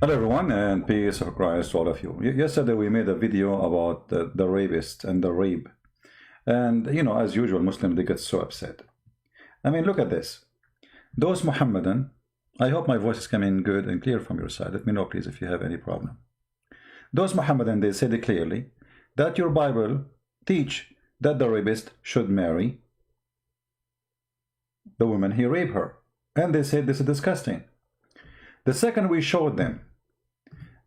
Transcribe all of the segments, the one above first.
Hello everyone, and peace of Christ to all of you. Yesterday we made a video about the rapist and the rape. And as usual, Muslims, they get so upset. I mean, look at this. Those Muhammadan, I hope my voice is coming good and clear from your side. Let me know, please, if you have any problem. Those Muhammadan, they said clearly that your Bible teach that the rapist should marry the woman he raped her. And they said this is disgusting. The second we showed them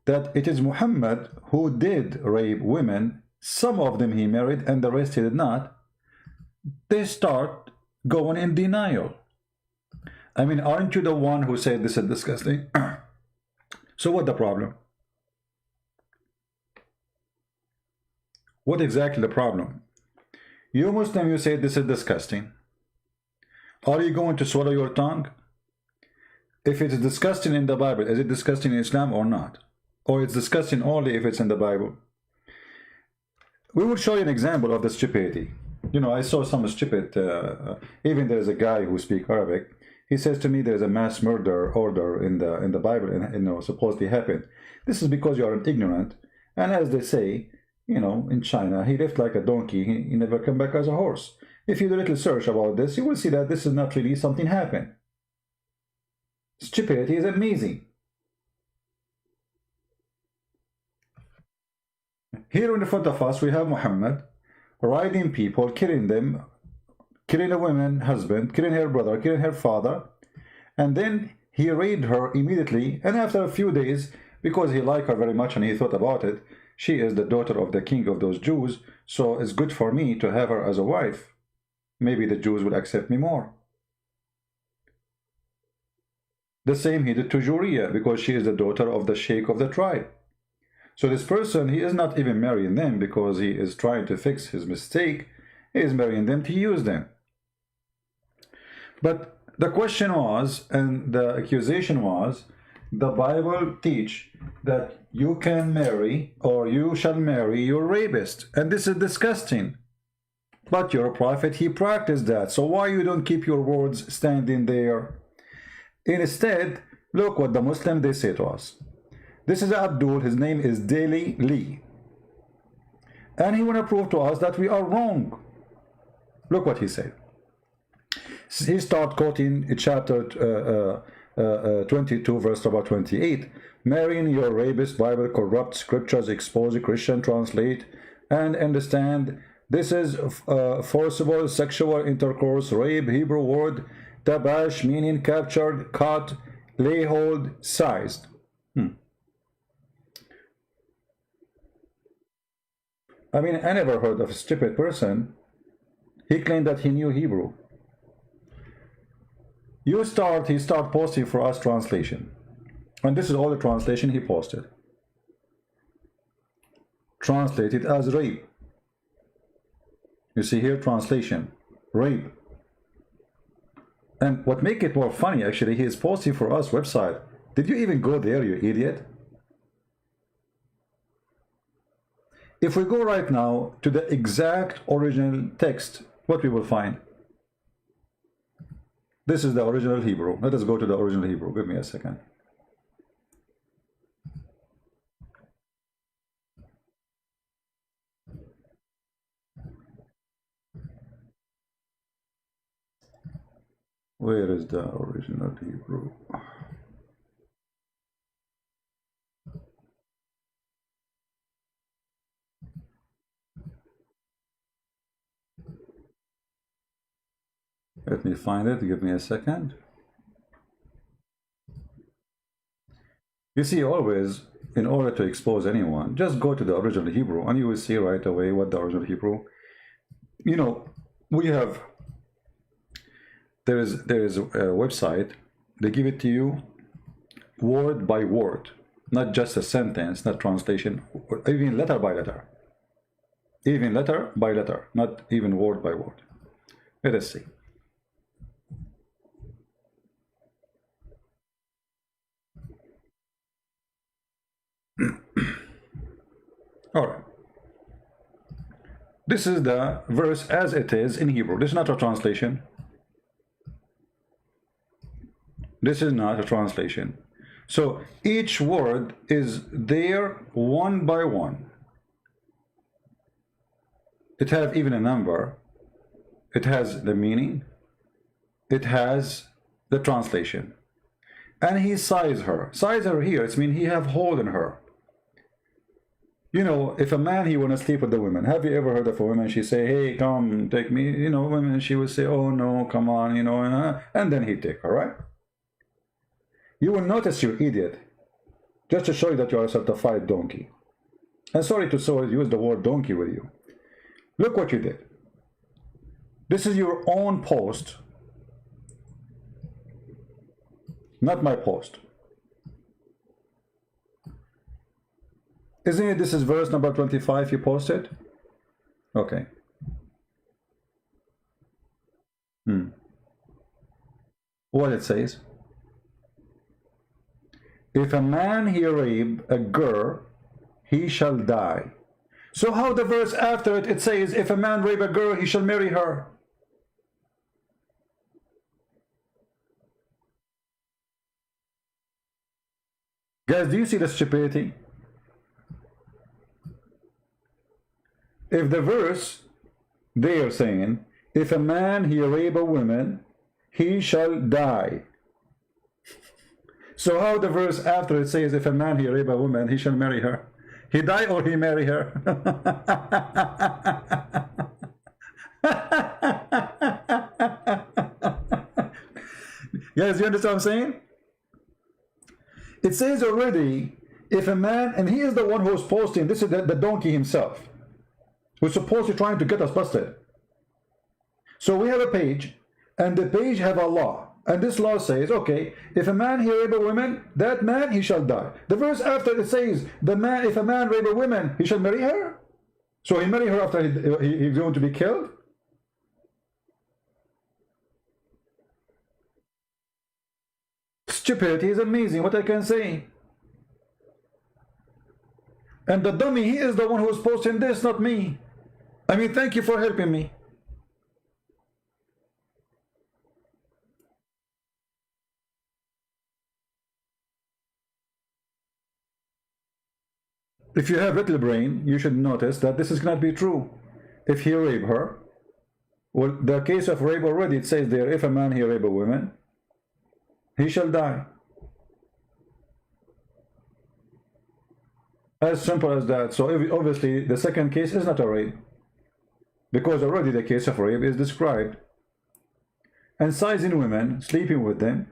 that it is Muhammad who did rape women, some of them he married and the rest he did not, they start going in denial. I mean, aren't you the one who said this is disgusting? So what the problem? What exactly the problem? You Muslim, you say this is disgusting. Are you going to swallow your tongue? If it's disgusting in the Bible, is it disgusting in Islam or not? Or it's disgusting only if it's in the Bible? We will show you an example of the stupidity. I saw some stupid, even there's a guy who speaks Arabic. He says to me there's a mass murder order in the Bible and supposedly happened. This is because you are ignorant. And as they say, in China, he lived like a donkey. He never come back as a horse. If you do a little search about this, you will see that this is not really something happened. Stupidity is amazing. Here in front of us, we have Muhammad riding people, killing them, killing a woman, husband, killing her brother, killing her father, and then he raped her immediately. And after a few days, because he liked her very much and he thought about it, she is the daughter of the king of those Jews, so it's good for me to have her as a wife. Maybe the Jews will accept me more. The same he did to Juriya, because she is the daughter of the sheikh of the tribe. So this person, he is not even marrying them because he is trying to fix his mistake. He is marrying them to use them. But the question was, and the accusation was, the Bible teach that you can marry or you shall marry your rapist. And this is disgusting. But your prophet, he practiced that. So why you don't keep your words standing there? Instead, look what the Muslim they say to us. This is Abdul, his name is Daily Lee. And he want to prove to us that we are wrong. Look what he said. He start quoting chapter 22, verse number 28. Marrying your rapist, Bible corrupt, scriptures expose, Christian translate, and understand. This is forcible sexual intercourse, rape, Hebrew word, tabash, meaning captured, caught, lay hold, seized. I mean, I never heard of a stupid person. He claimed that he knew Hebrew. He start posting for us translation. And this is all the translation he posted. Translated as rape. You see here, translation, rape. And what make it more funny, actually, he is posting for us website. Did you even go there, you idiot? If we go right now to the exact original text, what we will find? This is the original Hebrew. Let us go to the original Hebrew. Give me a second. Where is the original Hebrew? Let me find it. Give me a second. You see, always, in order to expose anyone, just go to the original Hebrew and you will see right away what the original Hebrew. We have, there is a website, they give it to you word by word, not just a sentence, not translation, even letter by letter. Even letter by letter, not even word by word. Let us see. All right. This is the verse as it is in Hebrew. This is not a translation. This is not a translation. So each word is there one by one. It has even a number. It has the meaning. It has the translation. And he size her. Size her here, it means he have hold in her. You know, if a man, he want to sleep with the women. Have you ever heard of a woman, she say, hey, come, take me, you know, women, she would say, oh no, come on, you know, and then he take her, right? You will notice, you idiot, just to show you that you are a certified donkey. And sorry to use the word donkey with you. Look what you did. This is your own post, not my post. Isn't it, this is verse number 25 you posted? Okay. What it says? If a man he rape a girl, he shall die. So how the verse after it, it says, if a man rape a girl, he shall marry her. Guys, do you see the stupidity? If the verse, they are saying, if a man he rape a woman, he shall die. So how the verse after it says, if a man he rape a woman, he shall marry her? He die or he marry her? Guys, you understand what I'm saying? It says already, if a man, and he is the one who's posting, this is the donkey himself, who's supposed to trying to get us busted. So we have a page, and the page have a law. And this law says, okay, if a man he rape a woman, that man he shall die. The verse after it says, if a man rape a woman, he shall marry her. So he marry her after he's going to be killed. Stupidity is amazing, what I can say. And the dummy, he is the one who is posting this, not me. I mean, thank you for helping me. If you have little brain, you should notice that this is not be true. If he rape her, well, the case of rape already, it says there, if a man he rape a woman, he shall die. As simple as that. So obviously the second case is not a rape, because already the case of rape is described. And sizing women, sleeping with them,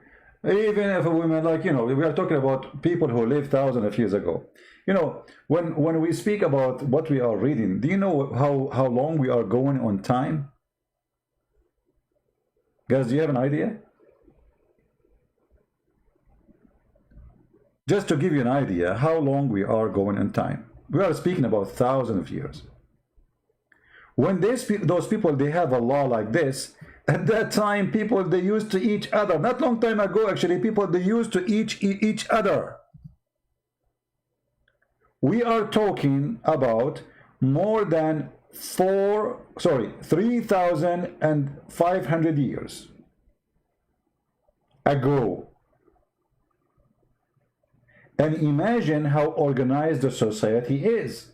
even if a woman, like, you know, we are talking about people who lived thousands of years ago. You know, when we speak about what we are reading, do you know how long we are going on time? Guys, do you have an idea? Just to give you an idea how long we are going in time. We are speaking about thousands of years. When those people, they have a law like this, at that time, people, they used to each other. Not long time ago, actually, people, they used to eat each other. We are talking about more than 3,500 years ago. And imagine how organized the society is.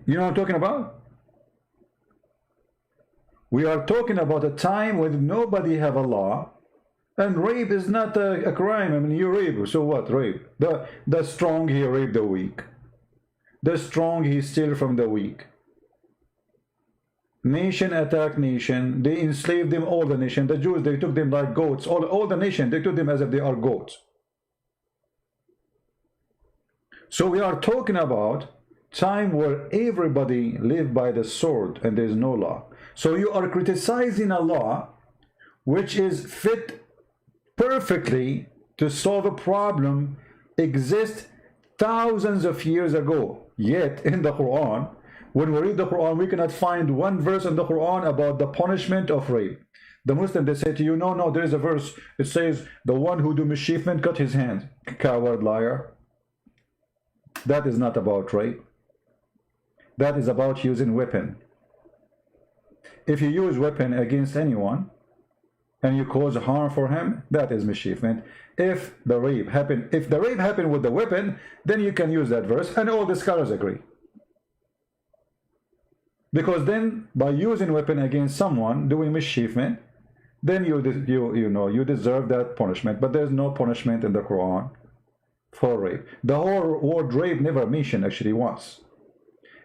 You know what I'm talking about? We are talking about a time when nobody have a law, and rape is not a crime. I mean, you rape, so what? Rape. The strong, he rape the weak. The strong, he steal from the weak. Nation attack nation. They enslaved them, all the nation. The Jews, they took them like goats. All the nation, they took them as if they are goats. So we are talking about time where everybody lived by the sword and there is no law. So you are criticizing a law which is fit perfectly to solve a problem exist thousands of years ago. Yet in the Quran, when we read the Quran, we cannot find one verse in the Quran about the punishment of rape. The Muslim, they say to you, no, there is a verse. It says, the one who do mischievement, cut his hand. Coward, liar. That is not about rape. That is about using weapon. If you use weapon against anyone and you cause harm for him, that is mischievement. If the rape happened with the weapon, then you can use that verse, and all the scholars agree. Because then by using weapon against someone doing mischievement, then you deserve that punishment. But there's no punishment in the Quran for rape. The whole word rape never mentioned actually once.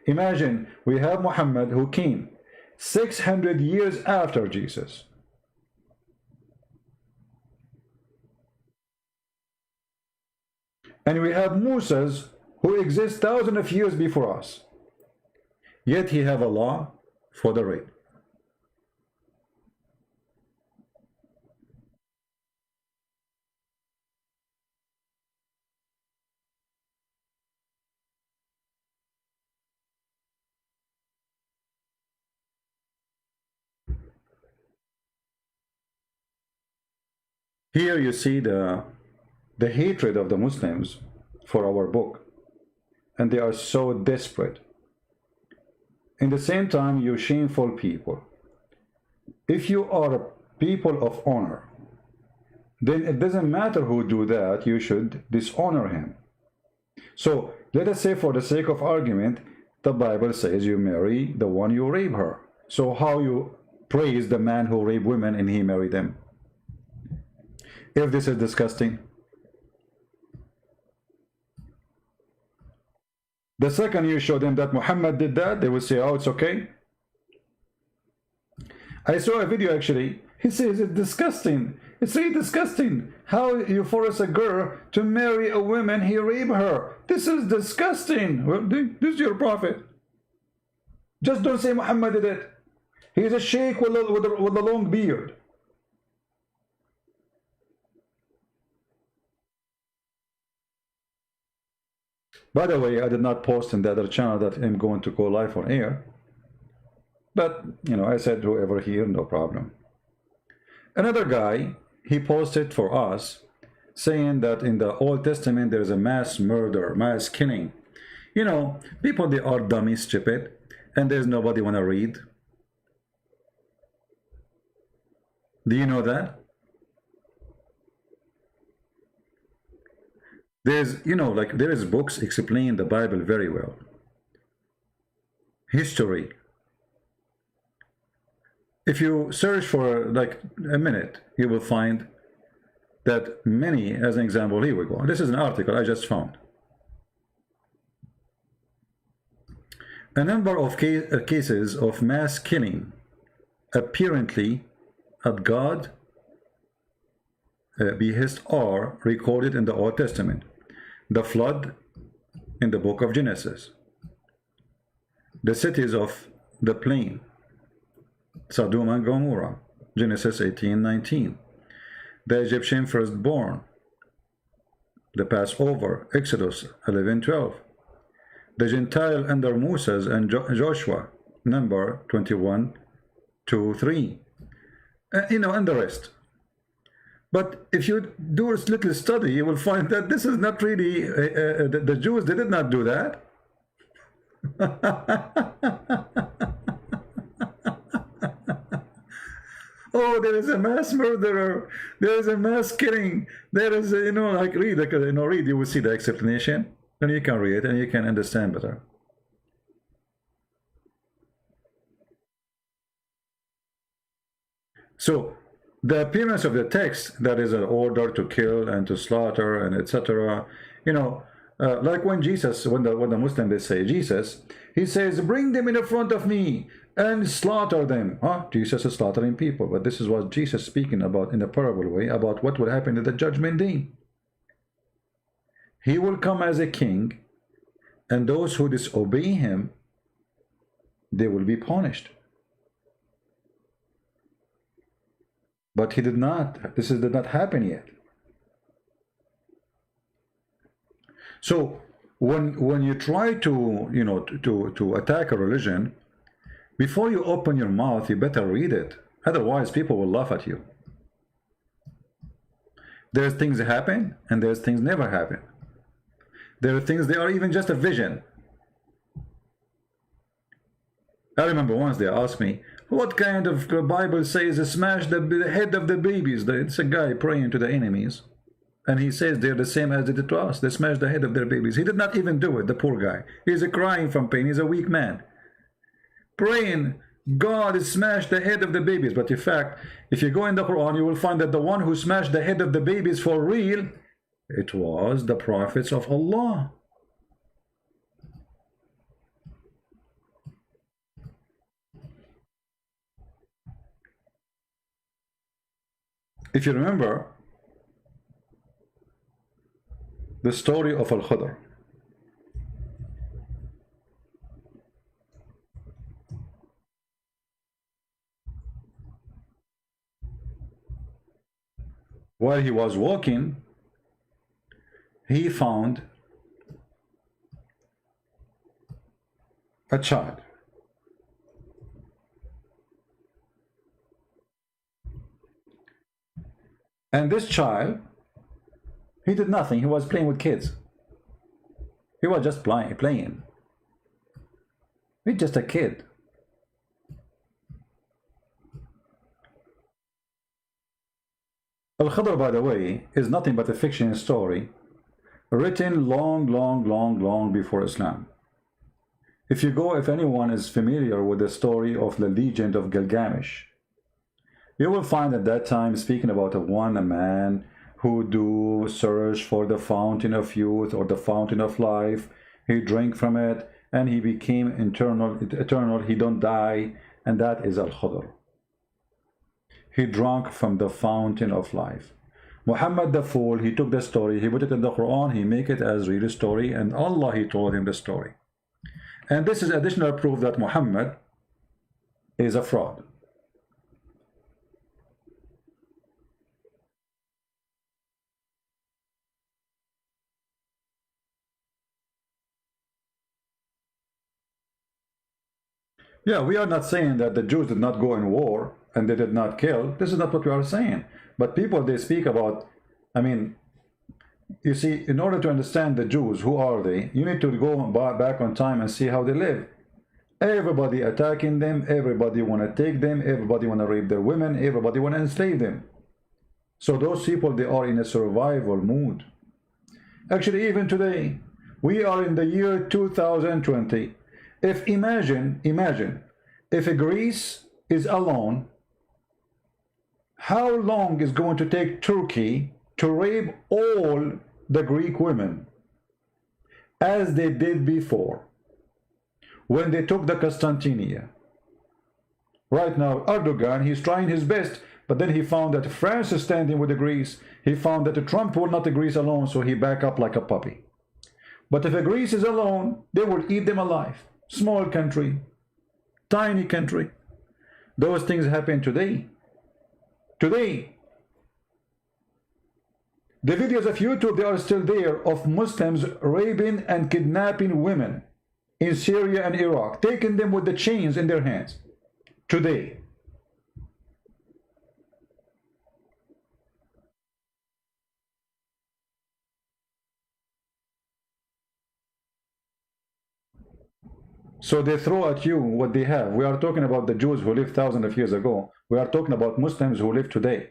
Imagine we have Muhammad who came 600 years after Jesus. And we have Moses who exists thousands of years before us. Yet he have a law for the rape. Here you see the hatred of the Muslims for our book, and they are so desperate. In the same time, you shameful people, if you are a people of honor, then it doesn't matter who do that, you should dishonor him. So let us say, for the sake of argument, the Bible says you marry the one you rape her. So how you praise the man who rape women and he married them? If this is disgusting. The second you show them that Muhammad did that, they will say, oh, it's okay. I saw a video actually. He says it's disgusting. It's really disgusting how you force a girl to marry a woman he raped her. This is disgusting. Well, this is your prophet. Just don't say Muhammad did it. He's a sheikh with a long beard. By the way, I did not post in the other channel that I'm going to go live on air. But, I said whoever here, no problem. Another guy, he posted for us, saying that in the Old Testament there is a mass murder, mass killing. People, they are dummy, stupid, and there's nobody want to read. Do you know that? There's, there is books explain the Bible very well. History. If you search for like a minute, you will find that many, as an example, here we go. This is an article I just found. A number of cases of mass killing apparently at God behest are recorded in the Old Testament. The flood in the book of Genesis. The cities of the plain, Sodom and Gomorrah, Genesis 18:19. The Egyptian firstborn, the Passover, Exodus 11:12. The Gentile under Moses and Joshua, number 21:2-3. And the rest. But if you do a little study, you will find that this is not really, the Jews, they did not do that. Oh, there is a mass murderer, there is a mass killing, there is, read, you will see the explanation, then you can read and you can understand better. So, the appearance of the text, that is an order to kill and to slaughter and etc. Like when Jesus, when the Muslims, they say Jesus, he says, bring them in the front of me and slaughter them. Jesus is slaughtering people, but this is what Jesus speaking about in a parable way about what will happen at the judgment day. He will come as a king, and those who disobey him, they will be punished. But he did not. This did not happen yet. So when you try to to attack a religion, before you open your mouth, you better read it. Otherwise, people will laugh at you. There's things that happen, and there's things never happen. There are things they are even just a vision. I remember once they asked me, what kind of Bible says smash the head of the babies? It's a guy praying to the enemies. And he says they're the same as they did to us. They smashed the head of their babies. He did not even do it, the poor guy. He's crying from pain. He's a weak man. Praying, God smashed the head of the babies. But in fact, if you go in the Quran, you will find that the one who smashed the head of the babies for real, it was the prophets of Allah. If you remember the story of Al-Khadr, while he was walking, he found a child. And this child, he did nothing. He was playing with kids. He was just playing. He's just a kid. Al-Khadr, by the way, is nothing but a fiction story written long before Islam. If anyone is familiar with the story of the legend of Gilgamesh, you will find at that time speaking about a man who do search for the fountain of youth or the fountain of life. He drank from it and he became eternal. He don't die, and that is Al-Khadr. He drank from the fountain of life. Muhammad the fool, he took the story, he put it in the Quran, he make it as real story, and Allah, he told him the story. And this is additional proof that Muhammad is a fraud. Yeah, we are not saying that the Jews did not go in war and they did not kill. This is not what we are saying. But people, they speak about, I mean, you see, in order to understand the Jews, who are they? You need to go back on time and see how they live. Everybody attacking them, everybody want to take them, everybody want to rape their women, everybody want to enslave them. So those people, they are in a survival mood. Actually, even today, we are in the year 2020. If imagine, if Greece is alone, how long is going to take Turkey to rape all the Greek women, as they did before, when they took the Constantinia? Right now, Erdogan, he's trying his best, but then he found that France is standing with the Greece. He found that Trump will not the Greece alone, so he back up like a puppy. But if Greece is alone, they will eat them alive. Small country, tiny country. Those things happen today. Today, the videos of YouTube, they are still there, of Muslims raping and kidnapping women in Syria and Iraq, taking them with the chains in their hands. Today. So they throw at you what they have. We are talking about the Jews who lived thousands of years ago. We are talking about Muslims who live today.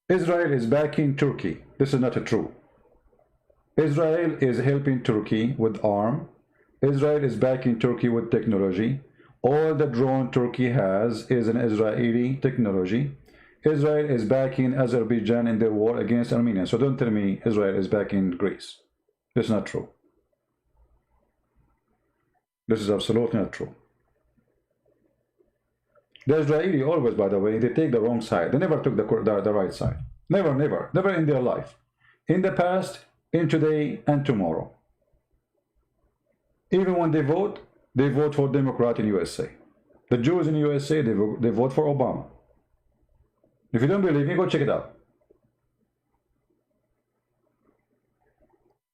Israel is backing Turkey. This is not true. Israel is helping Turkey with arm. Israel is backing Turkey with technology. All the drone Turkey has is an Israeli technology. Israel is backing Azerbaijan in their war against Armenia. So don't tell me Israel is backing Greece. This is not true. This is absolutely not true. The Israeli always, by the way, they take the wrong side. They never took the right side. Never in their life. In the past, in today, and tomorrow. Even when they vote for Democrat in USA. The Jews in USA, they vote for Obama. If you don't believe me, go check it out.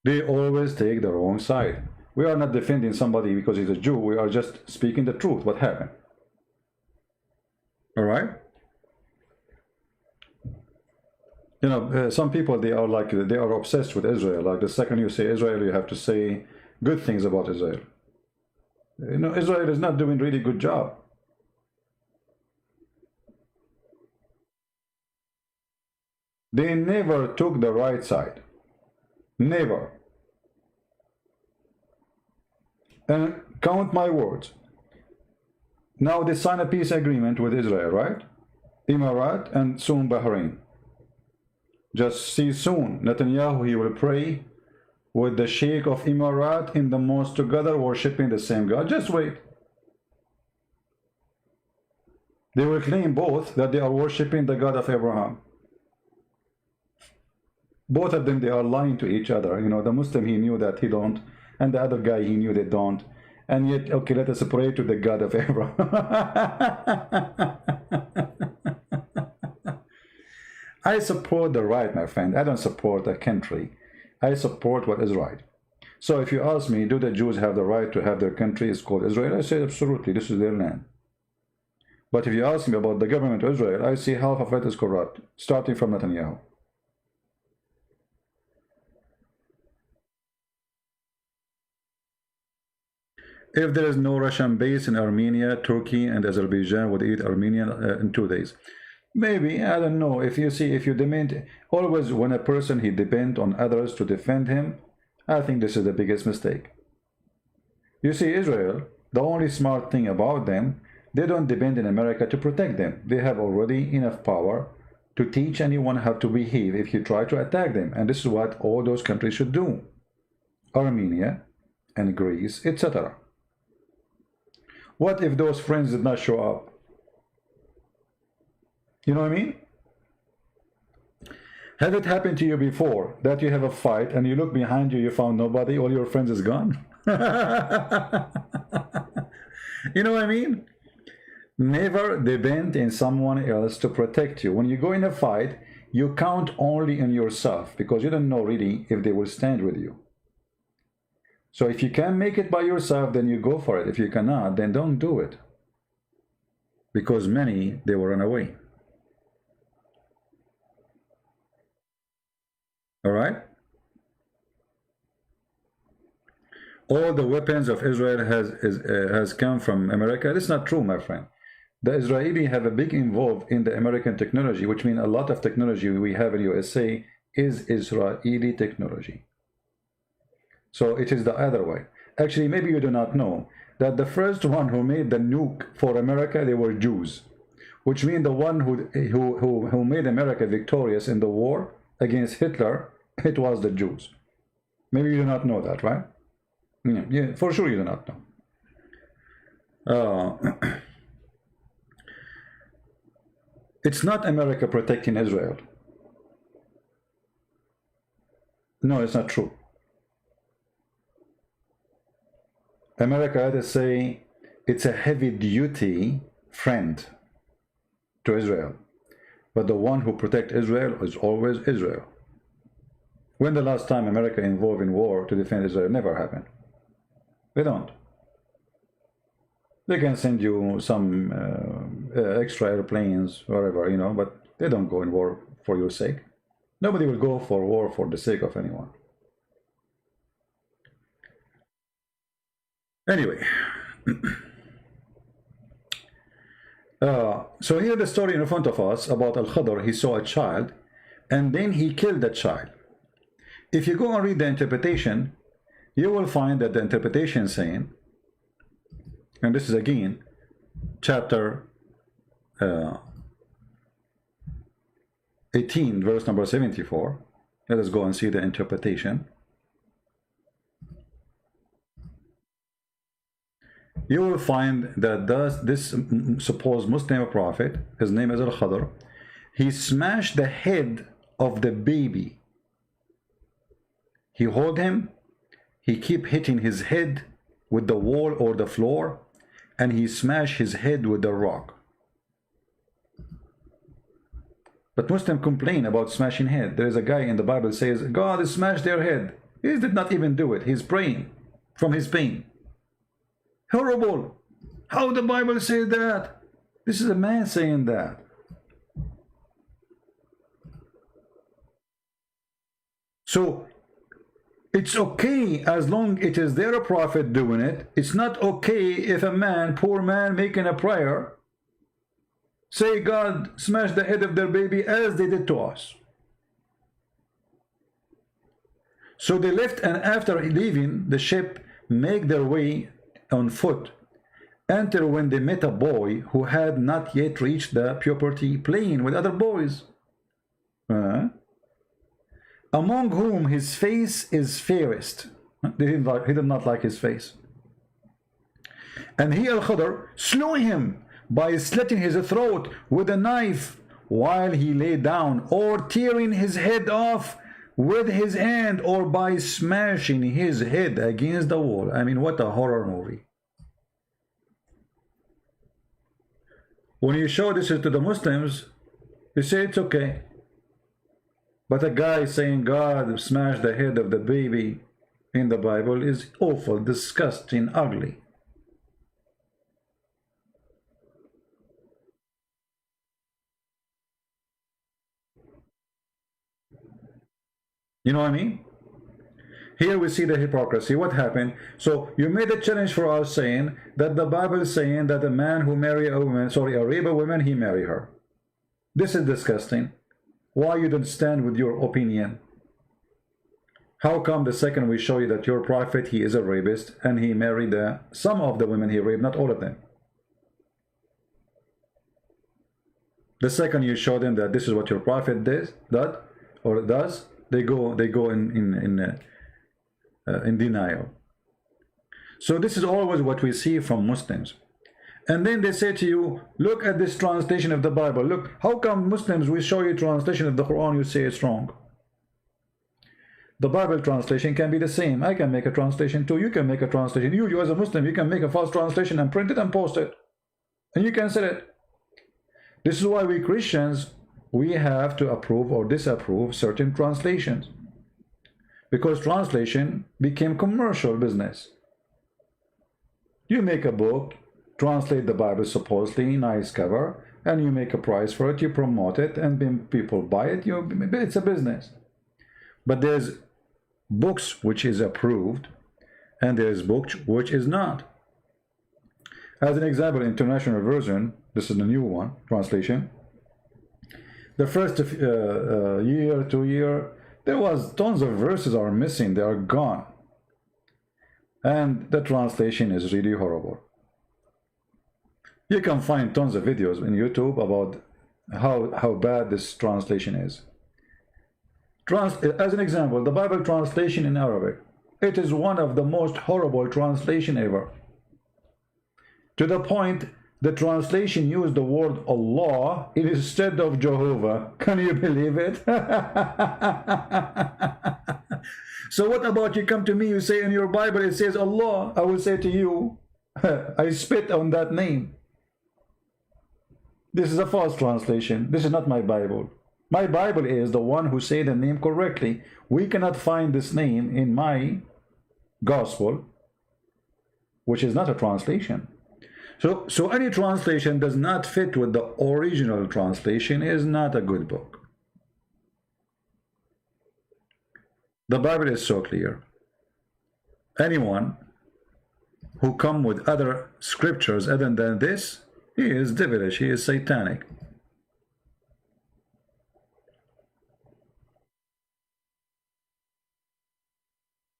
They always take the wrong side. We are not defending somebody because he's a Jew. We are just speaking the truth, what happened. All right? You know, some people, they are like, they are obsessed with Israel. Like the second you say Israel, you have to say good things about Israel. You know, Israel is not doing really good job. They never took the right side. Never. And count my words. Now they sign a peace agreement with Israel, right? Emirat and soon Bahrain. Just see soon, Netanyahu, he will pray with the Sheikh of Emirat in the mosque together, worshipping the same God. Just wait. They will claim both that they are worshipping the God of Abraham. Both of them, they are lying to each other. You know, the Muslim, he knew that he don't, and the other guy, he knew they don't. And yet, okay, let us pray to the God of Abraham. I support the right, my friend. I don't support a country. I support what is right. So if you ask me, do the Jews have the right to have their country? It's called Israel. I say absolutely, this is their land. But if you ask me about the government of Israel, I see half of it is corrupt, starting from Netanyahu. If there is no Russian base in Armenia, Turkey and Azerbaijan would eat Armenian in 2 days. Maybe, I don't know. If you see, if you demand, always when a person, he depends on others to defend him, I think this is the biggest mistake. You see, Israel, the only smart thing about them, they don't depend on America to protect them. They have already enough power to teach anyone how to behave if you try to attack them. And this is what all those countries should do. Armenia and Greece, etc. What if those friends did not show up? You know what I mean? Have it happened to you before that you have a fight and you look behind you, you found nobody, all your friends is gone? You know what I mean? Never depend on someone else to protect you. When you go in a fight, you count only on yourself because you don't know really if they will stand with you. So if you can make it by yourself, then you go for it. If you cannot, then don't do it. Because many, they will run away. All right? All the weapons of Israel has come from America. That's not true, my friend. The Israeli have a big involved in the American technology, which means a lot of technology we have in USA is Israeli technology. So it is the other way. Actually, maybe you do not know that the first one who made the nuke for America, they were Jews, which means the one who made America victorious in the war against Hitler, it was the Jews. Maybe you do not know that, right? Yeah, for sure you do not know. It's not America protecting Israel. No, it's not true. America, they say, it's a heavy-duty friend to Israel. But the one who protects Israel is always Israel. When the last time America involved in war to defend Israel? Never happened. They don't. They can send you some extra airplanes, wherever, you know, but they don't go in war for your sake. Nobody will go for war for the sake of anyone. Anyway, so here the story in front of us about Al-Khadr. He saw a child and then he killed that child. If you go and read the interpretation, you will find that the interpretation saying, and this is again chapter 18 verse number 74. Let us go and see the interpretation. You will find that this supposed Muslim prophet, his name is Al-Khadr, he smashed the head of the baby. He hold him, he keep hitting his head with the wall or the floor, and he smashed his head with the rock. But Muslims complain about smashing head. There is a guy in the Bible says, God has smashed their head. He did not even do it. He's praying from his pain. Horrible. How the Bible say that? This is a man saying that. So it's okay as long it is their prophet doing it. It's not okay if a man, poor man, making a prayer, say God smash the head of their baby as they did to us. So they left, and after leaving the ship, make their way on foot, until when they met a boy who had not yet reached the puberty, playing with other boys, among whom his face is fairest. He did not like his face. And he, Al-Khadr, slew him by slitting his throat with a knife while he lay down, or tearing his head off with his hand, or by smashing his head against the wall. I mean, what a horror movie. When you show this to the Muslims, you say it's okay. But a guy saying God smashed the head of the baby in the Bible is awful, disgusting, ugly. You know what I mean? Here we see the hypocrisy. What happened? So you made a challenge for us saying that the Bible is saying that a man who marry a woman, sorry, a rape a woman, he marry her. This is disgusting. Why you don't stand with your opinion? How come the second we show you that your prophet, he is a rapist, and he married some of the women he raped, not all of them? The second you show them that this is what your prophet does, they go in denial. So this is always what we see from Muslims. And then they say to you, look at this translation of the Bible. Look, how come Muslims, we show you translation of the Quran, you say it's wrong? The Bible translation can be the same. I can make a translation too. You can make a translation. You as a Muslim, you can make a false translation and print it and post it. And you can sell it. This is why we Christians, we have to approve or disapprove certain translations. Because translation became commercial business. You make a book, translate the Bible supposedly, nice cover, and you make a price for it, you promote it, and then people buy it. It's a business. But there's books which is approved, and there's books which is not. As an example, international version, this is the new one, translation. The first year, 2 year, there was tons of verses are missing, they are gone. And the translation is really horrible. You can find tons of videos on YouTube about how bad this translation is. As an example, the Bible translation in Arabic, it is one of the most horrible translation ever. To the point, the translation used the word Allah instead of Jehovah. Can you believe it? So what about you come to me, you say in your Bible it says Allah. I will say to you, I spit on that name. This is a false translation. This is not my Bible. My Bible is the one who say the name correctly. We cannot find this name in my gospel, which is not a translation. So any translation does not fit with the original translation is not a good book. The Bible is so clear. Anyone who come with other scriptures other than this, he is devilish, he is satanic.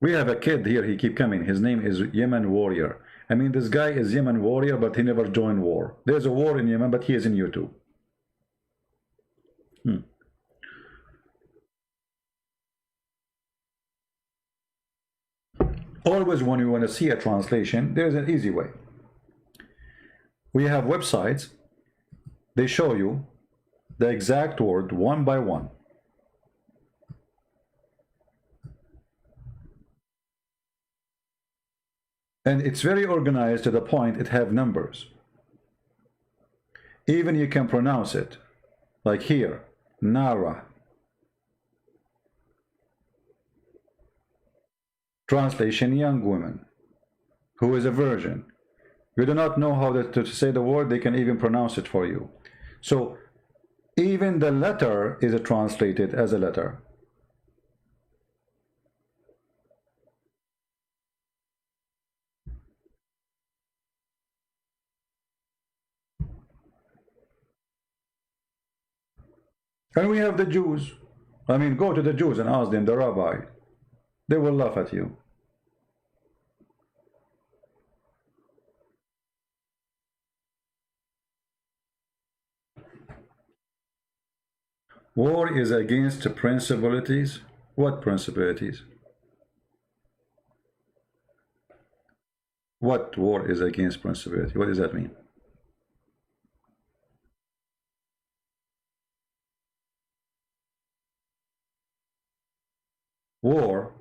We have a kid here, he keep coming. His name is Yemen Warrior. I mean, this guy is Yemen Warrior, but he never joined war. There's a war in Yemen, but he is in YouTube. Always when you want to see a translation, there's an easy way. We have websites, they show you the exact word one by one. And it's very organized to the point it have numbers. Even you can pronounce it. Like here, Nara. Translation, young woman who is a virgin. You do not know how to say the word, they can even pronounce it for you. So even the letter is translated as a letter. And we have the Jews. I mean, go to the Jews and ask them, the rabbi. They will laugh at you. War is against principalities. What principalities? What war is against principality? What does that mean? War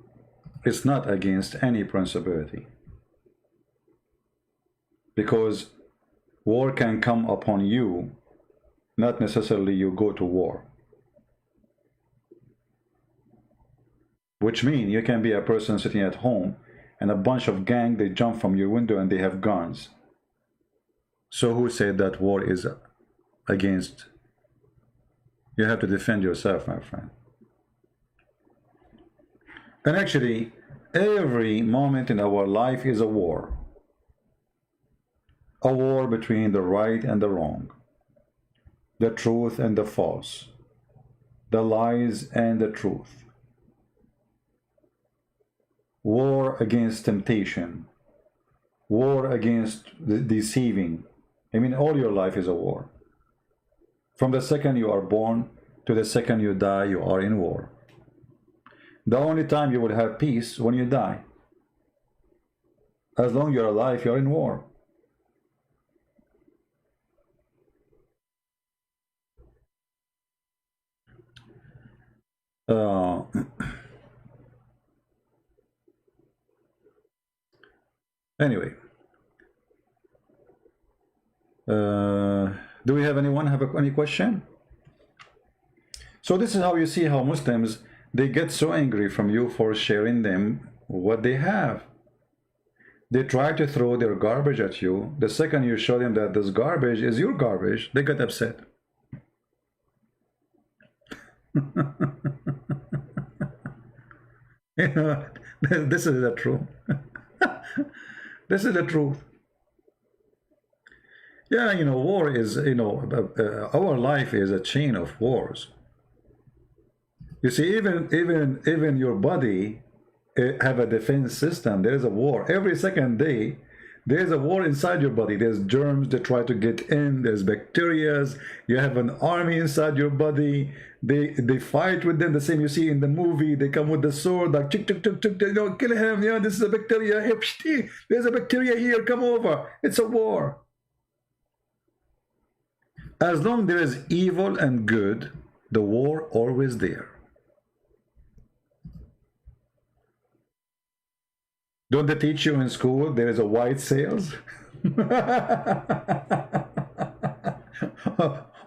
is not against any principality, because war can come upon you, not necessarily you go to war. Which means you can be a person sitting at home and a bunch of gang, they jump from your window and they have guns. So who said that war is against? You have to defend yourself, my friend. And actually, every moment in our life is a war. A war between the right and the wrong, the truth and the false, the lies and the truth. War against temptation, war against deceiving. I mean, all your life is a war. From the second you are born to the second you die, you are in war. The only time you will have peace when you die. As long as you're alive, you're in war. Anyway, do we have anyone have any question? So this is how you see how Muslims, they get so angry from you for sharing them what they have. They try to throw their garbage at you. The second you show them that this garbage is your garbage, they get upset. You know, this is the truth. This is the truth. Yeah, you know, war is, you know, our life is a chain of wars. You see, even your body have a defense system. There is a war every second day. There's a war inside your body. There's germs that try to get in. There's bacteria. You have an army inside your body. They fight with them. The same you see in the movie. They come with the sword, like chick, chick, chick, chick, you know, kill him. Yeah, this is a bacteria. Hey, there's a bacteria here. Come over. It's a war. As long there is evil and good, the war always there. Don't they teach you in school there is a white sails?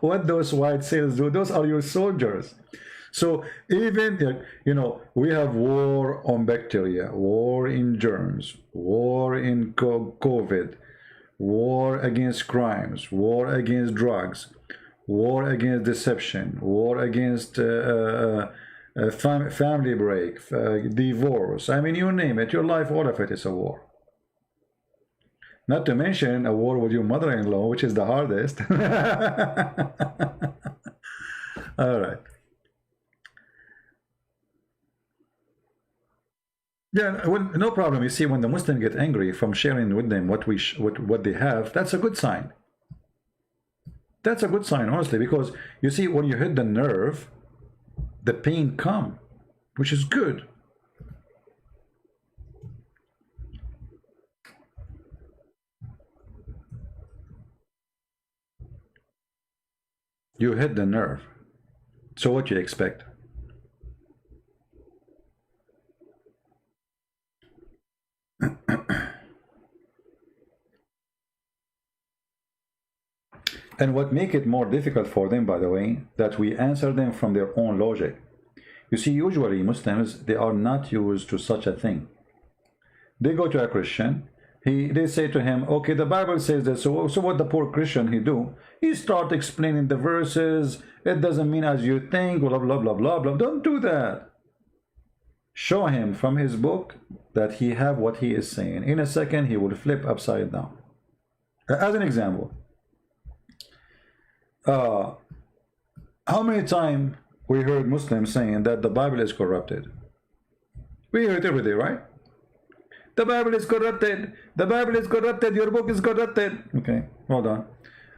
What those white sails do? Those are your soldiers. So even, you know, we have war on bacteria, war in germs, war in COVID, war against crimes, war against drugs, war against deception, war against family break, divorce. I mean, you name it, your life, all of it is a war. Not to mention a war with your mother-in-law, which is the hardest. All right. Yeah, well, no problem. You see, when the Muslims get angry from sharing with them what they have, that's a good sign. That's a good sign, honestly, because you see, when you hit the nerve, the pain comes, which is good. You hit the nerve. So what you expect? And what make it more difficult for them, by the way, that we answer them from their own logic. You see, usually Muslims, they are not used to such a thing. They go to a Christian, they say to him, okay, the Bible says that, so what the poor Christian he do? He start explaining the verses, it doesn't mean as you think, blah, blah, blah, blah, blah. Don't do that. Show him from his book that he have what he is saying. In a second, he will flip upside down. As an example, How many times we heard Muslims saying that the Bible is corrupted? We hear it every day, right? The Bible is corrupted. The Bible is corrupted. Your book is corrupted. Okay, hold on.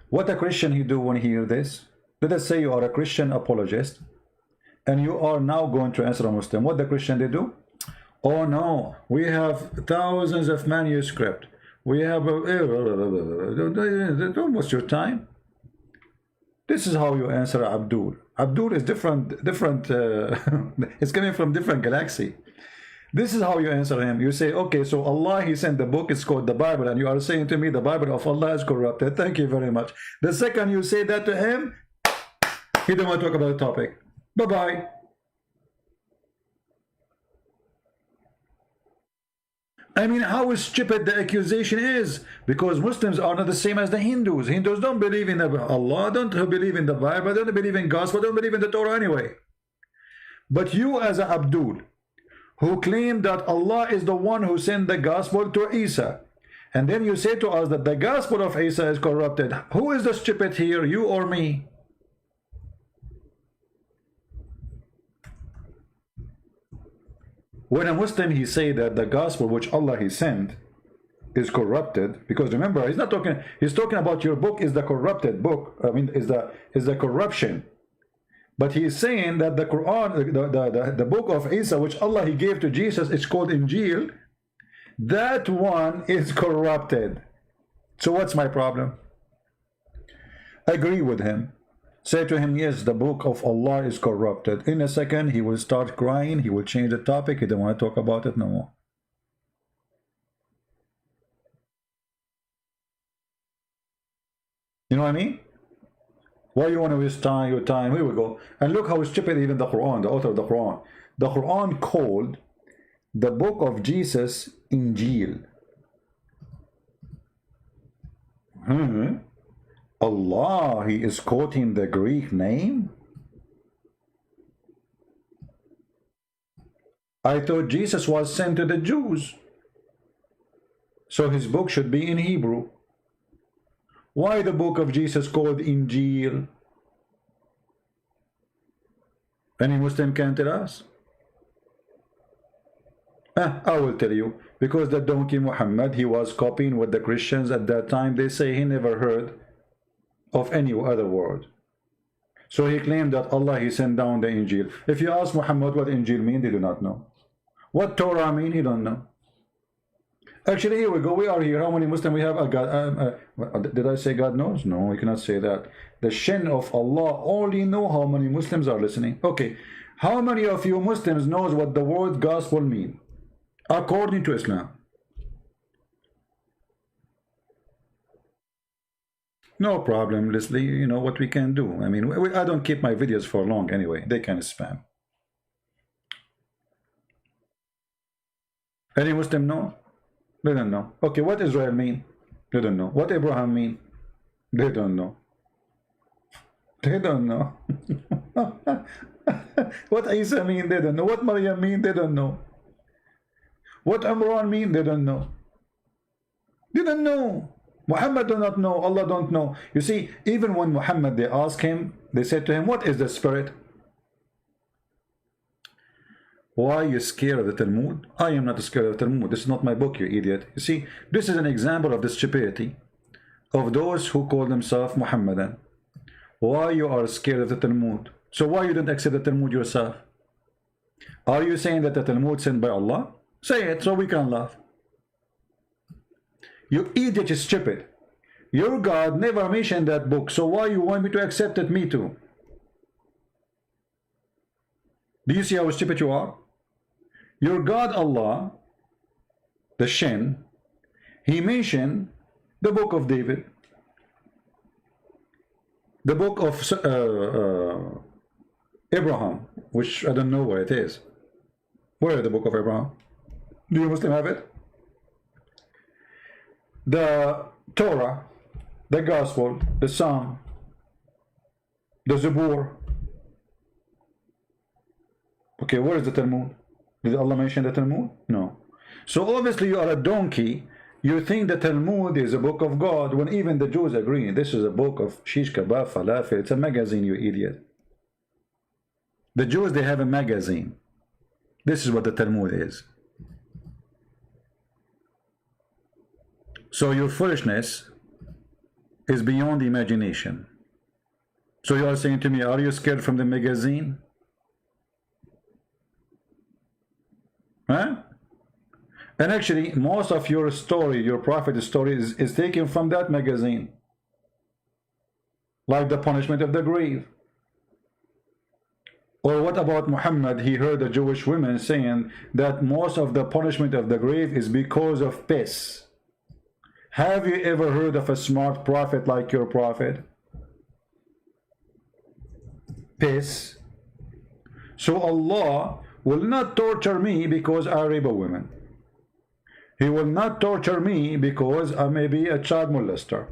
What a Christian he do when he hear this? Let us say you are a Christian apologist and you are now going to answer a Muslim. What the Christian they do? Oh no, we have thousands of manuscript. We have don't waste your time. This is how you answer Abdul. Abdul is different. It's coming from different galaxy. This is how you answer him. You say, okay, so Allah, he sent the book, it's called the Bible, and you are saying to me the Bible of Allah is corrupted. Thank you very much. The second you say that to him, he don't want to talk about the topic. Bye-bye. I mean, how stupid the accusation is, because Muslims are not the same as the Hindus. Hindus don't believe in Allah, don't believe in the Bible, don't believe in gospel, don't believe in the Torah anyway. But you as a Abdul, who claim that Allah is the one who sent the gospel to Isa, and then you say to us that the gospel of Isa is corrupted. Who is the stupid here, you or me? When a Muslim he say that the gospel which Allah he sent is corrupted, because remember he's not talking, he's talking about your book is the corrupted book. I mean is the corruption. But he is saying that the Quran, the book of Isa, which Allah he gave to Jesus, it's called Injil. That one is corrupted. So what's my problem? Agree with him. Say to him, yes, the book of Allah is corrupted. In a second, he will start crying. He will change the topic. He don't want to talk about it no more. You know what I mean? Why you want to waste time, your time? Here we go. And look how stupid even the Quran, the author of the Quran. The Quran called the book of Jesus Injil. Allah, he is quoting the Greek name? I thought Jesus was sent to the Jews, so his book should be in Hebrew. Why the book of Jesus called Injil? Any Muslim can tell us? I will tell you, because the donkey Muhammad, he was copying what the Christians at that time, they say he never heard of any other word. So he claimed that Allah, he sent down the Injil. If you ask Muhammad what Injil mean, they do not know. What Torah mean, he don't know. Actually, here we go. We are here. How many Muslims we have? God, did I say God knows? No, we cannot say that. The shin of Allah only know how many Muslims are listening. Okay, how many of you Muslims knows what the word gospel mean according to Islam? No problem, Leslie. You know what we can do. I mean, I don't keep my videos for long anyway. They can spam. Any Muslim know? They don't know. Okay, what Israel mean? They don't know. What Abraham mean? They don't know. They don't know. What Isa mean? They don't know. What Maryam mean? They don't know. What Imran mean? They don't know. They don't know. Muhammad do not know. Allah don't know. You see, even when Muhammad, they ask him, they said to him, what is the spirit? Why are you scared of the Talmud? I am not scared of the Talmud. This is not my book, you idiot. You see, this is an example of the stupidity of those who call themselves Muhammadan. Why you are scared of the Talmud? So why you don't accept the Talmud yourself? Are you saying that the Talmud sent by Allah? Say it so we can laugh. You idiot, is stupid. Your God never mentioned that book, so why you want me to accept it? Me too. Do you see how stupid you are? Your God Allah, the Shin, he mentioned the book of David, the book of Abraham, which I don't know where it is. Where is the book of Abraham? Do you Muslim have it? The Torah, the Gospel, the Psalm, the Zabur. Okay, where is the Talmud? Did Allah mention the Talmud? No. So obviously you are a donkey. You think the Talmud is a book of God, when even the Jews agree this is a book of shish kebab, falafel. It's a magazine, you idiot. The Jews, they have a magazine. This is what the Talmud is. So your foolishness is beyond imagination. So you are saying to me, are you scared from the magazine? Huh? And actually, most of your story, your prophet story, is taken from that magazine. Like the punishment of the grave. Or what about Muhammad? He heard the Jewish women saying that most of the punishment of the grave is because of piss. Have you ever heard of a smart prophet like your prophet? Piss. So Allah will not torture me because I rape a woman. He will not torture me because I may be a child molester,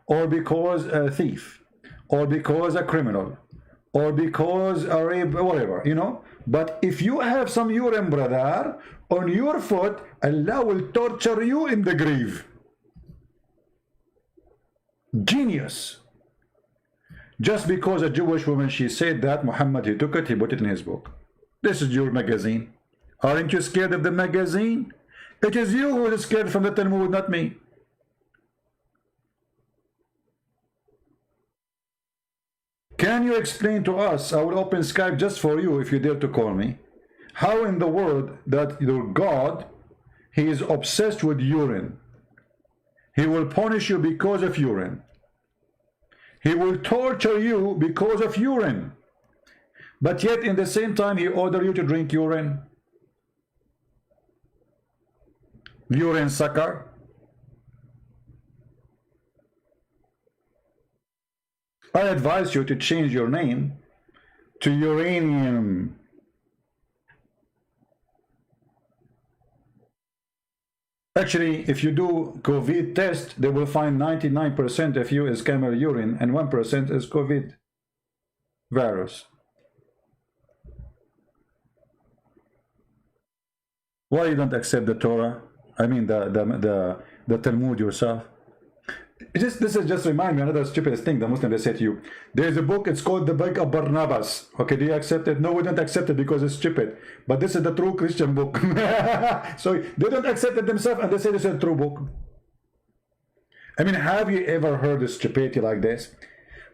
or because a thief, or because a criminal, or because a rape, whatever, you know. But if you have some urine, brother, on your foot, Allah will torture you in the grave. Genius. Just because a Jewish woman, she said that, Muhammad, he took it, he put it in his book. This is your magazine. Aren't you scared of the magazine? It is you who is scared from the Talmud, not me. Can you explain to us, I will open Skype just for you if you dare to call me, how in the world that your God, he is obsessed with urine. He will punish you because of urine. He will torture you because of urine. But yet in the same time he ordered you to drink urine. Urine sucker. I advise you to change your name to uranium. Actually, if you do COVID test, they will find 99% of you is camel urine and 1% is COVID virus. Why you don't accept the Torah? I mean the Talmud yourself. This is just remind me another stupid thing the Muslim they say to you. There's a book, it's called the Book of Barnabas. Okay, do you accept it? No, we don't accept it because it's stupid. But this is the true Christian book. So they don't accept it themselves and they say this is a true book. I mean, have you ever heard of stupidity like this?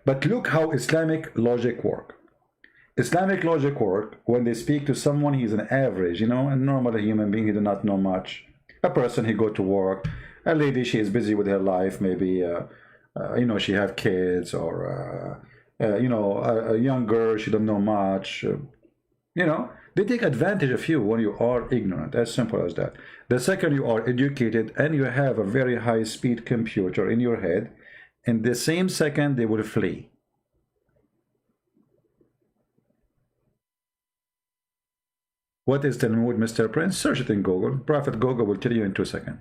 But look how Islamic logic work. Islamic logic work when they speak to someone, he's an average, you know, a normal human being, he do not know much. A person, he go to work. A lady, she is busy with her life, maybe, you know, she have kids, or, you know, a young girl, she don't know much. You know, they take advantage of you when you are ignorant, as simple as that. The second you are educated and you have a very high-speed computer in your head, in the same second, they will flee. What is Talmud, Mr. Prince? Search it in Google. Prophet Google will tell you in 2 seconds.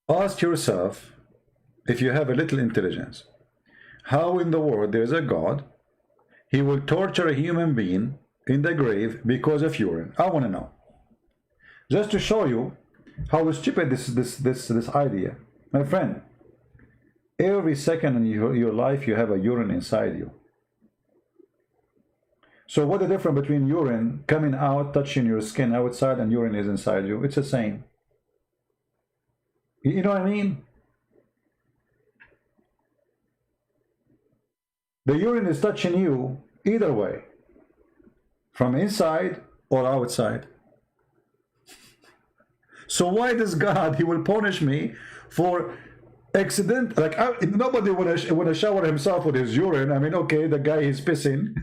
Ask yourself, if you have a little intelligence, how in the world there is a God, he will torture a human being in the grave because of urine? I want to know. Just to show you how stupid this idea. My friend, every second in your life you have a urine inside you. So what the difference between urine coming out, touching your skin outside, and urine is inside you? It's the same. You know what I mean? The urine is touching you either way, from inside or outside. So why does God, he will punish me for accident? Like, nobody want to shower himself with his urine. I mean, okay, the guy is pissing,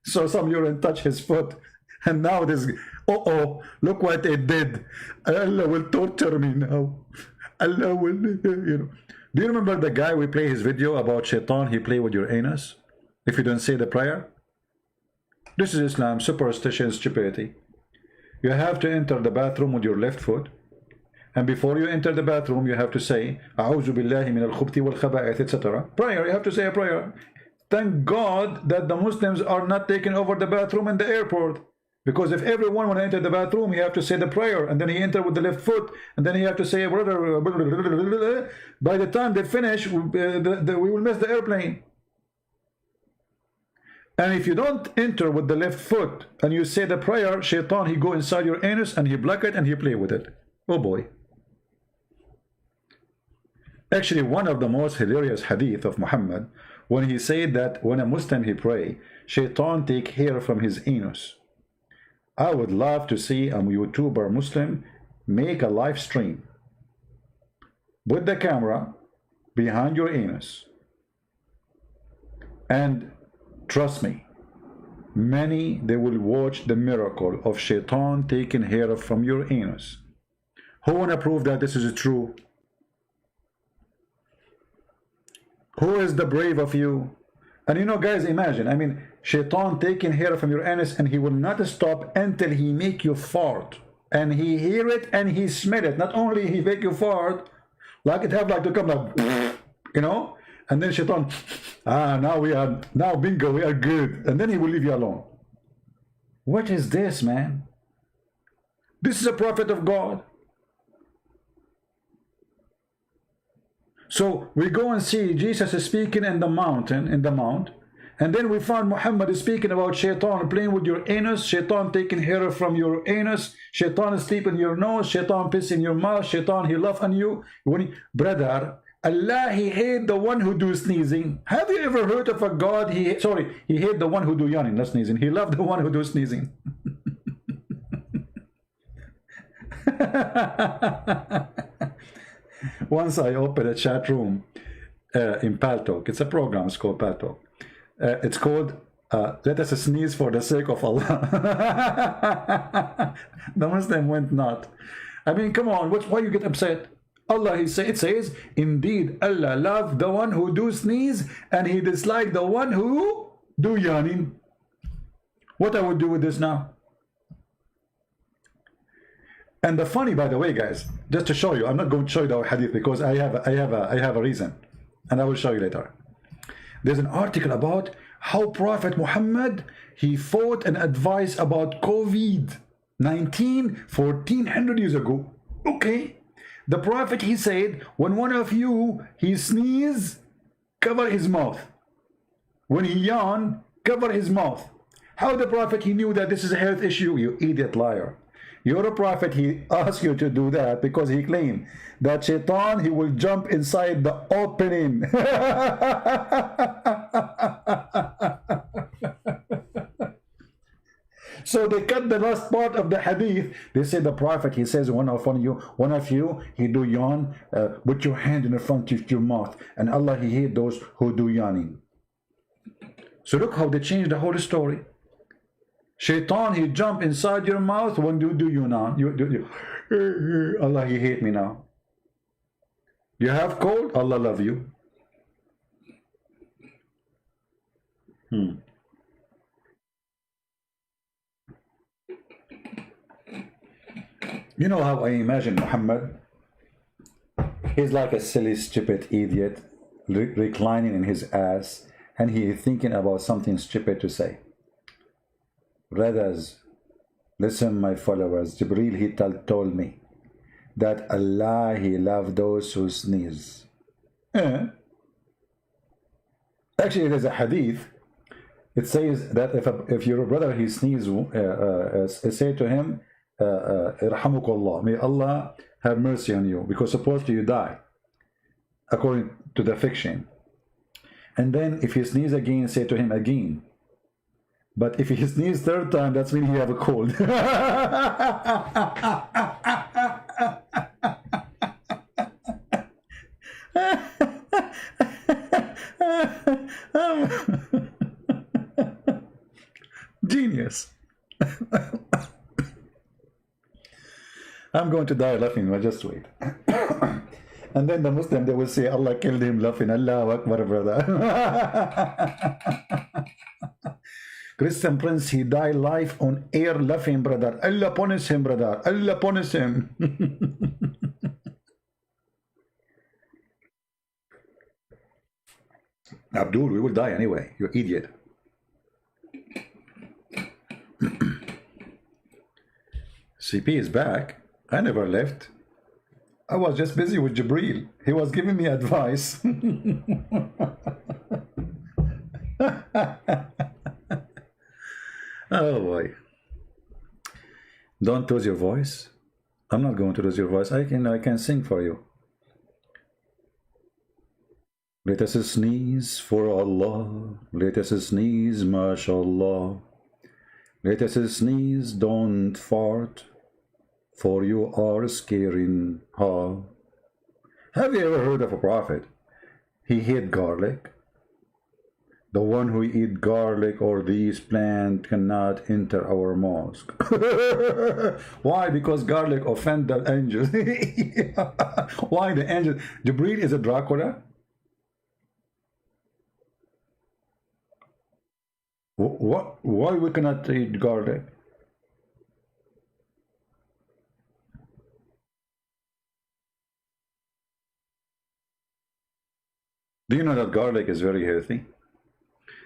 so some urine touch his foot, and now this, look what it did. Allah will torture me now. Allah will, you know. Do you remember the guy we play his video about shaitan? He play with your anus if you don't say the prayer. This is Islam, superstition, stupidity. You have to enter the bathroom with your left foot, and before you enter the bathroom you have to say A'udhu billahi min al-khubthi wal-khaba'ith, etc. Prayer, you have to say a prayer. Thank God that the Muslims are not taking over the bathroom in the airport. Because if everyone when enter the bathroom, he have to say the prayer, and then he enter with the left foot, and then he have to say, brother, by the time they finish, we will miss the airplane. And if you don't enter with the left foot and you say the prayer, shaitan, he go inside your anus and he block it and he play with it. Oh boy. Actually, one of the most hilarious hadith of Muhammad, when he said that when a Muslim he pray, shaitan take hair from his anus. I would love to see a YouTuber Muslim make a live stream. Put the camera behind your anus. And trust me, many, they will watch the miracle of shaitan taking hair from your anus. Who want to prove that this is true? Who is the brave of you? And you know, guys, imagine, I mean, shaitan taking hair from your anus, and he will not stop until he make you fart. And he hear it and he smell it. Not only he make you fart, like it have like to come like, you know? And then shaitan, now bingo, we are good. And then he will leave you alone. What is this, man? This is a prophet of God. So we go and see Jesus is speaking in the mountain, in the mount, and then we find Muhammad is speaking about shaitan playing with your anus, shaitan taking hair from your anus, shaitan is sleeping in your nose, shaitan piss in your mouth, shaitan he laugh on you. Brother, Allah, he hate the one who do sneezing. Have you ever heard of a God? He hate the one who do yawning, not sneezing. He love the one who do sneezing. Once I opened a chat room in Paltalk. It's a program, it's called Paltalk. It's called Let Us Sneeze for the Sake of Allah. The Muslim went not. I mean, come on, why you get upset? Allah, it says, indeed, Allah love the one who do sneeze, and he dislike the one who do yawning. What I would do with this now? And the funny, by the way, guys, just to show you, I'm not going to show you the hadith because I have a reason, and I will show you later. There's an article about how Prophet Muhammad, he fought and advised about COVID-19 1400 years ago. Okay. The Prophet, he said, when one of you, he sneeze, cover his mouth. When he yawn, cover his mouth. How the Prophet, he knew that this is a health issue? You idiot liar. You're a prophet, he asked you to do that because he claimed that shaitan, he will jump inside the opening. So they cut the last part of the hadith. They say the prophet, he says, one of you, he do yawn, put your hand in the front of your mouth, and Allah, he hate those who do yawning. So look how they changed the whole story. Shaitan, he jump inside your mouth. When do you now? Allah, he hate me now. You have cold? Allah love you. You know how I imagine Muhammad? He's like a silly, stupid idiot reclining in his ass, and he is thinking about something stupid to say. Brothers, listen, my followers. Jibreel, he told me that Allah, he loves those who sneeze. Actually, there's a hadith. It says that if your brother, he sneezes, say to him, Irhamukallah, may Allah have mercy on you, because supposedly you die, according to the fiction. And then if he sneezes again, say to him again. But if he sneezes third time, that's when he have a cold. Genius. I'm going to die laughing, but just wait. And then the Muslim, they will say, Allah killed him laughing. Allahu Akbar, brother. Christian Prince, he died live on air laughing, brother. Allah punish him, brother. Allah punish him. Abdul, we will die anyway. You idiot. CP is back. I never left. I was just busy with Jibril. He was giving me advice. Oh boy. Don't lose your voice. I'm not going to lose your voice. I can sing for you. Let us sneeze for Allah. Let us sneeze, mashallah. Let us sneeze, don't fart, for you are scaring her. Have you ever heard of a prophet? He hid garlic. The one who eat garlic or these plants cannot enter our mosque. Why? Because garlic offend the angels. Why the angels? Jibril is a Dracula? What? Why we cannot eat garlic? Do you know that garlic is very healthy?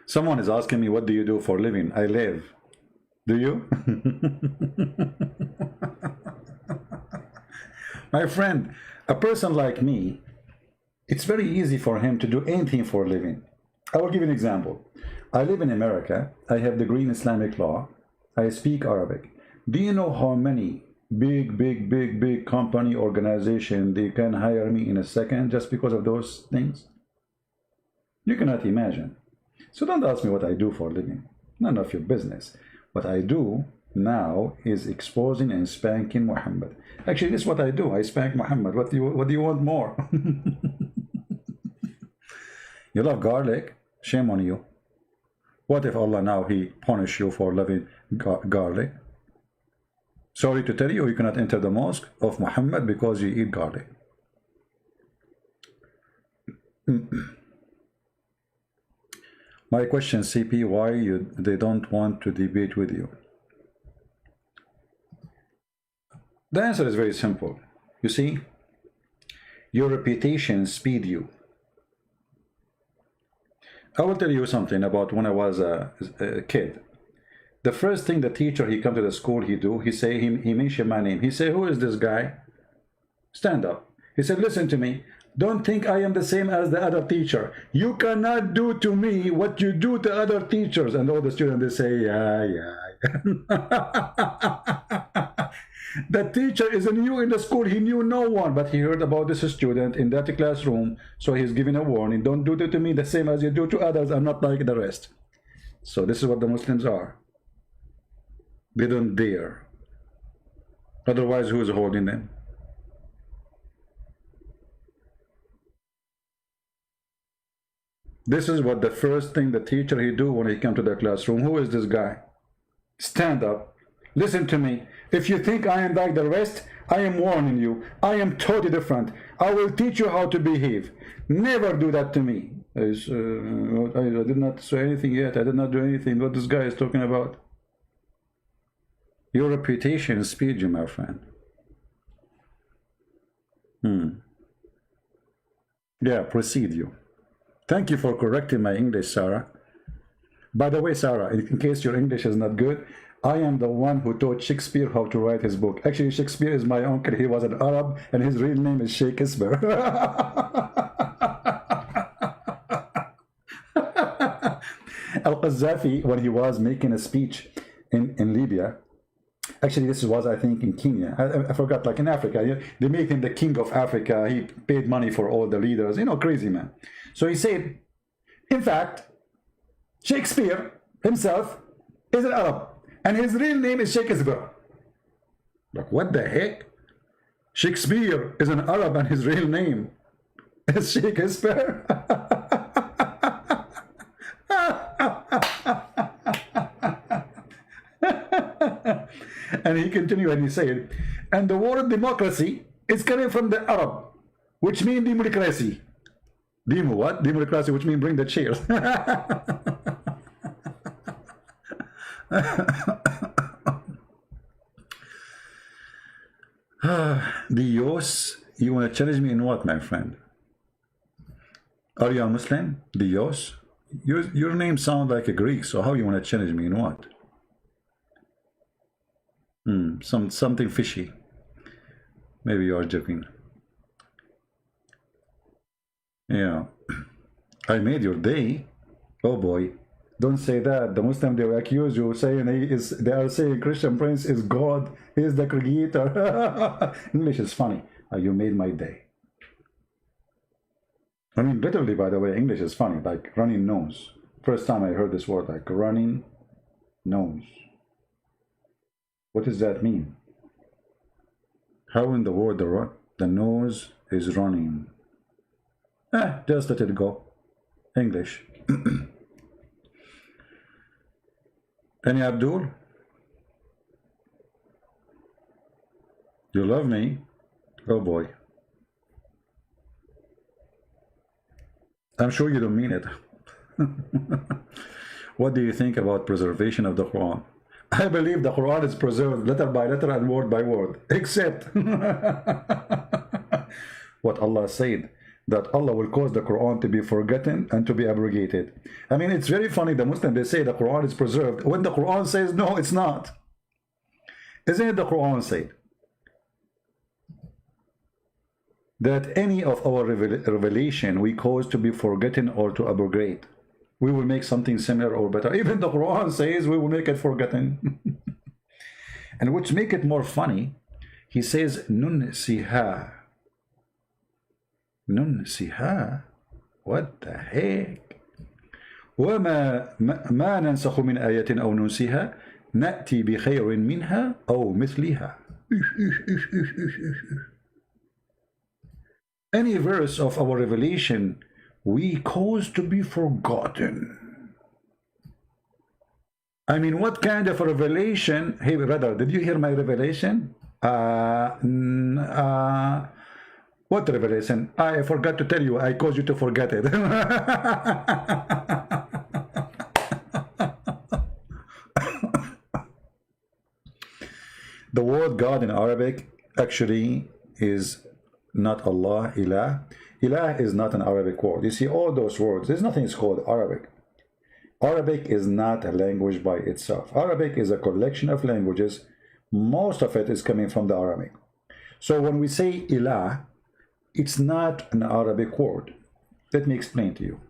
Someone is asking me, what do you do for a living? I live. Do you? My friend, a person like me, it's very easy for him to do anything for a living. I will give you an example. I live in America. I have degree in Islamic law. I speak Arabic. Do you know how many big company organization they can hire me in a second just because of those things? You cannot imagine. So don't ask me what I do for a living. None of your business. What I do now is exposing and spanking Muhammad. Actually, this is what I do. I spank Muhammad. What do you want more? You love garlic? Shame on you. What if Allah now He punish you for loving garlic? Sorry to tell you, you cannot enter the mosque of Muhammad because you eat garlic. My question, CP, why they don't want to debate with you? The answer is very simple. You see, your reputation speed you. I will tell you something about when I was a kid. The first thing the teacher, he come to the school, he mentioned my name. He say, who is this guy? Stand up. He said, listen to me. Don't think I am the same as the other teacher. You cannot do to me what you do to other teachers. And all the students, they say, yeah. The teacher is new in the school. He knew no one, but he heard about this student in that classroom. So he's giving a warning. Don't do that to me the same as you do to others. I'm not like the rest. So this is what the Muslims are. They don't dare. Otherwise, who is holding them? This is what the first thing the teacher he do when he come to the classroom. Who is this guy? Stand up. Listen to me. If you think I am like the rest, I am warning you. I am totally different. I will teach you how to behave. Never do that to me. I did not say anything yet. I did not do anything. What this guy is talking about? Your reputation speeds you, my friend. Yeah, proceed you. Thank you for correcting my English, Sarah. By the way, Sarah, in case your English is not good, I am the one who taught Shakespeare how to write his book. Actually, Shakespeare is my uncle. He was an Arab, and his real name is Shakespeare. Al-Qaddafi, when he was making a speech in Libya, actually, this was, I think, in Kenya. I forgot, like in Africa. They made him the king of Africa. He paid money for all the leaders. You know, crazy man. So he said, in fact, Shakespeare himself is an Arab. And his real name is Shakespeare. Like, what the heck? Shakespeare is an Arab and his real name is Shakespeare. And he continued and he said, and the word democracy is coming from the Arab, which means democracy. Demo what? Democracy, which means bring the chairs. Dios, you want to challenge me in what, my friend? Are you a Muslim? Dios? Your name sounds like a Greek, so how you want to challenge me in what? Something fishy. Maybe you are joking. Yeah. I made your day. Oh boy. Don't say that. The Muslim, they will accuse you saying they are saying Christian Prince is God. He is the creator. English is funny. You made my day. I mean, literally, by the way, English is funny. Like running nose. First time I heard this word, like running nose. What does that mean? How in the world the nose is running? Just let it go. English. Any Abdul? You love me? Oh boy. I'm sure you don't mean it. What do you think about preservation of the Quran? I believe the Quran is preserved letter by letter and word by word, except what Allah said, that Allah will cause the Quran to be forgotten and to be abrogated. I mean, it's very funny, the Muslims, they say the Quran is preserved, when the Quran says, no, it's not. Isn't it the Quran said that any of our revelation we cause to be forgotten or to abrogate? We will make something similar or better. Even the Quran says we will make it forgotten. And which make it more funny, he says, nunsiha. Nunsiha? What the heck? وما ما ننسخ من آية أو ننسها نأتي بخير منها أو مثلها. Any verse of our revelation we cause to be forgotten. I mean, what kind of a revelation? Hey, brother, did you hear my revelation? What revelation? I forgot to tell you. I caused you to forget it. The word God in Arabic actually is not Allah, ilah. Ilah is not an Arabic word. You see, all those words, there's nothing called Arabic. Arabic is not a language by itself. Arabic is a collection of languages. Most of it is coming from the Arabic. So when we say ilah, it's not an Arabic word. Let me explain to you.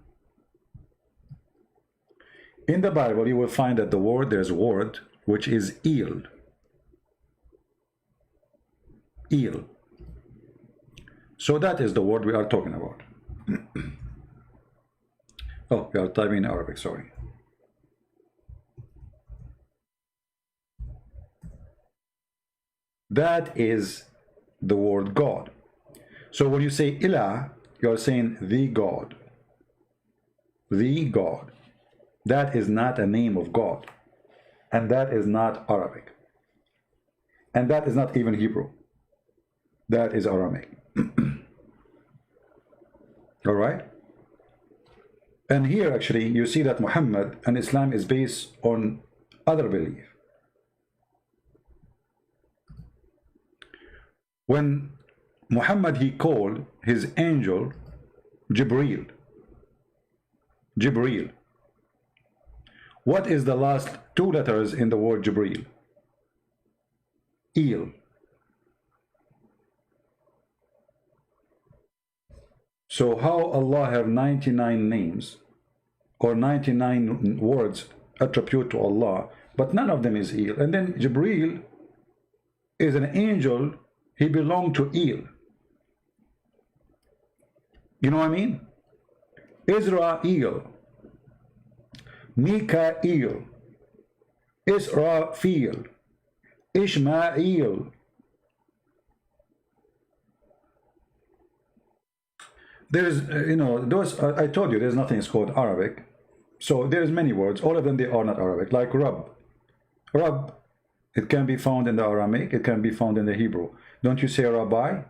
In the Bible, you will find that there's a word which is il. Il. So that is the word we are talking about. Oh, we are typing in Arabic, sorry. That is the word God. So when you say ilah, you are saying the God. The God. That is not a name of God. And that is not Arabic. And that is not even Hebrew. That is Aramaic. All right? And here actually you see that Muhammad and Islam is based on other belief. When Muhammad, he called his angel Jibreel. Jibreel. What is the last two letters in the word Jibreel? Il. So how Allah have 99 names or 99 words attribute to Allah, but none of them is Il. And then Jibreel is an angel, he belonged to Il. You know what I mean? Israel, Mikael, Israfil, Ishmael. There's, those, I told you, there's nothing called Arabic. So there's many words, all of them, they are not Arabic, like Rabb. Rabb, it can be found in the Aramaic, it can be found in the Hebrew. Don't you say Rabbi?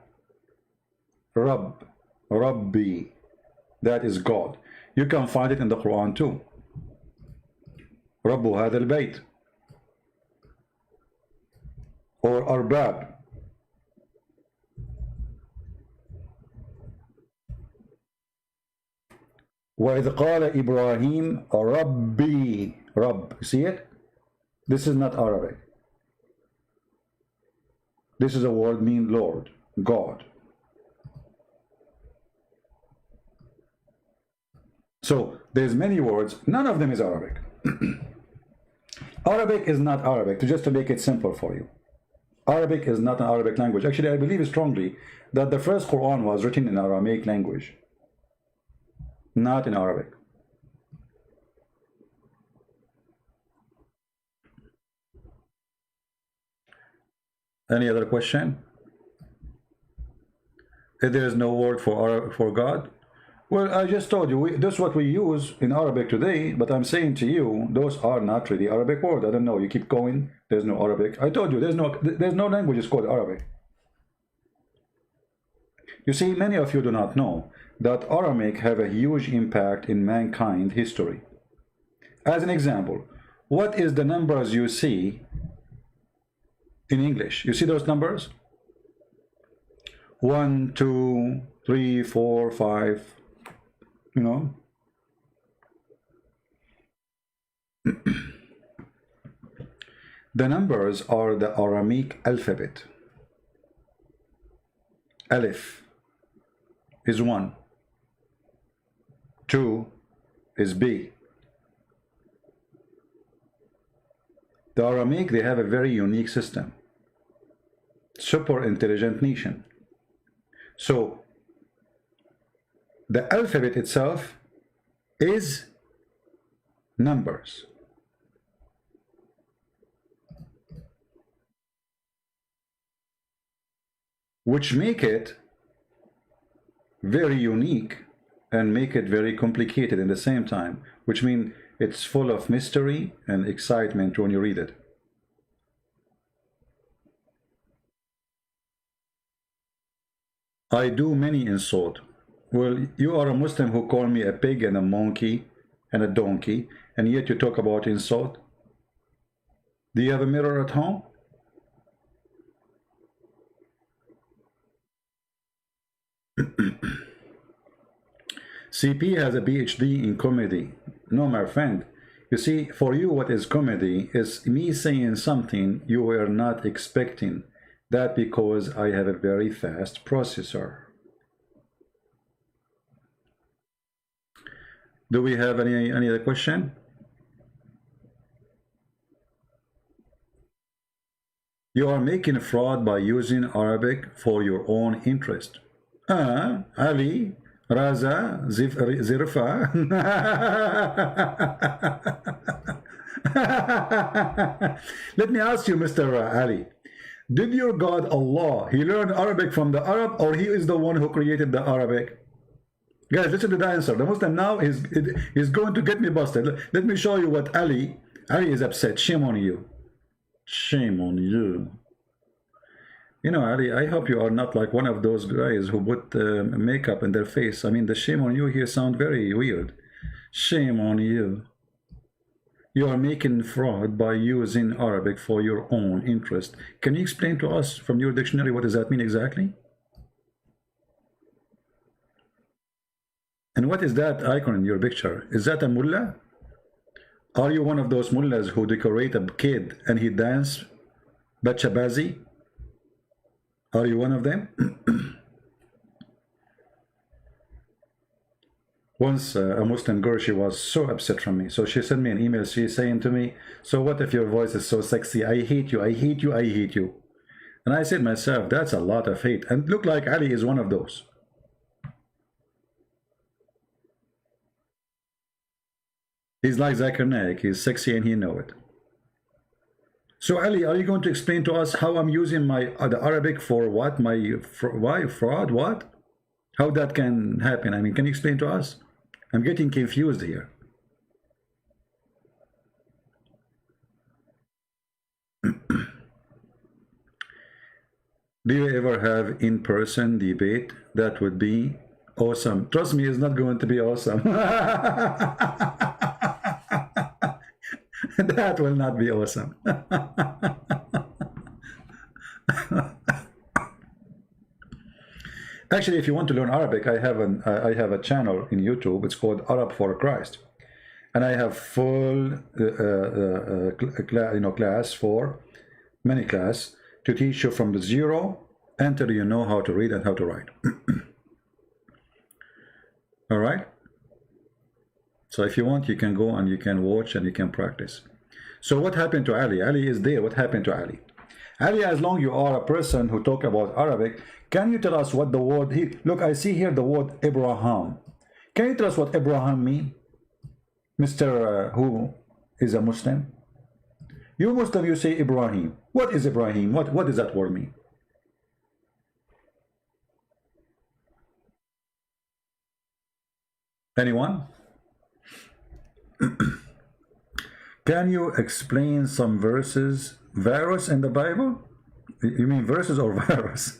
Rabb, Rabbi, that is God. You can find it in the Quran too. Rabbu hadha al-bayt. Or Arbab. وَإِذْ قَالَ إِبْرَاهِيمَ رَبِّي. Rabb, you see it? This is not Arabic. This is a word mean Lord, God. So there's many words, none of them is Arabic. Arabic is not Arabic, just to make it simple for you. Arabic is not an Arabic language. Actually, I believe strongly that the first Quran was written in Aramaic language, not in Arabic. Any other question? If there is no word for God, well, I just told you, that's what we use in Arabic today, but I'm saying to you, those are not really Arabic words. I don't know, you keep going, there's no Arabic. I told you, there's no language called Arabic. You see, many of you do not know that Aramaic have a huge impact in mankind history. As an example, what is the numbers you see in English? You see those numbers? 1, 2, 3, 4, 5. You know, the numbers are the Aramaic alphabet. Alif is 1, 2 is B. The Aramaic, they have a very unique system. Super intelligent nation. So the alphabet itself is numbers. Which make it very unique and make it very complicated in the same time, which means it's full of mystery and excitement when you read it. I do many insult. Well, you are a Muslim who call me a pig and a monkey and a donkey, and yet you talk about insult? Do you have a mirror at home? CP has a PhD in comedy. No, my friend. You see, for you, what is comedy is me saying something you were not expecting. That because I have a very fast processor. Do we have any other question? You are making fraud by using Arabic for your own interest. Ali, Raza, Zirfa. Let me ask you, Mr. Ali. Did your God Allah, he learned Arabic from the Arab, or he is the one who created the Arabic? Guys, listen to the answer. The Muslim now is going to get me busted. Let me show you what Ali is upset. Shame on you. Shame on you. You know, Ali, I hope you are not like one of those guys who put makeup in their face. I mean, the shame on you here sound very weird. Shame on you. You are making fraud by using Arabic for your own interest. Can you explain to us from your dictionary what does that mean exactly? And what is that icon in your picture? Is that a mullah? Are you one of those mullahs who decorate a kid and he dance bachabazi? Are you one of them? Once a Muslim girl, she was so upset from me. So she sent me an email. She's saying to me, so what if your voice is so sexy? I hate you, I hate you, I hate you. And I said myself, that's a lot of hate. And look like Ali is one of those. He's like Zakir Naik. He's sexy and he know it. So Ali, are you going to explain to us how I'm using my the Arabic for what? Why fraud? What? How that can happen? I mean, can you explain to us? I'm getting confused here. Do you ever have in-person debate? That would be awesome. Trust me, it's not going to be awesome. That will not be awesome. Actually, if you want to learn Arabic, I have a channel in YouTube. It's called Arab for Christ, and I have full class for many class to teach you from the zero until you know how to read and how to write. All right? So if you want, you can go and you can watch and you can practice. So what happened to Ali? Ali is there. What happened to Ali? Ali, as long you are a person who talk about Arabic, can you tell us what the word here? Look, I see here the word Abraham. Can you tell us what Abraham mean? Mr. Who is a Muslim? You Muslim, you say Ibrahim. What is Ibrahim? What does that word mean? Anyone? Can you explain some verses, virus in the Bible? You mean verses or virus?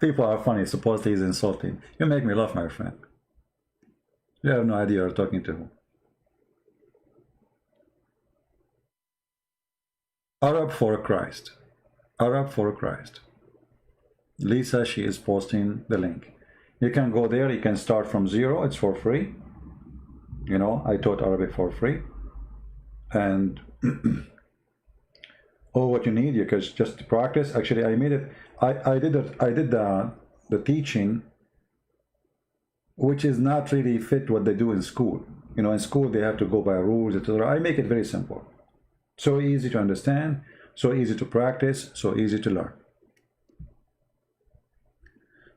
People are funny. Supposedly he's insulting. You make me laugh, my friend. You have no idea you're talking to who. Arab for Christ. Arab for Christ. Lisa, she is posting the link. You can go there. You can start from zero. It's for free. You know, I taught Arabic for free. And all what you need, you can just practice. Actually, I made it. I did the teaching, which is not really fit what they do in school. You know, in school they have to go by rules, etc. I make it very simple, so easy to understand, so easy to practice, so easy to learn.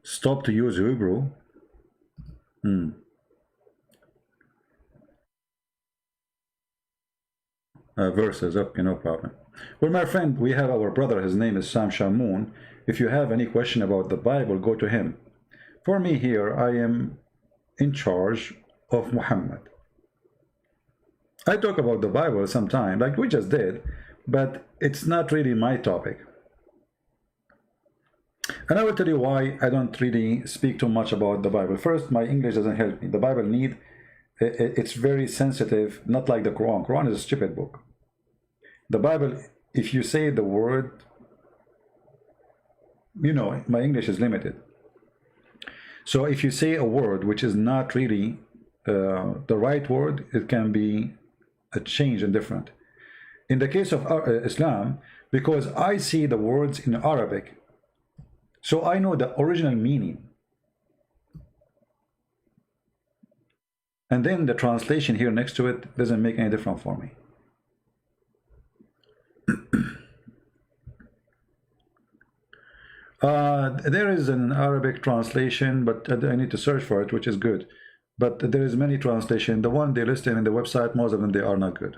Stop to use Hebrew. Verses. Okay, no problem. Well, my friend, we have our brother. His name is Sam Shamoun. If you have any question about the Bible, go to him. For me here, I am in charge of Muhammad. I talk about the Bible sometime, like we just did, but it's not really my topic. And I will tell you why I don't really speak too much about the Bible. First, my English doesn't help me. The Bible it's very sensitive, not like the Quran. Quran is a stupid book. The Bible, if you say the word, you know, my English is limited. So if you say a word which is not really the right word, it can be a change and different. In the case of Islam, because I see the words in Arabic, so I know the original meaning. And then the translation here next to it doesn't make any difference for me. There is an Arabic translation, but I need to search for it, which is good. But there is many translations. The one they listed in the website, most of them, they are not good.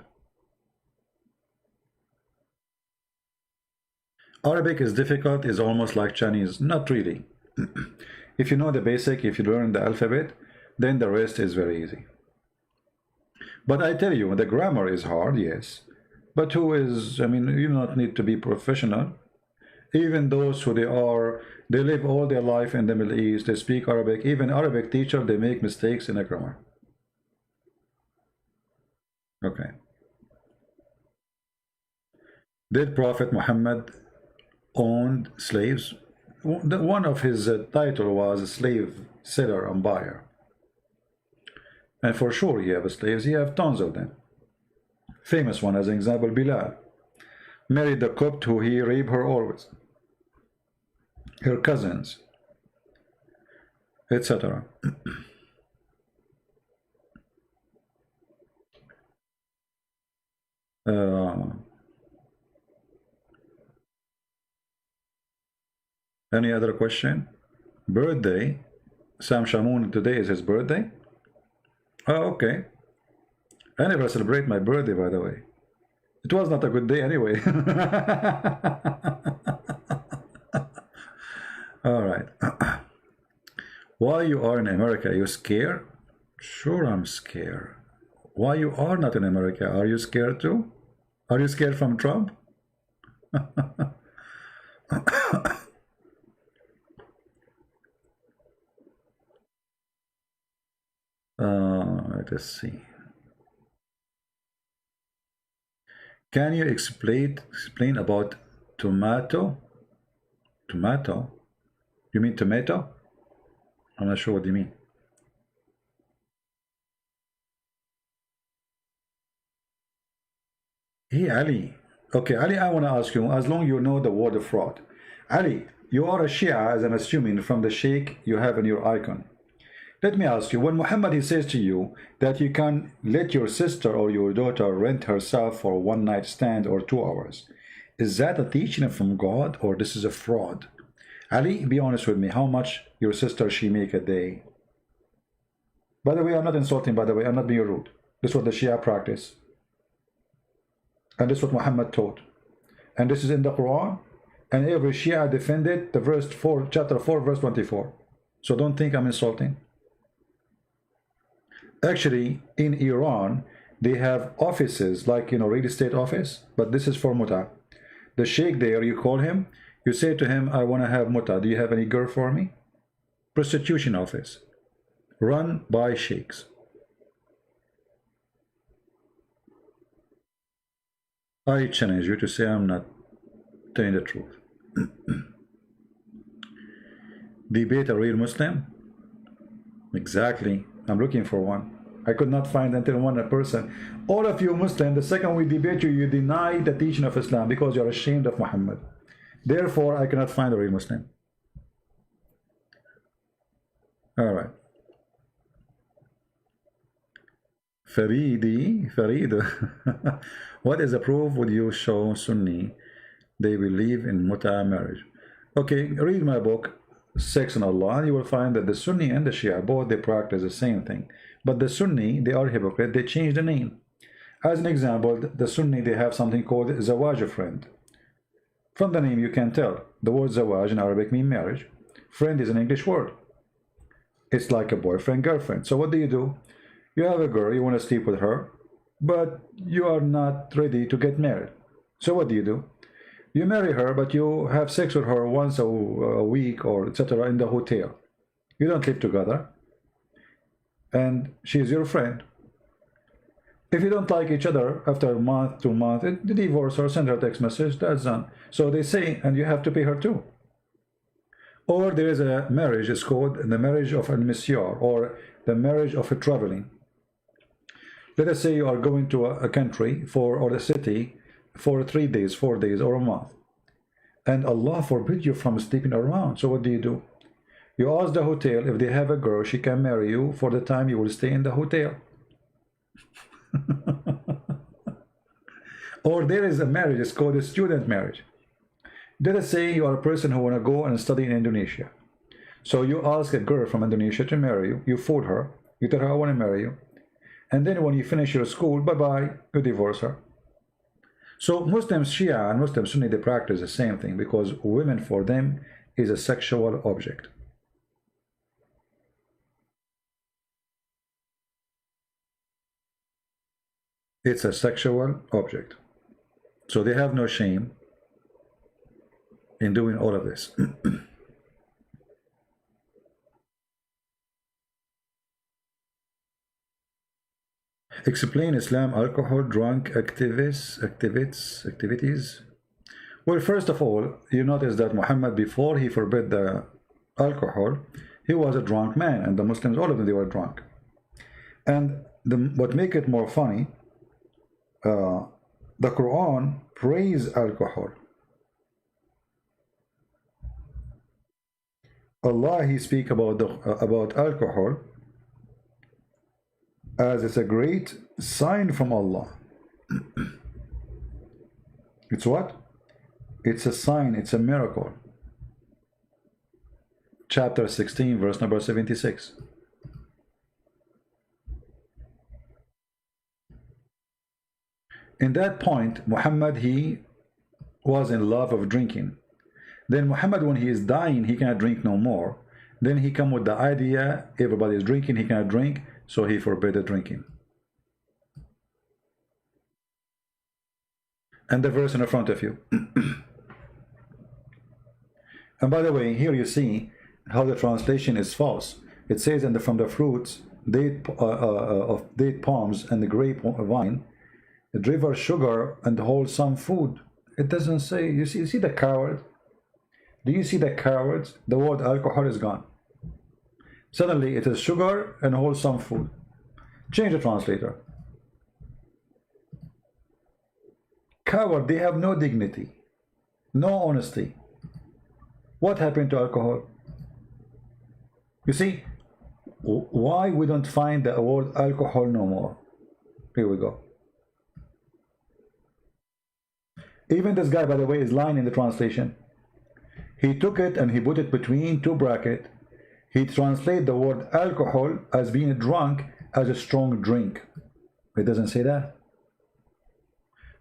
Arabic is difficult, is almost like Chinese. Not really. If you know the basic, if you learn the alphabet, then the rest is very easy. But I tell you, the grammar is hard, yes. But who is, I mean, you do not need to be professional. Even those who they live all their life in the Middle East, they speak Arabic. Even Arabic teacher, they make mistakes in the grammar. Okay. Did Prophet Muhammad owned slaves? One of his title was slave seller and buyer. And for sure he have slaves. He have tons of them. Famous one as an example, Bilal. Married the Copt who he raped her always. Her cousins. Etc. Any other question? Birthday. Sam Shamoun, today is his birthday. Oh, okay. I never celebrate my birthday, by the way. It was not a good day anyway. All right. Why you are in America? Are you scared? Sure, I'm scared. Why you are not in America? Are you scared too? Are you scared from Trump? Let us see. Can you explain about tomato? Tomato? You mean tomato? I'm not sure what you mean. Hey, Ali. Okay, Ali, I want to ask you, as long you know the word of fraud. Ali, you are a Shia, as I'm assuming, from the sheikh you have in your icon. Let me ask you, when Muhammad he says to you that you can let your sister or your daughter rent herself for one night stand or 2 hours, is that a teaching from God or this is a fraud? Ali, be honest with me, how much your sister she make a day? By the way, I'm not insulting, by the way, I'm not being rude. This is what the Shia practice. And this is what Muhammad taught. And this is in the Quran. And every Shia defended the verse 4, chapter 4, verse 24. So don't think I'm insulting. Actually, in Iran, they have offices like, real estate office, but this is for muta. The sheikh there, you call him, you say to him, I want to have muta. Do you have any girl for me? Prostitution office, run by sheikhs. I challenge you to say I'm not telling the truth. Debate a real Muslim? Exactly. I'm looking for one. I could not find until one person. All of you Muslims, the second we debate you, you deny the teaching of Islam because you're ashamed of Muhammad. Therefore, I cannot find a real Muslim. All right. Farid. What is the proof would you show Sunni? They believe in muta marriage. Okay, read my book, Sex and Allah, and you will find that the Sunni and the Shia, both they practice the same thing. But the Sunni, they are hypocrite, they change the name. As an example, the Sunni, they have something called Zawaj friend. From the name you can tell, the word Zawaj in Arabic means marriage. Friend is an English word. It's like a boyfriend, girlfriend. So what do? You have a girl, you want to sleep with her, but you are not ready to get married. So what do? You marry her, but you have sex with her once a week or etc. in the hotel. You don't live together. And she's your friend. If you don't like each other after a month, 2 months, divorce her, send her a text message, that's done. So they say, and you have to pay her too. Or there is a marriage, it's called the marriage of al-misyar, or the marriage of a traveling. Let us say you are going to a country or a city for 3 days, 4 days, or a month. And Allah forbid you from sleeping around. So what do? You ask the hotel if they have a girl, she can marry you for the time you will stay in the hotel. Or there is a marriage, it's called a student marriage. Let us say you are a person who want to go and study in Indonesia. So you ask a girl from Indonesia to marry you, you fool her, you tell her I want to marry you. And then when you finish your school, bye-bye, you divorce her. So Muslim Shia and Muslim Sunni, they practice the same thing because women for them is a sexual object. It's a sexual object. So they have no shame in doing all of this. Explain Islam, alcohol, drunk, activities. Well, first of all, you notice that Muhammad, before he forbid the alcohol, he was a drunk man, and the Muslims, all of them, they were drunk. And what make it more funny, the Quran praise alcohol. Allah, he speak about alcohol as it's a great sign from Allah. It's what? It's a sign, it's a miracle. Chapter 16, verse number 76. In that point, Muhammad, he was in love of drinking. Then Muhammad, when he is dying, he cannot drink no more. Then he come with the idea, everybody is drinking, he cannot drink, so he forbade the drinking. And the verse in the front of you. And by the way, here you see how the translation is false. It says, and from the fruits of date palms and the grape wine, the river sugar and wholesome food. It doesn't say. You see the coward? Do you see the cowards? The word alcohol is gone. Suddenly it is sugar and wholesome food. Change the translator. Coward, they have no dignity, no honesty. What happened to alcohol? You see, why we don't find the word alcohol no more? Here we go. Even this guy, by the way, is lying in the translation. He took it and he put it between two brackets. He translated the word alcohol as being drunk as a strong drink. It doesn't say that.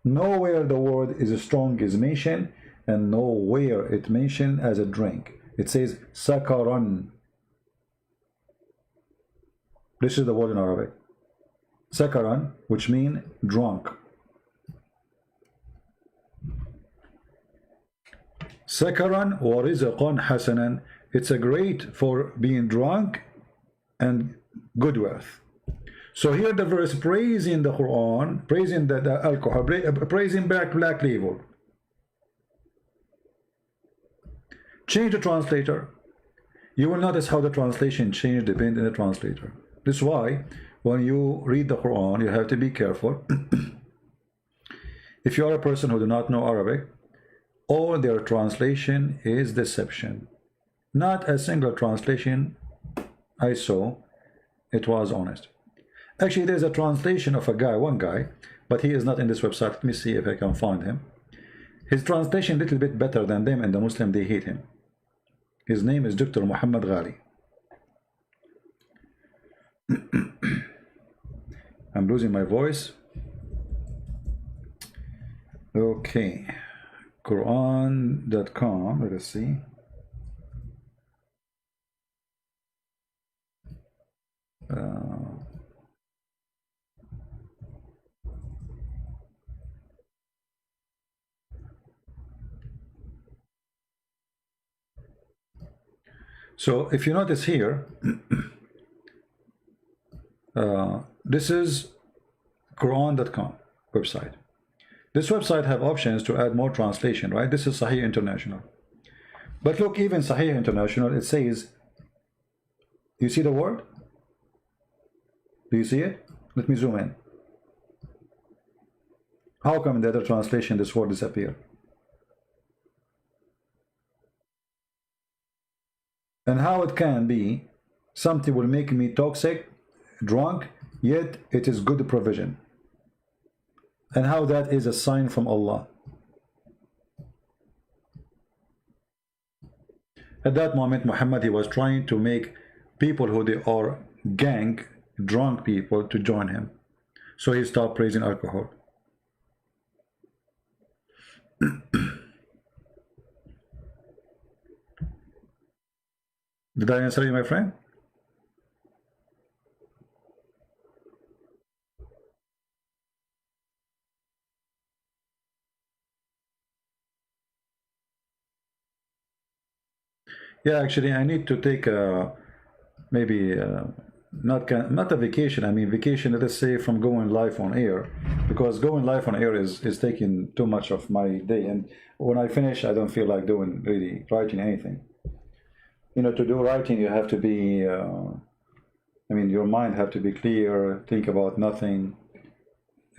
Nowhere the word is strong is mentioned, and nowhere it mentioned as a drink. It says sakaran. This is the word in Arabic. Sakaran, which means drunk. Sakaran wa rizqan hasanan. It's a great for being drunk and good wealth. So here the verse praising the Quran, praising the alcohol, praising black label. Change the translator. You will notice how the translation changed depending on the translator. This is why when you read the Quran, you have to be careful. If you are a person who do not know Arabic, all their translation is deception. Not a single translation I saw, it was honest. Actually, there's a translation of a guy, one guy, but he is not in this website. Let me see if I can find him. His translation a little bit better than them, and the Muslim, they hate him. His name is Dr. Muhammad Ghali. I'm losing my voice. Okay. Quran.com, let us see. So if you notice here, this is Quran.com website. This website have options to add more translation, right? This is Sahih International. But look, even Sahih International, it says, you see the word? Do you see it? Let me zoom in. How come in the other translation this word disappear? And how it can be something will make me toxic, drunk, yet it is good provision. And how that is a sign from Allah. At that moment, Muhammad, he was trying to make people who they are gang, drunk people, to join him. So he stopped praising alcohol. Did I answer you, my friend? Yeah, actually, I need to take maybe not a vacation. I mean, vacation, let us say, from going live on air, because going live on air is taking too much of my day. And when I finish, I don't feel like doing really writing anything. You know, to do writing, you have to be, I mean, your mind have to be clear, think about nothing.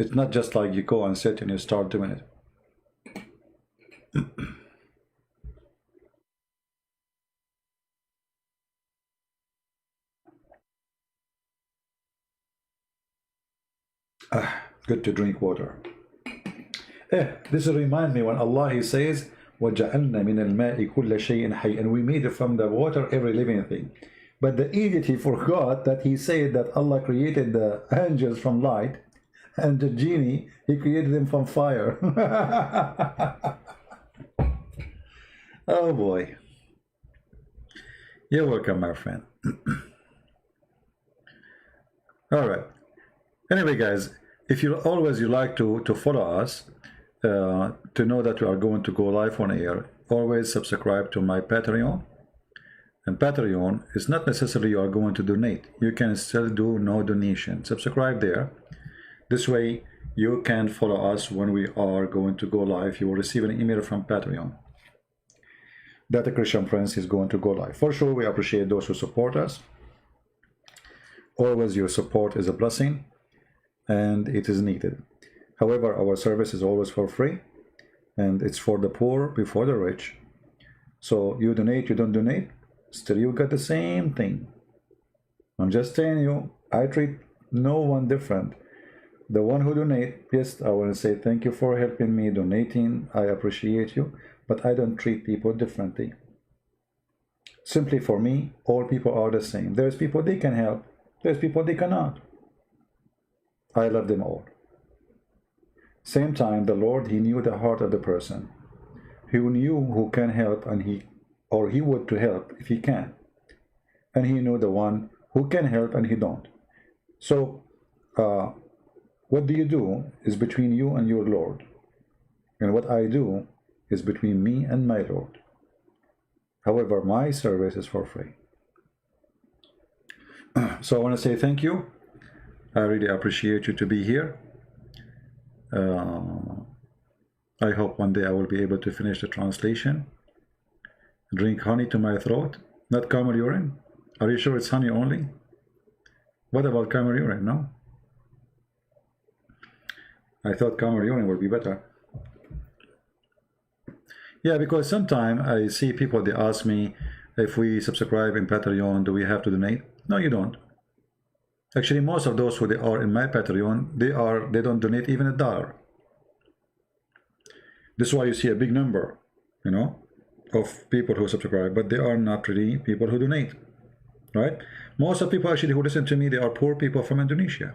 It's not just like you go and sit and you start doing it. Good to drink water. This reminds me when Allah, he says, وَجَعَلْنَا مِنَ الْمَاءِ كُلَّ شَيْءٍ حَيٍّ, and we made from the water every living thing. But the idiot, he forgot that he said that Allah created the angels from light, and the genie, he created them from fire. Oh boy. You're welcome, my friend. All right. Anyway, guys, if you like to follow us, to know that we are going to go live on air, always subscribe to my Patreon. And Patreon is not necessarily you are going to donate. You can still do no donation. Subscribe there. This way you can follow us when we are going to go live. You will receive an email from Patreon that the Christian Prince is going to go live. For sure, we appreciate those who support us. Always your support is a blessing, and it is needed. However, our service is always for free, and it's for the poor before the rich. So you donate, you don't donate, still you get the same thing. I'm just telling you, I treat no one different. The one who donate, yes, I want to say thank you for helping me donating. I appreciate you, but I don't treat people differently. Simply for me, all people are the same. There's people they can help. There's people they cannot. I love them all. Same time, the Lord, he knew the heart of the person. He knew who can help, and he would to help if he can. And he knew the one who can help and he don't. So, what do you do is between you and your Lord. And what I do is between me and my Lord. However, my service is for free. So I want to say thank you. I really appreciate you to be here. I hope one day I will be able to finish the translation. Drink honey to my throat, not camel urine. Are you sure it's honey only? What about camel urine? No? I thought camel urine would be better. Yeah, because sometimes I see people, they ask me, if we subscribe in Patreon, do we have to donate? No, you don't. Actually, most of those who they are in my Patreon, they don't donate even $1. This is why you see a big number, you know, of people who subscribe, but they are not really people who donate, right? Most of the people actually who listen to me, they are poor people from Indonesia.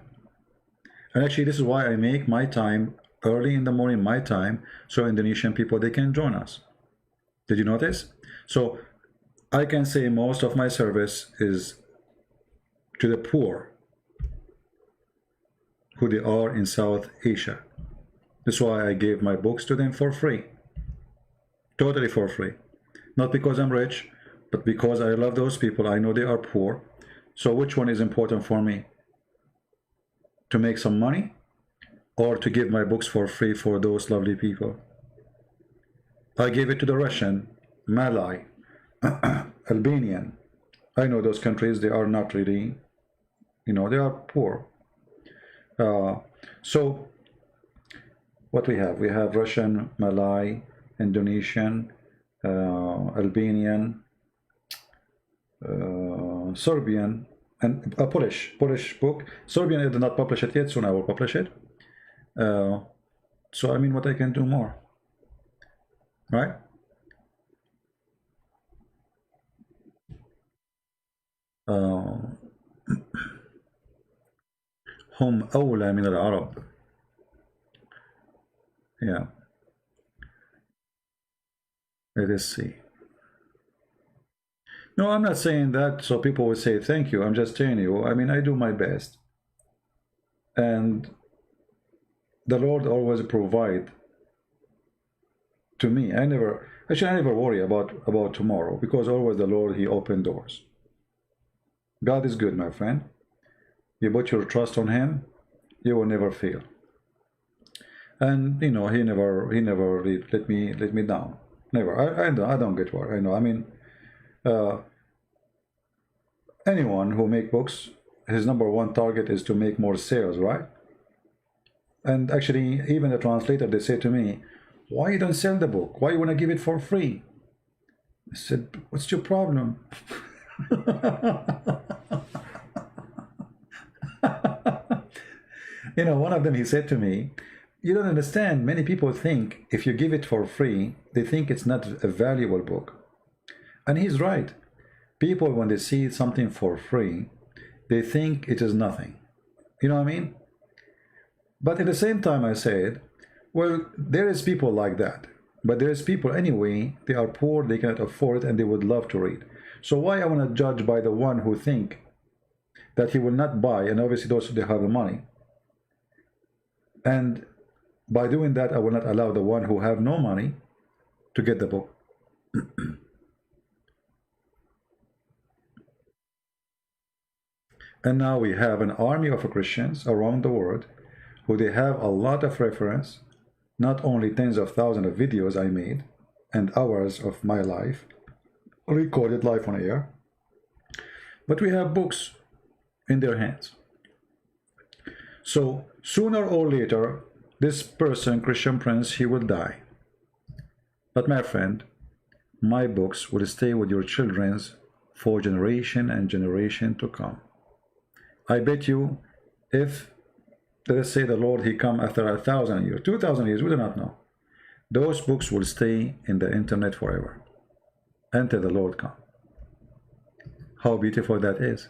And actually, this is why I make my time early in the morning, my time, so Indonesian people, they can join us. Did you notice? So I can say most of my service is to the poor who they are in South Asia. That's why I gave my books to them for free. Totally for free. Not because I'm rich, but because I love those people. I know they are poor. So which one is important for me? To make some money, or to give my books for free for those lovely people? I gave it to the Russian, Malay, Albanian. I know those countries, they are not really, you know, they are poor. So what we have? We have Russian, Malay, Indonesian, Albanian, Serbian, and a Polish book. Serbian, I did not publish it yet, soon I will publish it. So I mean, what I can do more, right? هم أولى من العرب. Yeah. Let us see. No, I'm not saying that so people will say thank you. I'm just telling you, I mean, I do my best. And the Lord always provide to me. I never worry about tomorrow, because always the Lord, he opened doors. God is good, my friend. You put your trust on him, you will never fail. And you know, he never let me down. Never. I don't get worried. I know. I mean, anyone who make books, his #1 target is to make more sales, right? And actually, even the translator, they say to me, why you don't sell the book? Why you want to give it for free? I said, what's your problem? You know, one of them, he said to me, you don't understand, many people think if you give it for free, they think it's not a valuable book. And he's right. People, when they see something for free, they think it is nothing. You know what I mean? But at the same time, I said, well, there is people like that. But there is people anyway, they are poor, they cannot afford it, and they would love to read. So why I want to judge by the one who think that he will not buy, and obviously those who have the money. And by doing that, I will not allow the one who have no money to get the book. And now we have an army of Christians around the world who they have a lot of reference, not only tens of thousands of videos I made and hours of my life, recorded live on air, but we have books in their hands. So sooner or later, this person, Christian Prince, he will die. But my friend, my books will stay with your children's for generation and generation to come. I bet you, if, let us say, the Lord, he come after 1,000 years, 2,000 years, we do not know, those books will stay in the internet forever until the Lord come. How beautiful that is.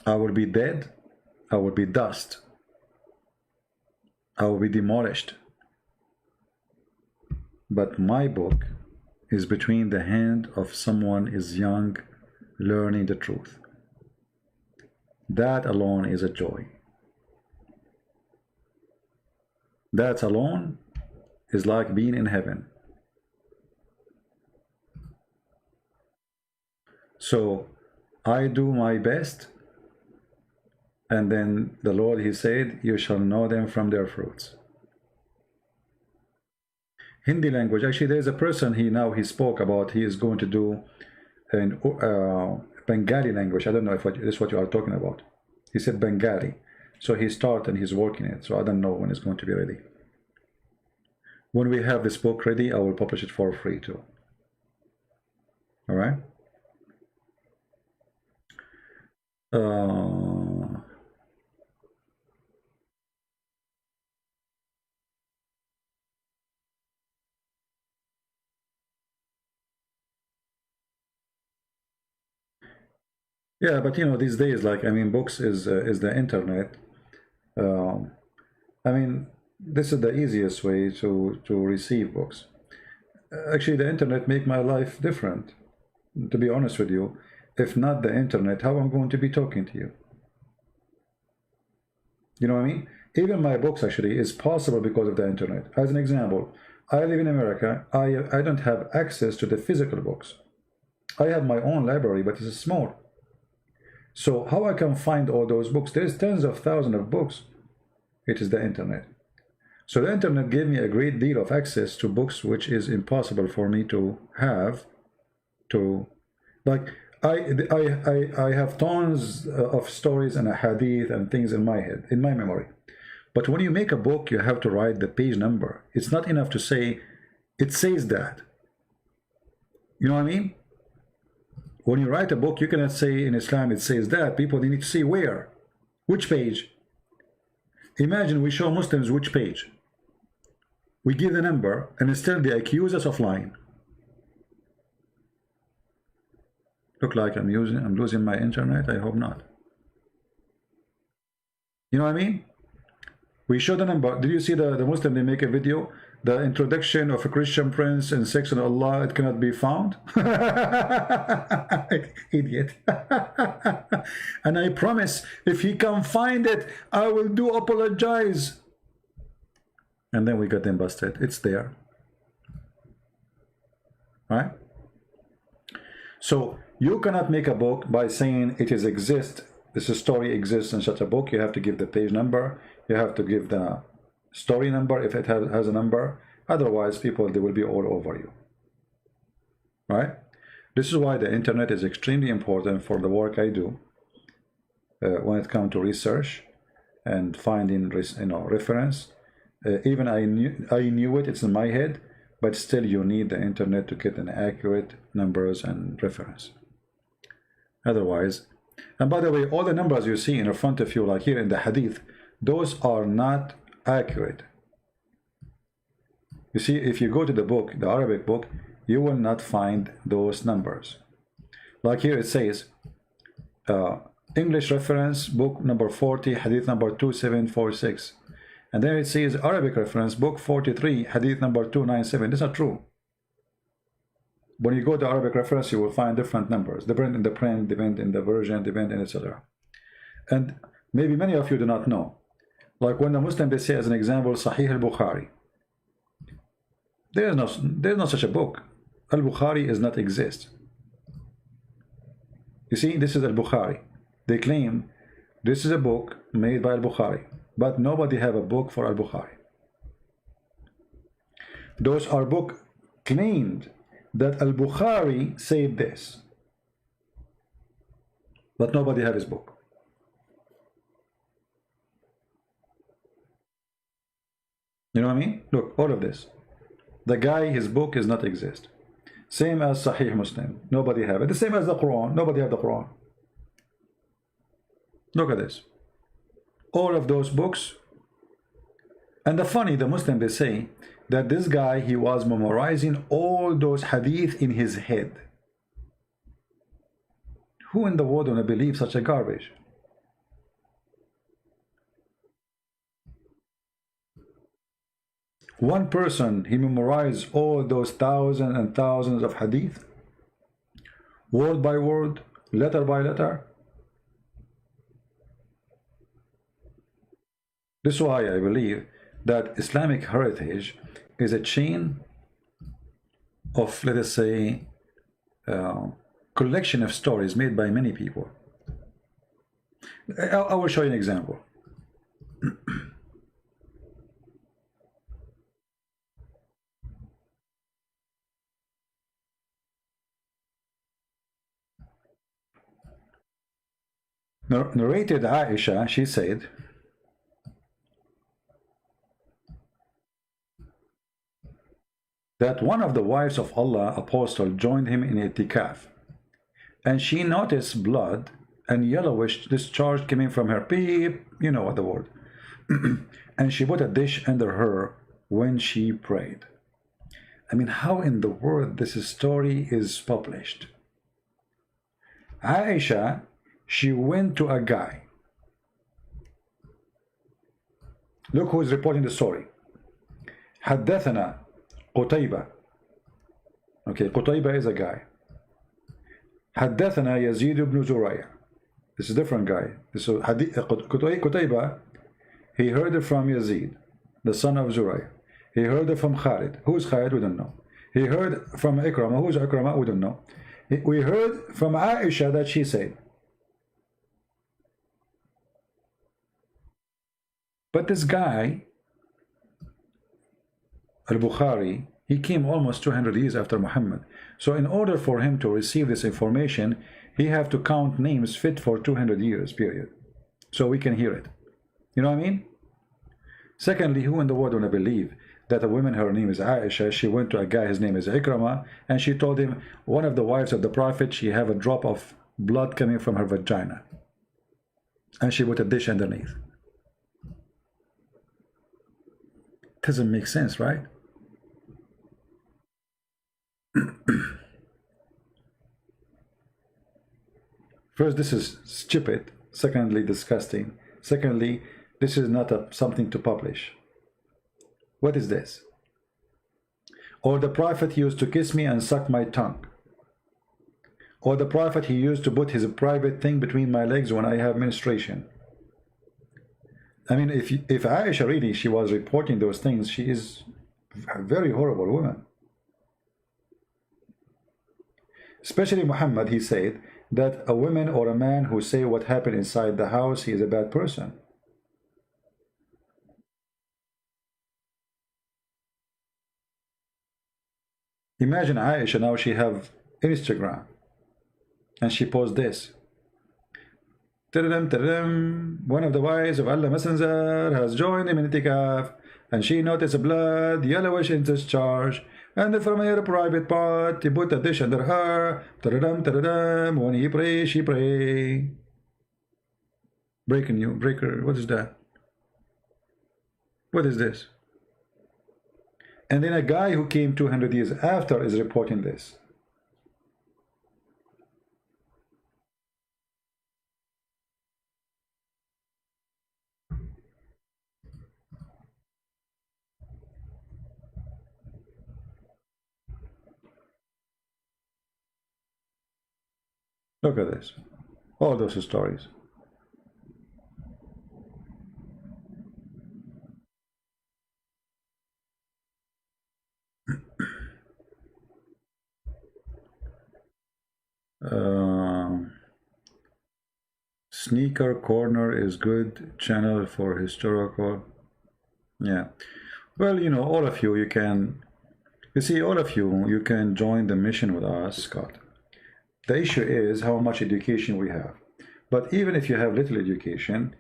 I will be dead, I will be dust, I will be demolished, but my book is between the hand of someone is young, learning the truth. That alone is a joy. That alone is like being in heaven. So I do my best, and then the Lord, he said, you shall know them from their fruits. Hindi language, actually there's a person, he spoke about, he is going to do an Bengali language. I don't know if this is what you are talking about. He said Bengali. So he started and he's working it. So I don't know when it's going to be ready. When we have this book ready, I will publish it for free too. All right. Yeah, but you know, these days, like, I mean, books is the internet. I mean, this is the easiest way to receive books. Actually, the internet make my life different, to be honest with you. If not the internet, how I'm going to be talking to you? You know what I mean? Even my books actually is possible because of the internet. As an example, I live in America. I don't have access to the physical books. I have my own library, but it's small. So how I can find all those books? There's tens of thousands of books. It is the internet. So the internet gave me a great deal of access to books, which is impossible for me to have. Like I have tons of stories and a hadith and things in my head, in my memory. But when you make a book, you have to write the page number. It's not enough to say, it says that. You know what I mean? When you write a book, you cannot say in Islam it says that. People, they need to see where, which page. Imagine we show Muslims which page. We give the number, and still they accuse us of lying. Look like I'm losing my internet. I hope not. You know what I mean? We show the number. Did you see the Muslim, they make a video? The introduction of a Christian Prince in section of Allah, it cannot be found. Idiot. And I promise, if he can find it, I will do apologize. And then we got them busted. It's there. Right? So you cannot make a book by saying it is exist. This story exists in such a book. You have to give the page number. You have to give the story number if it has a number. Otherwise, people, they will be all over you. Right? This is why the internet is extremely important for the work I do when it comes to research and finding, reference. Even I knew it, it's in my head, but still you need the internet to get an accurate numbers and reference. Otherwise, and by the way, all the numbers you see in front of you, like here in the hadith, those are not accurate. You see, if you go to the book, the Arabic book, you will not find those numbers. Like here it says, English reference, book number 40, hadith number 2746. And then it says Arabic reference, book 43, hadith number 297. This is not true. When you go to Arabic reference, you will find different numbers. Depend in the print, depend in the version, depend in etc. And maybe many of you do not know. Like when the Muslim, they say as an example, Sahih al-Bukhari. There's no such a book. Al-Bukhari does not exist. You see, this is Al-Bukhari. They claim this is a book made by Al-Bukhari, but nobody have a book for Al-Bukhari. Those are book claimed that Al-Bukhari said this, but nobody have his book. You know what I mean? Look, all of this. The guy, his book is not exist. Same as Sahih Muslim. Nobody have it. The same as the Quran. Nobody have the Quran. Look at this. All of those books. And the Muslim, they say that this guy, he was memorizing all those hadith in his head. Who in the world gonna believe such a garbage? One person, he memorized all those thousands and thousands of hadith, word by word, letter by letter. This is why I believe that Islamic heritage is a chain of, let us say, collection of stories made by many people. I will show you an example. Narrated Aisha, she said, that one of the wives of Allah apostle joined him in itikaf, and she noticed blood and yellowish discharge coming from her peep, you know what the word, and she put a dish under her when she prayed. I mean, how in the world this story is published? Aisha, she went to a guy. Look who is reporting the story. حدثنا قتيبة. Okay, قتيبة is a guy. حدثنا يزيد بن زريع. This is a different guy. This is قتيبة, he heard it from Yazid, the son of Zurayh. He heard it from Khalid. Who's Khalid? We don't know. He heard from Ikrama. Who's Ikrama? We don't know. We heard from Aisha that she said. But this guy, al-Bukhari, he came almost 200 years after Muhammad. So in order for him to receive this information, he have to count names fit for 200 years, period. So we can hear it. You know what I mean? Secondly, who in the world would believe that a woman, her name is Aisha, she went to a guy, his name is Ikrama, and she told him, one of the wives of the Prophet, she have a drop of blood coming from her vagina. And she put a dish underneath. Doesn't make sense, right? First, this is stupid. Secondly, disgusting. Secondly, this is not something to publish. What is this? Or the Prophet used to kiss me and suck my tongue. Or the Prophet, he used to put his private thing between my legs when I have menstruation. I mean, if Aisha really, she was reporting those things, she is a very horrible woman. Especially Muhammad, he said that a woman or a man who say what happened inside the house, he is a bad person. Imagine Aisha, now she have Instagram and she posts this. One of the wives of Allah Messenger has joined him in itikaf, and she noticed blood, yellowish in discharge, and from her private part, he put a dish under her. When he pray, she pray. Breaking you, breaker. What is that? What is this? And then a guy who came 200 years after is reporting this. Look at this. All those stories. Sneaker Corner is good channel for historical. Yeah. Well, you know, all of you, you can join the mission with us, Scott. The issue is how much education we have. But even if you have little education,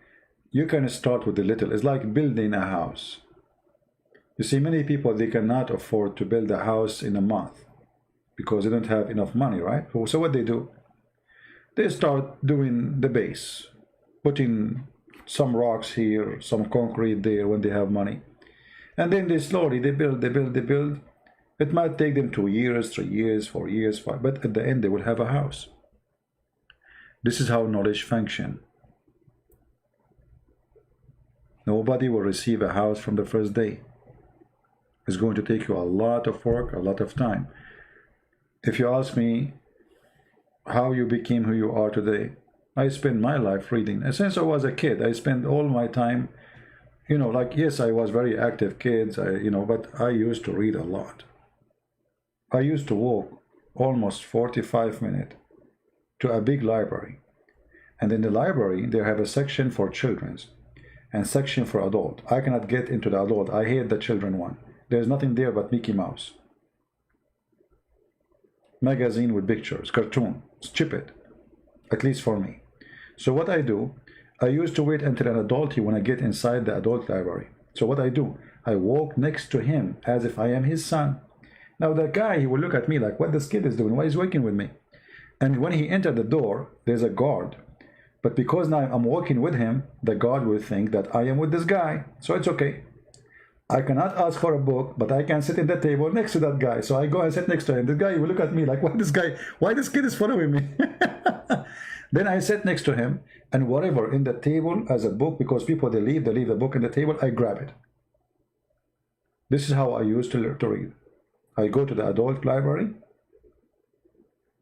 you can start with the little. It's like building a house. You see, many people, they cannot afford to build a house in a month because they don't have enough money, right? So what they do, they start doing the base, putting some rocks here, some concrete there when they have money. And then they slowly, they build. It might take them 2 years, 3 years, 4 years, 5, but at the end they will have a house. This is how knowledge functions. Nobody will receive a house from the first day. It's going to take you a lot of work, a lot of time. If you ask me how you became who you are today, I spent my life reading. And since I was a kid, I spent all my time, you know, like, yes, I was very active kid, but I used to read a lot. I used to walk almost 45 minutes to a big library. And in the library, they have a section for children and section for adult. I cannot get into the adult. I hate the children one. There's nothing there but Mickey Mouse. Magazine with pictures, cartoon, stupid, at least for me. So what I do, I used to wait until an adult when I get inside the adult library. So what I do, I walk next to him as if I am his son. Now the guy, he will look at me like, what this kid is doing? Why is he working with me? And when he entered the door, there's a guard. But because now I'm walking with him, the guard will think that I am with this guy. So it's okay. I cannot ask for a book, but I can sit in the table next to that guy. So I go and sit next to him. The guy will look at me like, why this kid is following me? Then I sit next to him, and whatever in the table as a book, because people, they leave the book in the table, I grab it. This is how I used to read. I go to the adult library,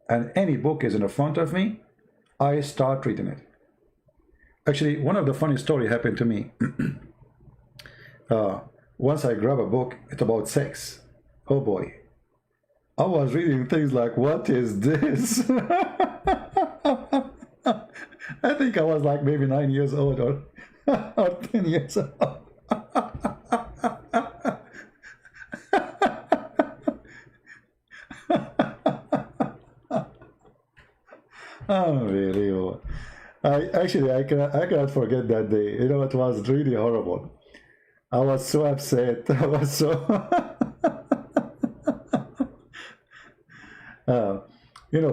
and any book is in front of me, I start reading it. Actually, one of the funny stories happened to me. Once I grab a book, it's about sex. Oh boy. I was reading things like, what is this? I think I was like maybe 9 years old or 10 years old. Unbelievable. I cannot forget that day. You know, it was really horrible. I was so upset. I was so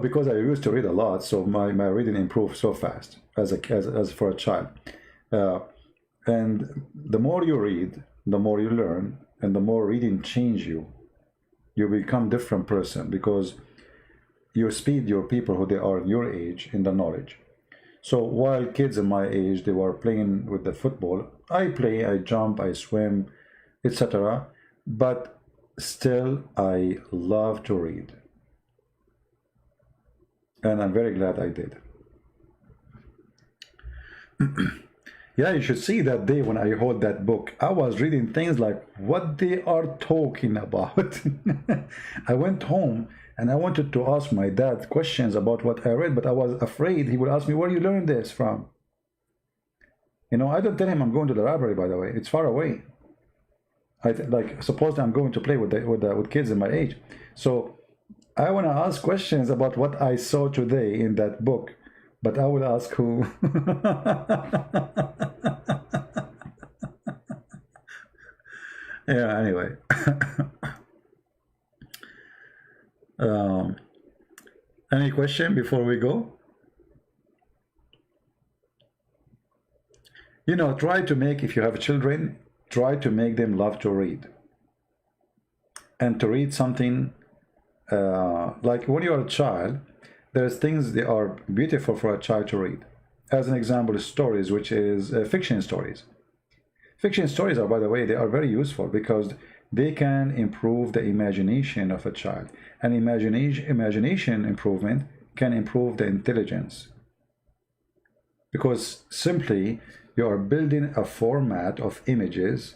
because I used to read a lot, so my reading improved so fast as for a child. And the more you read, the more you learn, and the more reading change you. You become different person because you speed your people who they are your age in the knowledge. So while kids in my age, they were playing with the football, I play, I jump, I swim, etc. But still, I love to read. And I'm very glad I did. Yeah, you should see that day when I hold that book. I was reading things like what they are talking about. I went home and I wanted to ask my dad questions about what I read, but I was afraid he would ask me, where you learned this from? You know, I don't tell him I'm going to the library, by the way. It's far away. Suppose I'm going to play with kids in my age. So I want to ask questions about what I saw today in that book, but I will ask who. Yeah, anyway. Any question before we go? You know, try to make, if you have children, try to make them love to read. And to read something, like when you're a child, there's things that are beautiful for a child to read. As an example, stories, which is fiction stories. Fiction stories are, by the way, they are very useful because they can improve the imagination of a child. And imagination improvement can improve the intelligence. Because simply, you are building a format of images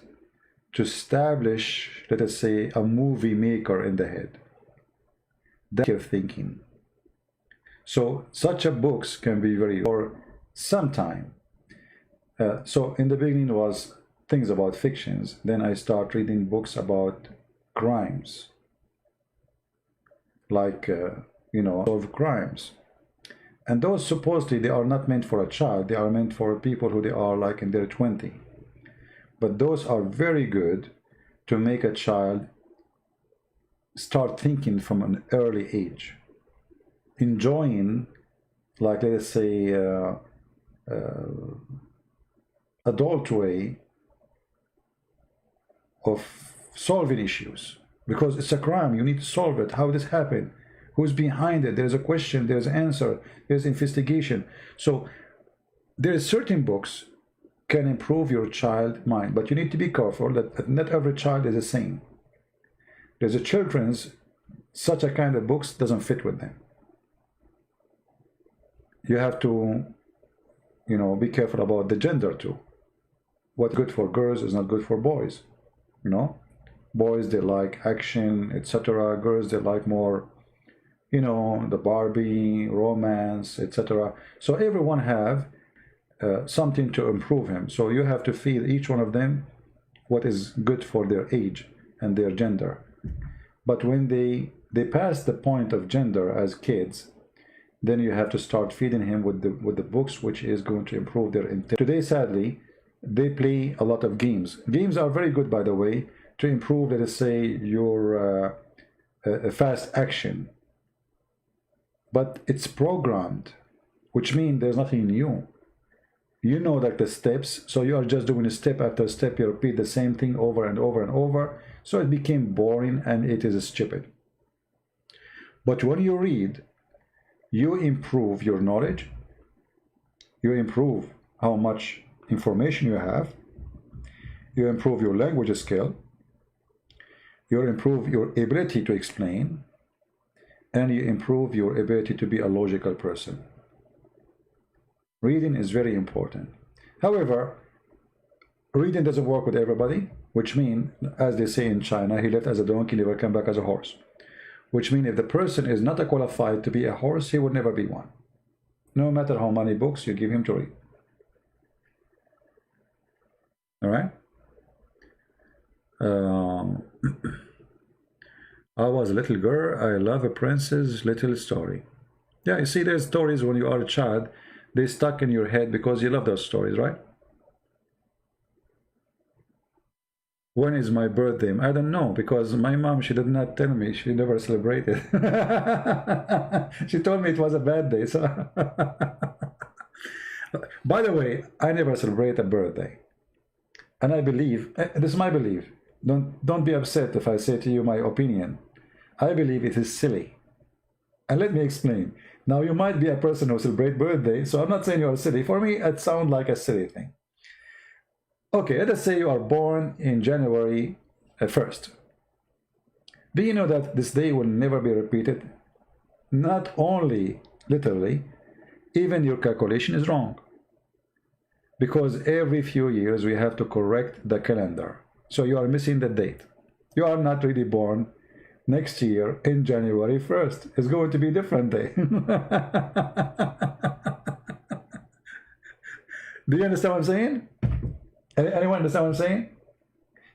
to establish, let us say, a movie maker in the head. That's your thinking. So such a books can be very, or sometime. So in the beginning was things about fictions. Then I start reading books about crimes. Like, solve crimes. And those supposedly, they are not meant for a child. They are meant for people who they are like in their 20s. But those are very good to make a child start thinking from an early age, enjoying, like let's say, adult way of solving issues, because it's a crime. You need to solve it. How this happened? Who's behind it? There's a question. There's an answer. There's investigation. So there's certain books can improve your child mind, but you need to be careful that not every child is the same. There's a children's, such a kind of books doesn't fit with them. You have to, you know, be careful about the gender too. What's good for girls is not good for boys. You know, boys, they like action, etc. Girls, they like more, you know, the Barbie, romance, etc. So everyone have something to improve him. So you have to feed each one of them what is good for their age and their gender. But when they pass the point of gender as kids, then you have to start feeding him with the books which is going to improve their intelligence. Today, sadly, they play a lot of games. Games are very good, by the way, to improve, let us say, your fast action. But it's programmed, which means there's nothing new. You know that the steps, so you are just doing a step after step. You repeat the same thing over and over and over. So it became boring and it is stupid. But when you read, you improve your knowledge. You improve how much information you have. You improve your language skill. You improve your ability to explain. And you improve your ability to be a logical person. Reading is very important. However, reading doesn't work with everybody, which means, as they say in China, he left as a donkey, never come back as a horse. Which means if the person is not qualified to be a horse, he would never be one. No matter how many books you give him to read. All right? I was a little girl. I love a princess little story. Yeah, you see, there's stories when you are a child, they stuck in your head because you love those stories, right? When is my birthday? I don't know, because my mom, she did not tell me. She never celebrated. She told me it was a bad day. So by the way, I never celebrate a birthday. And I believe, this is my belief. Don't be upset if I say to you my opinion. I believe it is silly. And let me explain. Now, you might be a person who celebrates birthday, so I'm not saying you're silly. For me, it sounds like a silly thing. Okay, let us say you are born in January 1st. Do you know that this day will never be repeated? Not only literally, even your calculation is wrong. Because every few years we have to correct the calendar. So you are missing the date. You are not really born next year in January 1st. It's going to be a different day. Do you understand what I'm saying? Anyone understand what I'm saying?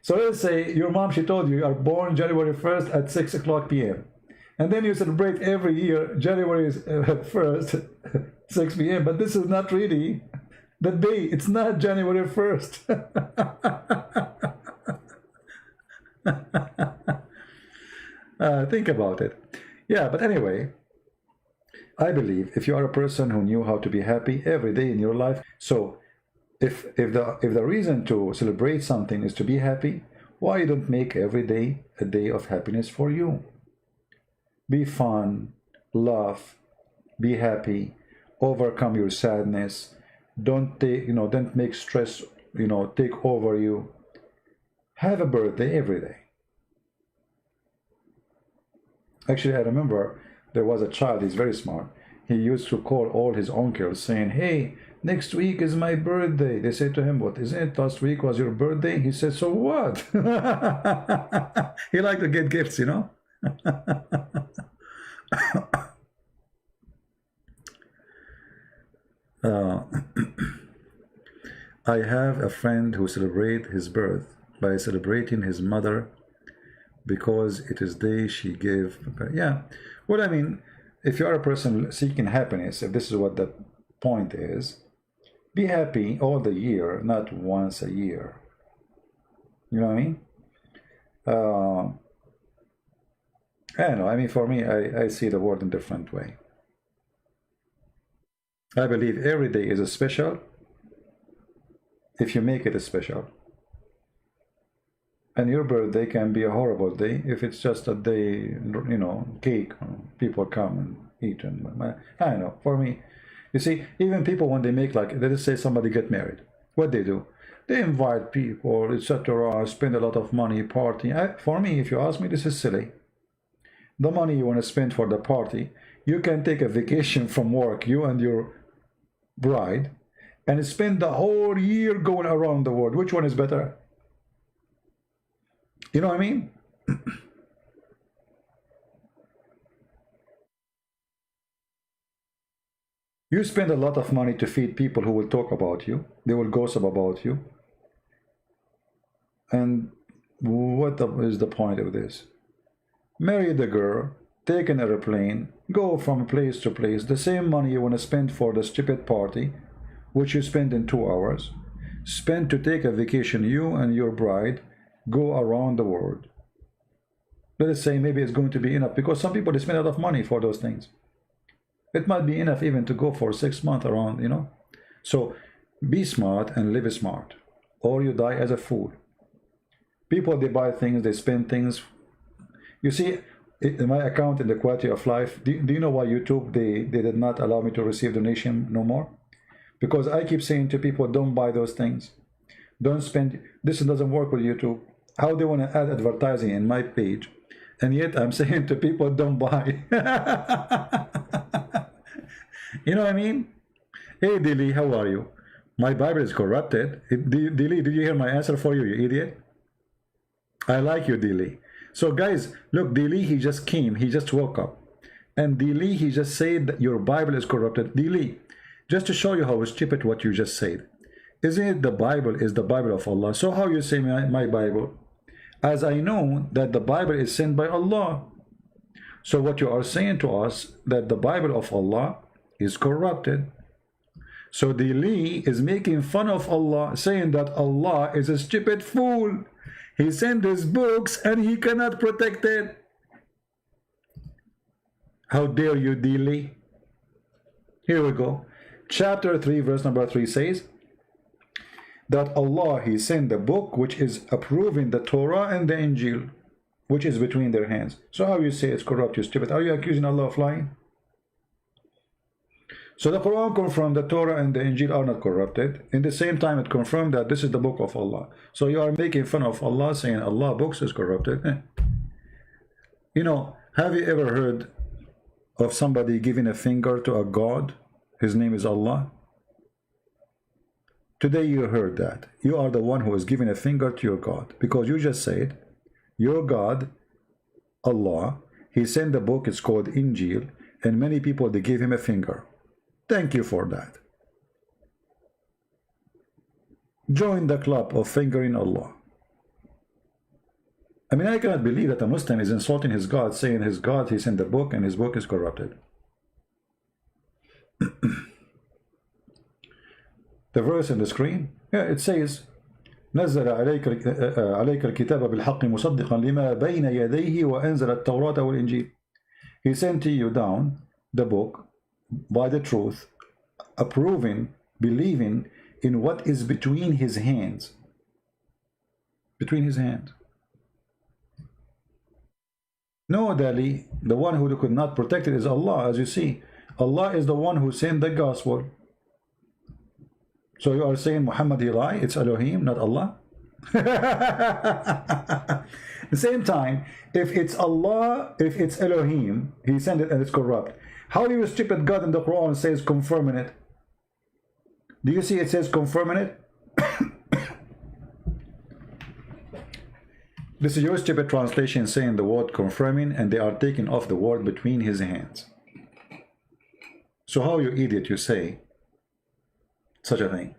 So let's say your mom, she told you are born January 1st at 6 o'clock p.m. And then you celebrate every year January 1st, 6 p.m. But this is not really the day. It's not January 1st. Think about it. Yeah, but anyway, I believe if you are a person who knew how to be happy every day in your life, so if the reason to celebrate something is to be happy, why you don't make every day a day of happiness for you? Be fun, laugh, be happy, overcome your sadness. Don't make stress, take over you. Have a birthday every day. Actually, I remember there was a child, he's very smart. He used to call all his uncles saying, hey, next week is my birthday. They said to him, what, isn't it last week was your birthday? He said, so what? He liked to get gifts, I have a friend who celebrates his birth by celebrating his mother because it is day she gave. Yeah, well, I mean, if you are a person seeking happiness, if this is what the point is, be happy all the year, not once a year. You know what I mean? uh, I don't know. I mean, for me, I see the world in a different way. I believe every day is a special if you make it a special. And your birthday can be a horrible day if it's just a day, you know, cake, people come and eat. And I don't know. For me, you see, even people when they make, like, let's say somebody get married, what they do? They invite people, etc., spend a lot of money, party. For me, if you ask me, this is silly. The money you want to spend for the party, you can take a vacation from work, you and your bride, and spend the whole year going around the world. Which one is better? You know what I mean? You spend a lot of money to feed people who will talk about you. They will gossip about you. And what is the point of this? Marry the girl, take an airplane, go from place to place. The same money you want to spend for the stupid party, which you spend in 2 hours, spend to take a vacation, you and your bride, go around the world. Let us say maybe it's going to be enough, because some people, they spend a lot of money for those things. It might be enough even to go for 6 months around, you know. So be smart and live smart, or you die as a fool. People, they buy things, they spend things. You see, in my account in the quality of life, do you know why YouTube, they did not allow me to receive donation no more? Because I keep saying to people, don't buy those things. Don't spend. This doesn't work with YouTube. How they want to add advertising in my page, and yet I'm saying to people, don't buy. You know what I mean? Hey, Dili, how are you? My Bible is corrupted. Dili, did you hear my answer for you, you idiot? I like you, Dili. So guys, look, Dili, he just came. He just woke up. And Dili, he just said that your Bible is corrupted. Dili, just to show you how stupid what you just said. Isn't it the Bible is the Bible of Allah? So how you say my Bible? As I know that the Bible is sent by Allah. So what you are saying to us, that the Bible of Allah is corrupted. So Dili is making fun of Allah, saying that Allah is a stupid fool. He sent his books and he cannot protect it. How dare you, Dili? Here we go. Chapter 3, verse number 3 says that Allah, he sent the book which is approving the Torah and the Injil, which is between their hands. So how you say it's corrupt, you stupid? Are you accusing Allah of lying? So the Quran confirmed the Torah and the Injil are not corrupted. In the same time, it confirmed that this is the book of Allah. So you are making fun of Allah, saying Allah books is corrupted. You know, have you ever heard of somebody giving a finger to a god? His name is Allah. Today you heard that. You are the one who is giving a finger to your God, because you just said your God, Allah, he sent the book, it's called Injil, and many people, they gave him a finger. Thank you for that. Join the club of fingering Allah. I mean, I cannot believe that a Muslim is insulting his God, saying his God, he sent the book and his book is corrupted. The verse on the screen, yeah, it says نزل عليك الكتاب بالحق مصدقا لما بين يديه وأنزل التوراة والإنجيل. He sent to you down the book by the truth, approving, believing in what is between his hands. Between his hands. No, Dali, the one who could not protect it is Allah, as you see. Allah is the one who sent the gospel. So you are saying Muhammad he lied? It's Elohim, not Allah? At the same time, if it's Allah, if it's Elohim, he sent it and it's corrupt. How do you stupid God in the Quran says confirming it? Do you see it says confirming it? This is your stupid translation saying the word confirming, and they are taking off the word between his hands. So how, you idiot, you say such a thing?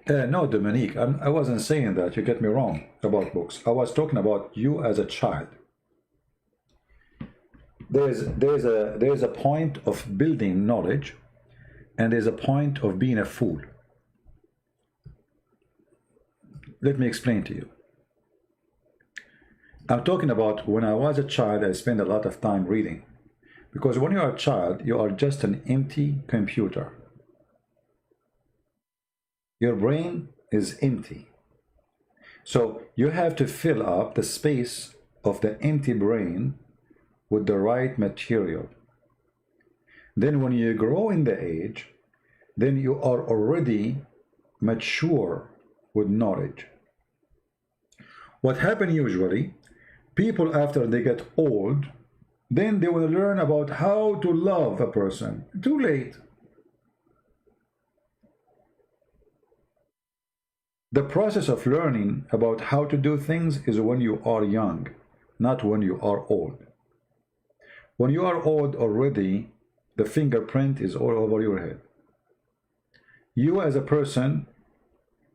No, Dominique, I wasn't saying that. You get me wrong about books. I was talking about you as a child. there's a point of building knowledge, and there's a point of being a fool. Let me explain to you. I'm talking about when I was a child, I spent a lot of time reading. Because when you are a child, you are just an empty computer. Your brain is empty. So you have to fill up the space of the empty brain with the right material. Then when you grow in the age, then you are already mature with knowledge. What happens usually, people after they get old, then they will learn about how to love a person. Too late. The process of learning about how to do things is when you are young, not when you are old. When you are old already, the fingerprint is all over your head. You as a person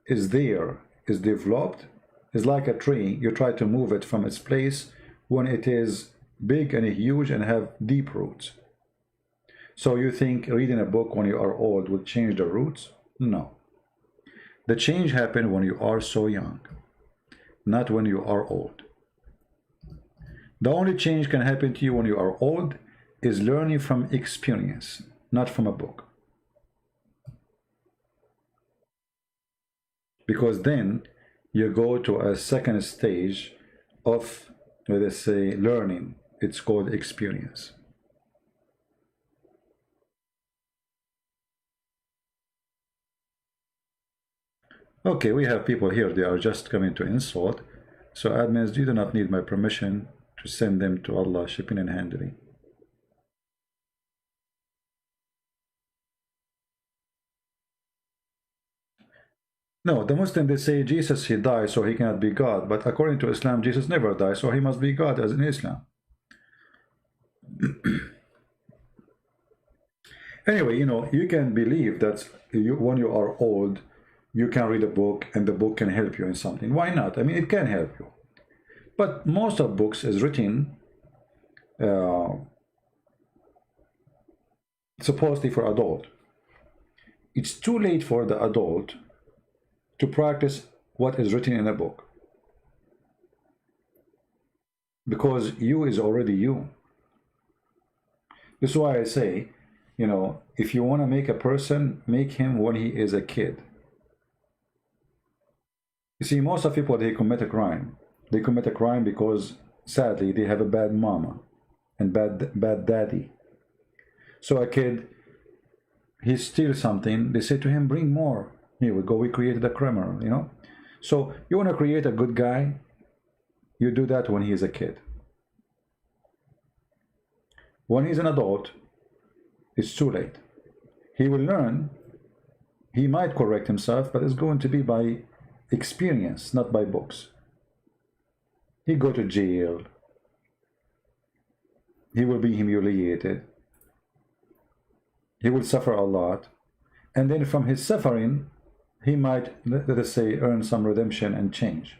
is there, is developed, is like a tree. You try to move it from its place when it is big and huge and have deep roots. So you think reading a book when you are old will change the roots? No. The change happens when you are so young, not when you are old. The only change can happen to you when you are old is learning from experience, not from a book. Because then you go to a second stage of, let us say, learning. It's called experience. Okay, we have people here, they are just coming to insult. So admins, you do not need my permission to send them to Allah shipping and handling. No, the Muslim, they say Jesus, he died so he cannot be God, but according to Islam, Jesus never died, so he must be God as in Islam. Anyway, you can believe that when you are old, you can read a book and the book can help you in something. Why not? I mean, it can help you. But most of books is written supposedly for adult. It's too late for the adult to practice what is written in a book. Because you is already you. This is why I say, if you want to make a person, make him when he is a kid. You see, most of people, they commit a crime. They commit a crime because, sadly, they have a bad mama and bad daddy. So a kid, he steals something, they say to him, bring more. Here we go, we created a criminal, So you want to create a good guy, you do that when he is a kid. When he's an adult, it's too late. He will learn, he might correct himself, but it's going to be by experience, not by books. He go to jail. He will be humiliated. He will suffer a lot. And then from his suffering, he might, let us say, earn some redemption and change.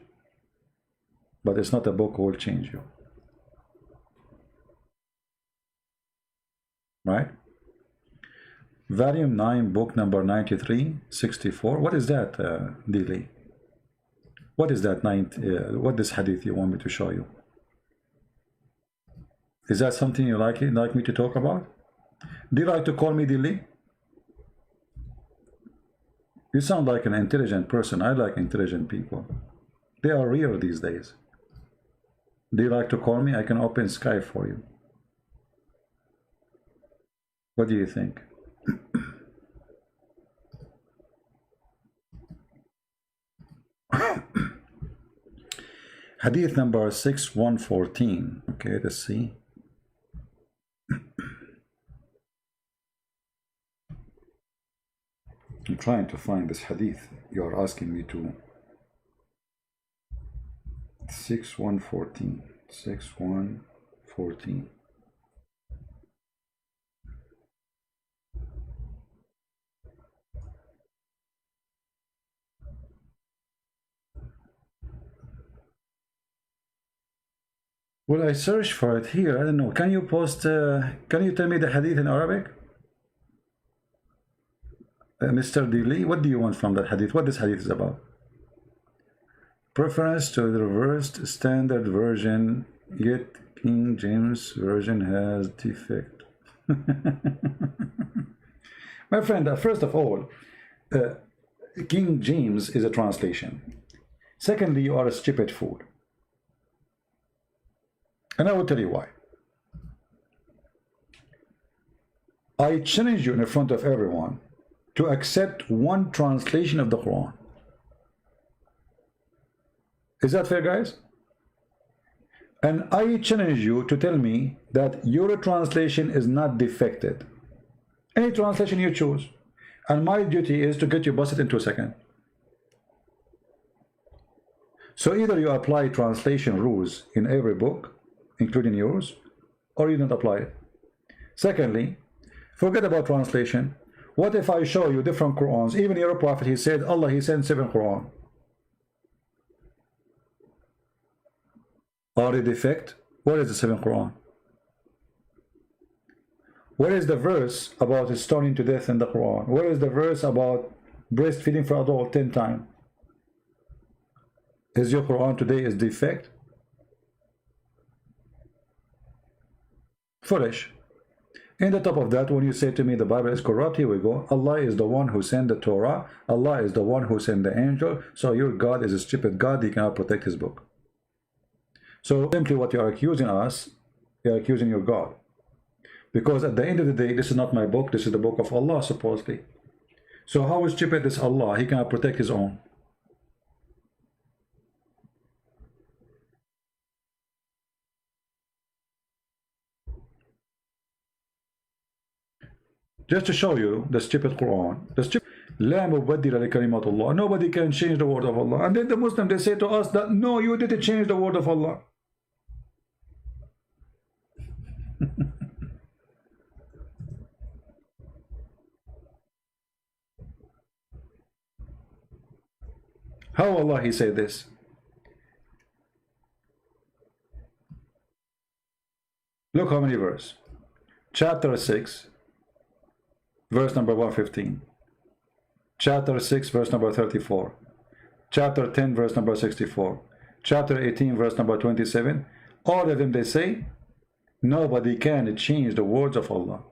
But it's not a book who will change you. Right? Volume 9, book number 93, 64. What is that, Dili? What is that what this hadith you want me to show you? Is that something you like me to talk about? Do you like to call me Dili? You sound like an intelligent person. I like intelligent people. They are rare these days. Do you like to call me? I can open Skype for you. What do you think? Hadith number 6114. Okay, let's see. I'm trying to find this hadith. You are asking me to. 6114. 6114. Well, I searched for it here. I don't know. Can you post, can you tell me the hadith in Arabic? Mr. Dili, what do you want from that hadith? What this hadith is about? Preference to the reversed standard version, yet King James version has defect. My friend, first of all, King James is a translation. Secondly, you are a stupid fool. And I will tell you why. I challenge you in front of everyone to accept one translation of the Quran. Is that fair, guys? And I challenge you to tell me that your translation is not defected. Any translation you choose. And my duty is to get you busted in 2 seconds. So either you apply translation rules in every book, including yours, or you don't apply it. Secondly, forget about translation. What if I show you different Qurans? Even your prophet, he said, Allah, he sent 7 Quran. Are they defect? What is the 7th Quran? Where is the verse about stoning to death in the Quran? Where is the verse about breastfeeding for adult 10 times? Is your Quran today is defect? Foolish. In the top of that, when you say to me the Bible is corrupt, here we go. Allah is the one who sent the Torah. Allah is the one who sent the angel. So your God is a stupid God. He cannot protect his book. So simply what you are accusing us, you are accusing your God. Because at the end of the day, this is not my book. This is the book of Allah, supposedly. So how stupid is Allah? He cannot protect his own. Just to show you the stupid Quran, the stupid لا مبدل لكلمات الله. Nobody can change the word of Allah. And then the Muslims, they say to us that no, you didn't change the word of Allah. How Allah he said this? Look how many verse. Chapter 6, verse number 115. Chapter 6, verse number 34. Chapter 10, verse number 64. Chapter 18, verse number 27. All of them, they say, nobody can change the words of Allah.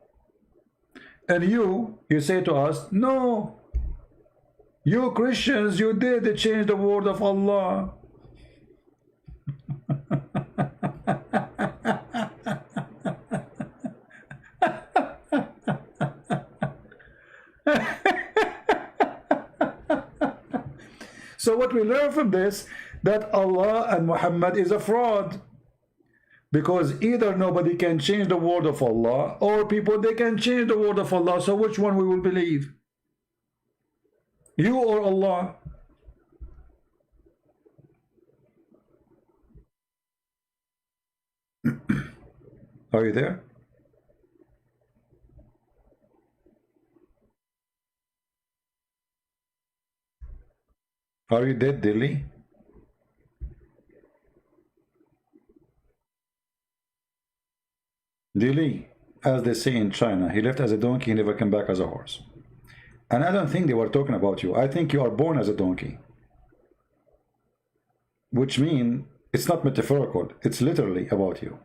And you say to us, no, you Christians, you did change the word of Allah. So what we learn from this, that Allah and Muhammad is a fraud. Because either nobody can change the word of Allah, or people, they can change the word of Allah. So which one we will believe? You or Allah? Are you there? Are you dead, Dilly? Dilly, as they say in China, he left as a donkey, he never came back as a horse. And I don't think they were talking about you. I think you are born as a donkey. Which means it's not metaphorical, it's literally about you.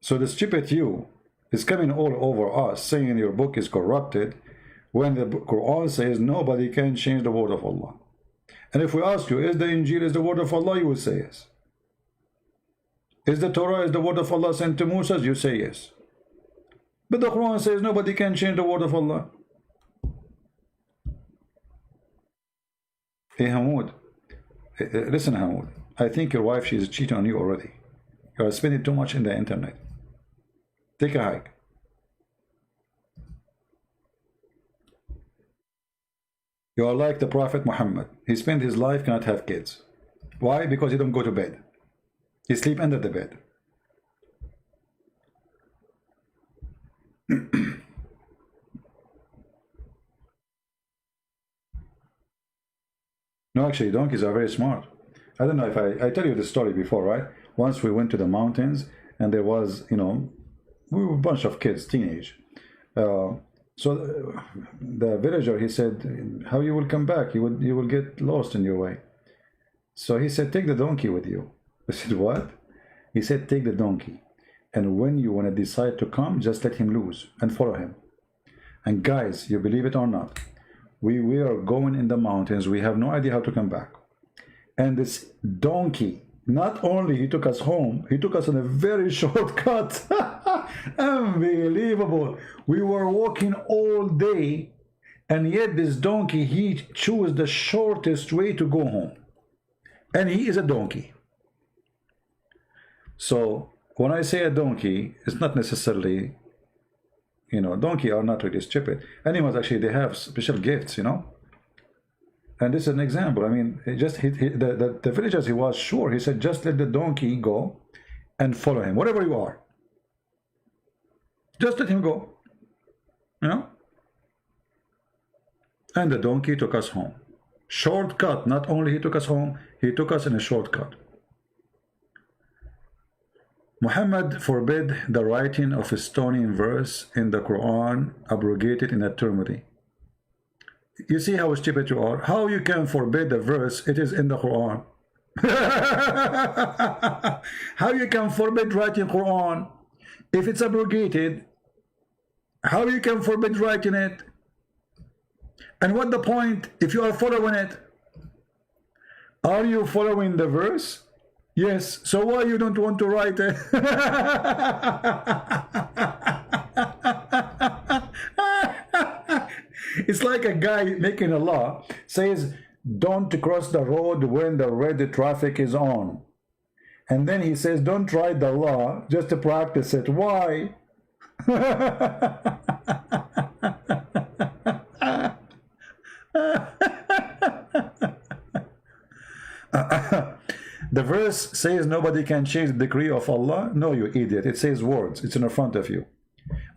So the stupid you is coming all over us saying your book is corrupted, when the Quran says nobody can change the word of Allah. And if we ask you, is the Injil is the word of Allah? You will say yes. Is the Torah is the word of Allah sent to Moses? You say yes. But the Quran says nobody can change the word of Allah. Hey Hamoud, listen Hamoud, I think your wife, she's cheating on you already. You are spending too much in the internet. Take a hike. You are like the Prophet Muhammad. He spent his life, cannot have kids. Why? Because he don't go to bed. He sleep under the bed. No, actually, donkeys are very smart. I don't know if I tell you this story before, right? once we went to the mountains, and there was, you know, we were a bunch of kids, teenage. So the villager, he said, how you will come back? You will get lost in your way. So he said, take the donkey with you. I said, what? He said, take the donkey. And when you want to decide to come, just let him loose and follow him. And guys, you believe it or not, we are going in the mountains. We have no idea how to come back. And this donkey, not only he took us home, he took us on a very short cut. Unbelievable. We were walking all day, and yet this donkey, he chose the shortest way to go home. And he is a donkey. So when I say a donkey, it's not necessarily, you know, donkey are not really stupid. Animals, actually, they have special gifts, you know. And this is an example. I mean, the villagers, he was sure. He said, just let the donkey go and follow him, whatever you are. Just let him go, you know. And the donkey took us home. Shortcut. Not only he took us home, he took us in a shortcut. Muhammad forbid the writing of a stoning verse in the Quran, abrogated in eternity. You see how stupid you are? How you can forbid the verse? It is in the Quran. How you can forbid writing Quran? If it's abrogated, how you can forbid writing it? And what the point if you are following it? Are you following the verse? Yes. So why you don't want to write it? It's like a guy making a law, says don't cross the road when the red traffic is on. And then he says don't write the law just to practice it. Why? The verse says nobody can change the decree of Allah. No, you idiot. It says words. It's in front of you.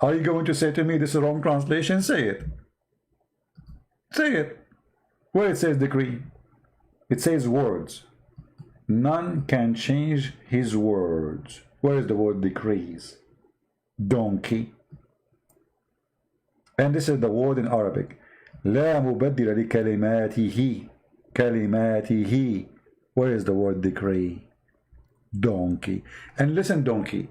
Are you going to say to me this is a wrong translation? Say it. Say it. Where it says decree, it says words. None can change his words. Where is the word decrees? Donkey. And this is the word in Arabic. لا مبدل لكلماته. كلماته. Where is the word decree? Donkey. And listen, donkey,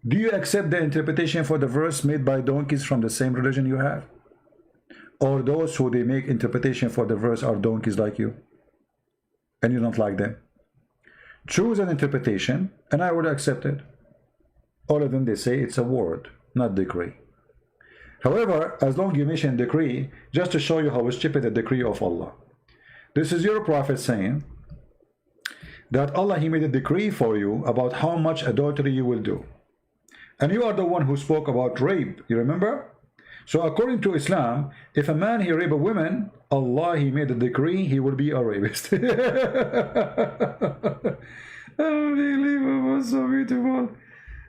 do you accept the interpretation for the verse made by donkeys from the same religion you have? Or those who they make interpretation for the verse are donkeys like you, and you don't like them? Choose an interpretation and I would accept it. All of them, they say it's a word, not decree. However, as long as you mention decree, just to show you how stupid the decree of Allah. This is your prophet saying that Allah, he made a decree for you about how much adultery you will do. And you are the one who spoke about rape, you remember? So according to Islam, if a man he rape a woman, Allah, he made a decree he will be a rapist. Unbelievable, so beautiful.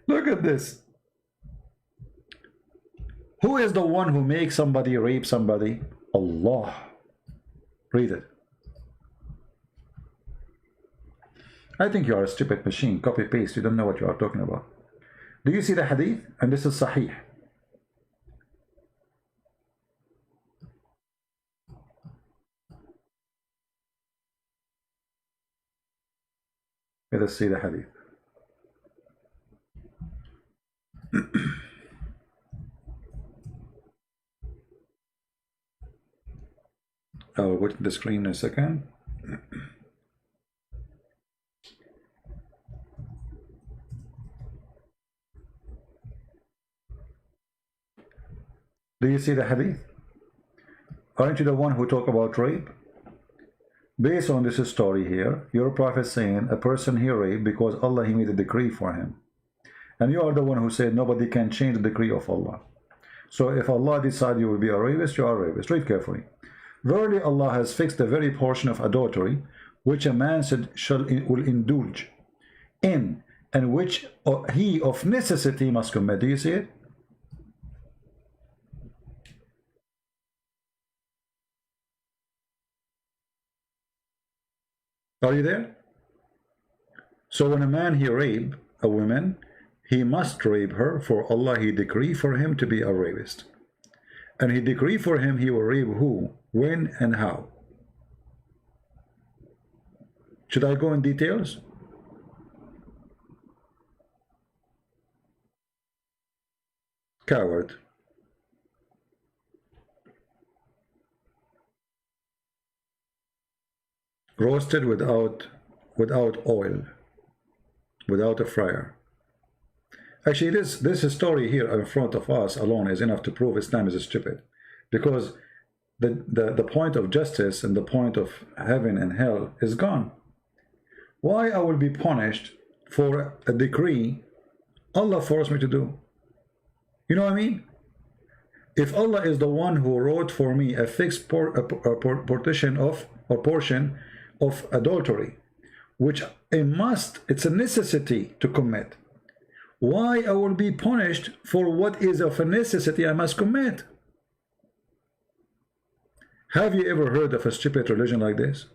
Look at this. Who is the one who makes somebody rape somebody? Allah. Read it. I think you are a stupid machine. Copy paste. You don't know what you are talking about. Do you see the hadith? And this is Sahih. Let us see the hadith. I'll go to the screen in a second. Do you see the hadith? Aren't you the one who talk about rape? Based on this story here, your prophet saying a person he raped because Allah, he made a decree for him. And you are the one who said nobody can change the decree of Allah. So if Allah decides you will be a rapist, you are a rapist. Read carefully. Verily Allah has fixed the very portion of adultery which a man will indulge in, and which he of necessity must commit. Do you see it? Are you there? So when a man he rape a woman, he must rape her, for Allah he decree for him to be a rapist. And he decree for him he will rape who, when, and how. Should I go in details? Coward. Roasted without oil, without a fryer. Actually, this story here in front of us alone is enough to prove Islam is stupid, because the point of justice and the point of heaven and hell is gone. Why I will be punished for a decree Allah forced me to do? You know what I mean? If Allah is the one who wrote for me a fixed portion of adultery, which it's a necessity to commit, why I will be punished for what is of a necessity I must commit? Have you ever heard of a stupid religion like this?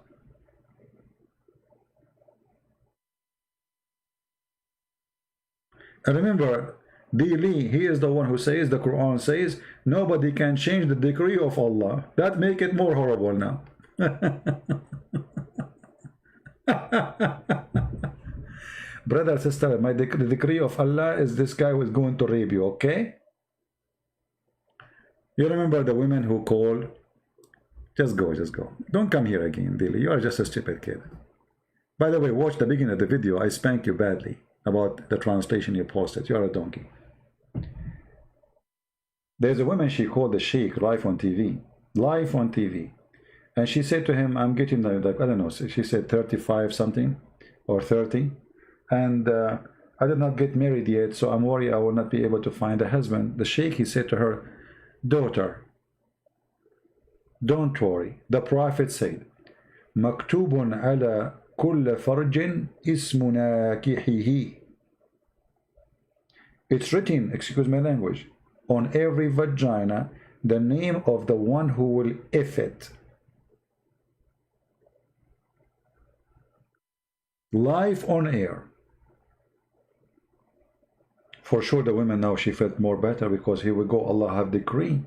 And remember, Dili, he is the one who says, the Quran says, nobody can change the decree of Allah. That make it more horrible now. Brother, sister, the decree of Allah is this guy who is going to rape you, okay? You remember the women who called? Just go. Don't come here again, Dili. You are just a stupid kid. By the way, watch the beginning of the video. I spank you badly about the translation you posted. You are a donkey. There's a woman, she called the sheikh live on TV. Live on TV. And she said to him, I'm getting like, I don't know, she said 35 something or 30. And I did not get married yet, so I'm worried I will not be able to find a husband. The sheikh, he said to her, daughter, don't worry. The Prophet said, Maktubun ala kulla farjin ismu nakihihi. It's written, excuse my language, on every vagina, the name of the one who will if it. Live on air. For sure the women now, she felt more better, because here we go, Allah have decree.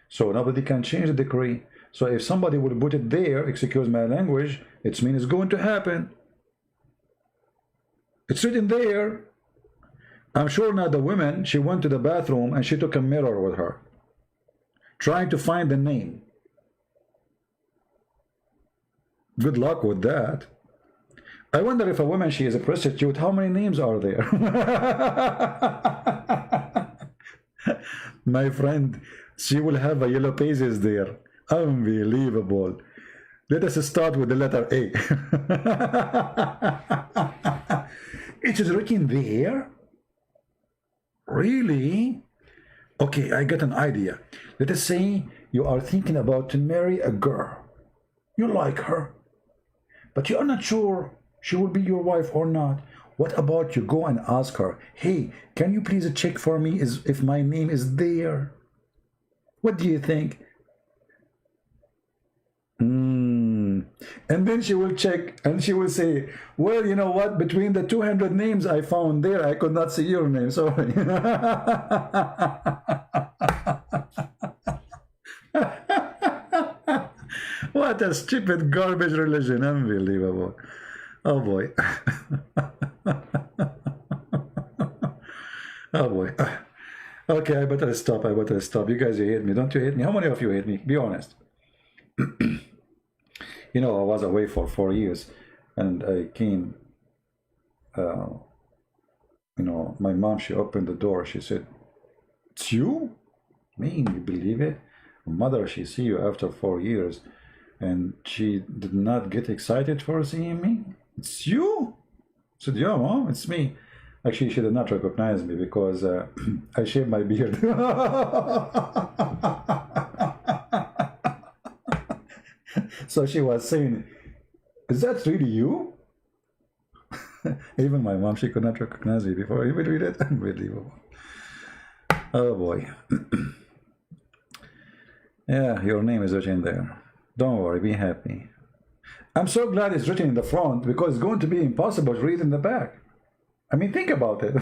So nobody can change the decree. So if somebody will put it there, excuse my language, it means it's going to happen. It's written there. I'm sure now the woman, she went to the bathroom and she took a mirror with her, trying to find the name. Good luck with that. I wonder if a woman, she is a prostitute, how many names are there? My friend, she will have a yellow pages there. Unbelievable. Let us start with the letter A. It is written there? Really? Okay, I got an idea. Let us say you are thinking about to marry a girl. You like her, but you are not sure she will be your wife or not. What about you go and ask her, hey, can you please check for me if my name is there? What do you think? And then she will check and she will say, well, you know what, between the 200 names I found there, I could not see your name, sorry. What a stupid garbage religion. Unbelievable. Oh boy. Oh boy. Okay, I better stop. You guys, you hate me. Don't you hate me? How many of you hate me? Be honest. You know, I was away for 4 years, and I came, you know, my mom, she opened the door. She said, it's you? Me? You believe it? Mother, she see you after 4 years, and she did not get excited for seeing me? It's you? I said, yeah, Mom, it's me. Actually, she did not recognize me because I shaved my beard. So she was saying, is that really you? Even my mom, she could not recognize me before I even read it. Unbelievable. Oh boy. Yeah, your name is written there. Don't worry, be happy. I'm so glad it's written in the front because it's going to be impossible to read in the back. I mean, think about it.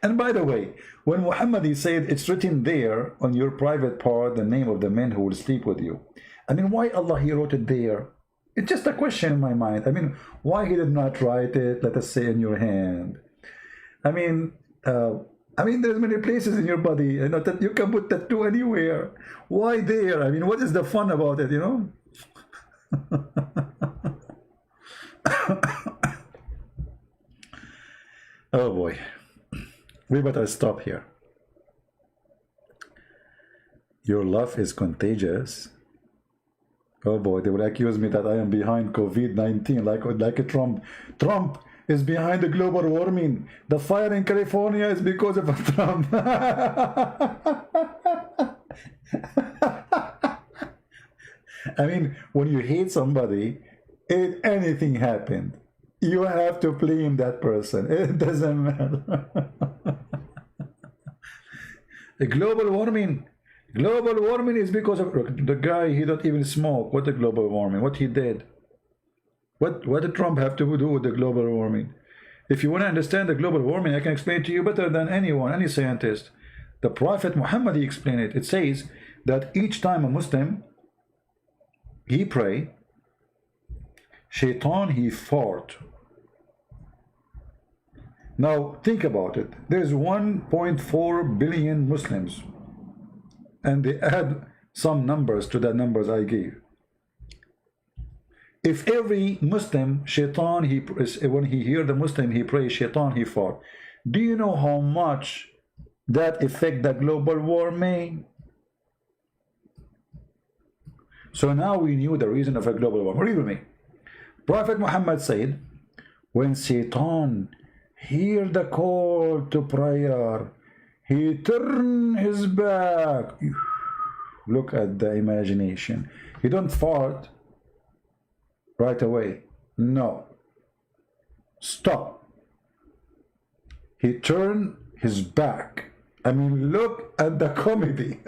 And by the way, when Muhammad he said it's written there on your private part, the name of the men who will sleep with you. I mean, why Allah he wrote it there? It's just a question in my mind. I mean, why he did not write it, let us say, in your hand? I mean, there's many places in your body, you know, that you can put tattoo anywhere. Why there? I mean, what is the fun about it, you know? Oh boy. We better stop here. Your love is contagious. Oh boy, they will accuse me that I am behind COVID-19 like a Trump. Trump is behind the global warming. The fire in California is because of Trump. I mean, when you hate somebody, if anything happened, you have to blame that person. It doesn't matter. The global warming is because of the guy. He don't even smoke. What the global warming? What he did? What did Trump have to do with the global warming? If you want to understand the global warming, I can explain to you better than anyone, any scientist. The Prophet Muhammad he explained it. It says that each time a Muslim he pray, Shaitan he fought. Now think about it. There's 1.4 billion Muslims, and they add some numbers to the numbers I gave. If every Muslim, Shaitan, when he hear the Muslim, he prays, Shaitan, he fought. Do you know how much that affect the global warming? So now we knew the reason of a global warming. Read with me. Prophet Muhammad said, when Shaitan hear the call to prayer, he turn his back. Look at the imagination. He don't fart right away. No. Stop. He turned his back. I mean, look at the comedy.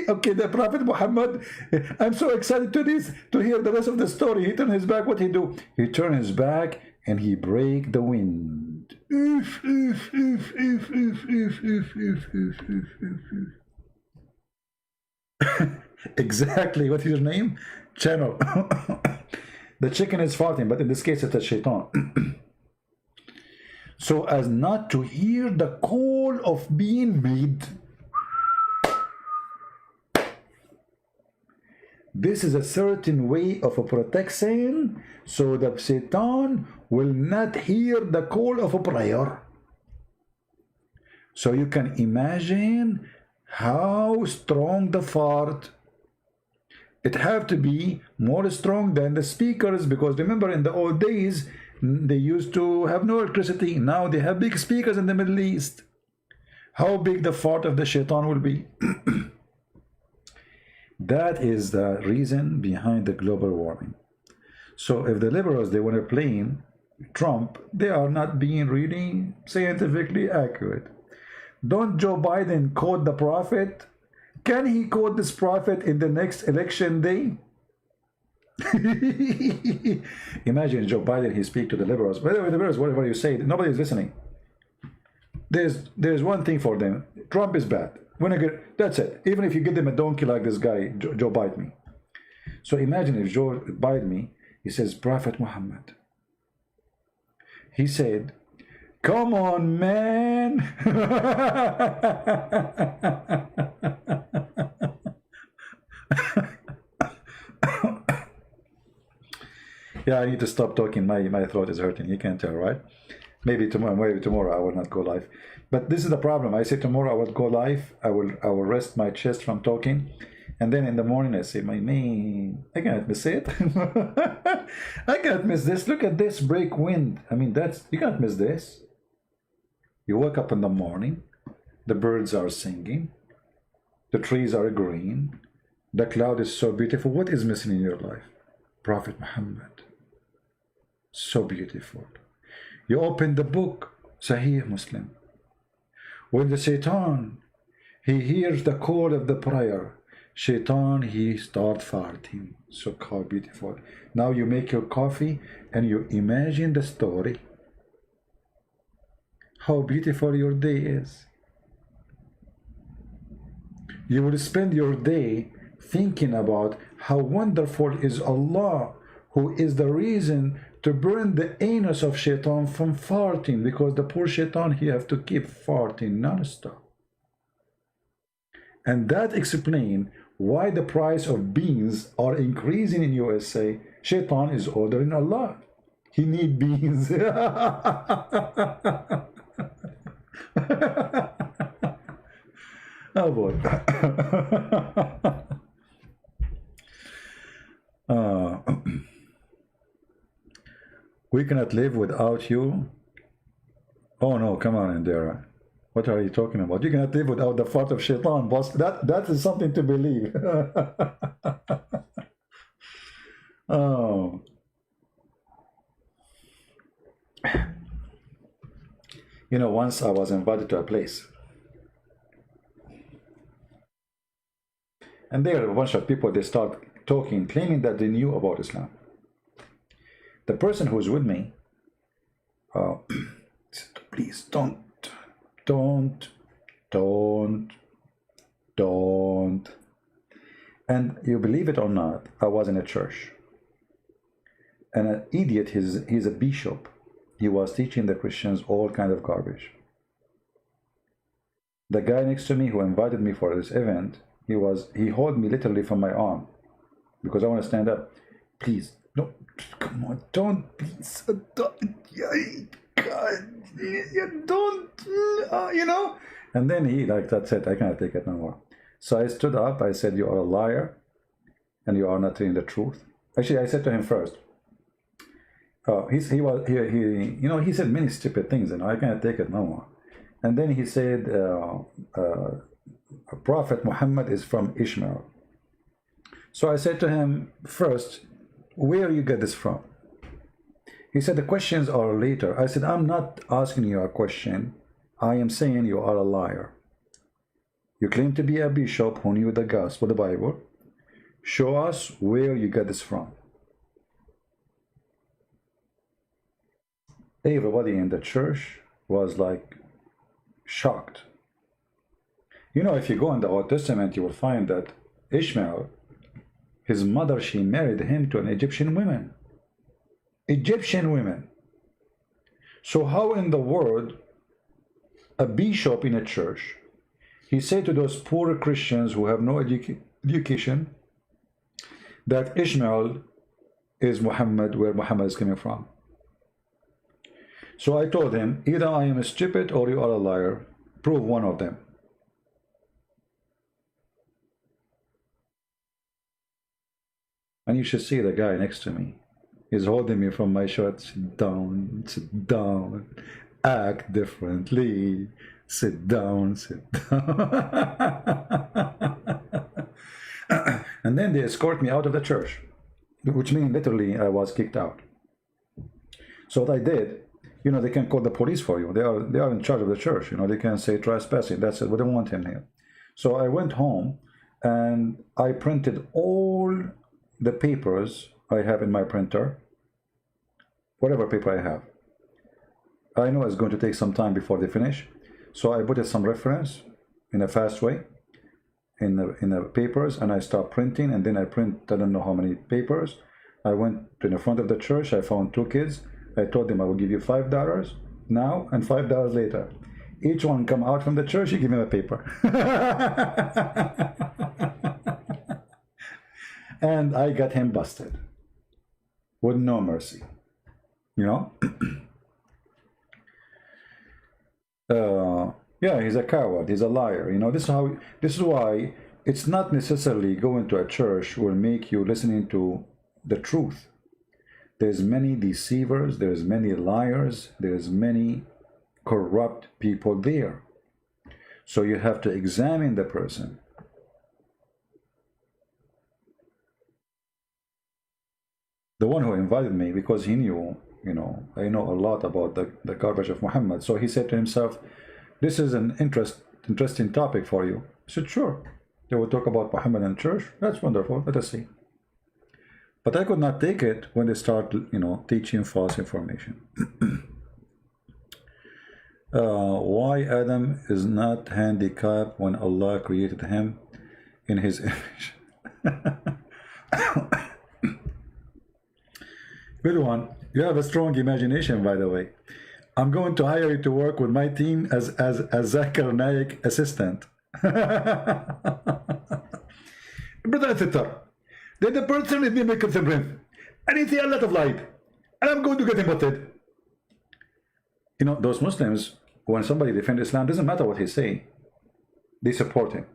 Okay, the Prophet Muhammad, I'm so excited to hear the rest of the story. He turned his back, what he do? He turned his back and he break the wind. Exactly, what is your name? Channel. The chicken is farting, but in this case it's a shaitan. So as not to hear the call of being made. This is a certain way of a protection, so that Satan will not hear the call of a prayer. So you can imagine how strong the fart. It have to be more strong than the speakers, because remember in the old days they used to have no electricity. Now they have big speakers in the Middle East. How big the fart of the shaitan will be? That is the reason behind the global warming. So if the liberals, they want to blame Trump, they are not being really scientifically accurate. Don't Joe Biden quote the prophet? Can he quote this prophet in the next election day? Imagine Joe Biden, he speak to the liberals. By the way, the liberals, whatever you say, nobody is listening. There's one thing for them. Trump is bad. That's it. Even if you give them a donkey like this guy, Joe bite me. So imagine if Joe bite me, he says, Prophet Muhammad. He said, come on, man. Yeah, I need to stop talking. My throat is hurting. You can tell, right? Maybe tomorrow I will not go live. But this is the problem. I say tomorrow I will go live. I will rest my chest from talking, and then in the morning I say, my man, I cannot miss it. I cannot miss this. Look at this break wind. I mean, you can't miss this. You wake up in the morning, the birds are singing, the trees are green, the cloud is so beautiful. What is missing in your life? Prophet Muhammad. So beautiful. You open the book, Sahih Muslim. When the Shaitan, he hears the call of the prayer, Shaitan, he start farting. So how beautiful. Now you make your coffee and you imagine the story. How beautiful your day is. You will spend your day thinking about how wonderful is Allah, who is the reason to burn the anus of Shaitan from farting, because the poor Shaitan, he have to keep farting non-stop. And that explains why the price of beans are increasing in USA. Shaitan is ordering Allah. He need beans. Oh boy. We cannot live without you. Oh no, come on, Indira. What are you talking about? You cannot live without the fart of Shaitan, boss. That is something to believe. Oh. You know, once I was invited to a place, and there are a bunch of people, they start talking, claiming that they knew about Islam. The person who's with me said, please don't. And you believe it or not, I was in a church. And an idiot, he's a bishop. He was teaching the Christians all kind of garbage. The guy next to me who invited me for this event, he held me literally from my arm because I want to stand up. Please, no, come on, don't, please, don't, God, don't, you know. And then he, like, that's it, I cannot take it no more. So I stood up, I said, you are a liar, and you are not telling the truth. Actually, I said to him first, he said many stupid things, and I cannot take it no more. And then he said, Prophet Muhammad is from Ishmael. So I said to him, first, where you get this from? He said, the questions are later. I said, I'm not asking you a question. I am saying you are a liar. You claim to be a bishop who knew the gospel, the Bible. Show us where you get this from. Everybody in the church was like shocked. You know, if you go in the Old Testament, you will find that Ishmael, his mother, she married him to an Egyptian woman. Egyptian women. So how in the world a bishop in a church, he said to those poor Christians who have no education that Ishmael is Muhammad, where Muhammad is coming from? So I told him, either I am stupid or you are a liar. Prove one of them. And you should see the guy next to me. He's holding me from my shirt. Sit down, act differently, sit down. And then they escort me out of the church, which means literally I was kicked out. So what I did, you know, they can call the police for you. They are in charge of the church. You know, they can say trespassing. That's it. We don't want him here. So I went home and I printed all the papers I have in my printer, whatever paper I have. I know it's going to take some time before they finish. So I put some reference in a fast way in the papers, and I start printing, and then I print I don't know how many papers. I went to the front of the church. I found two kids. I told them I will give you $5 now and $5 later. Each one come out from the church, you give him a paper. And I got him busted with no mercy, you know. Yeah, he's a coward, he's a liar, you know. This is why it's not necessarily going to a church will make you listening to the truth. There's many deceivers, there's many liars, there's many corrupt people there. So you have to examine the person. The one who invited me, because he knew you know, I know a lot about the garbage of Muhammad. So he said to himself, this is an interesting topic for you. I said, sure. They will talk about Muhammad and church. That's wonderful. Let us see. But I could not take it when they start, you know, teaching false information. Why Adam is not handicapped when Allah created him in his image? Good one. You have a strong imagination, by the way. I'm going to hire you to work with my team as Zakir Naik assistant. Brother and sister, then the person is being concerned, and he see a lot of light, and I'm going to get him butted. You know, those Muslims, when somebody defends Islam, doesn't matter what he say, they support him.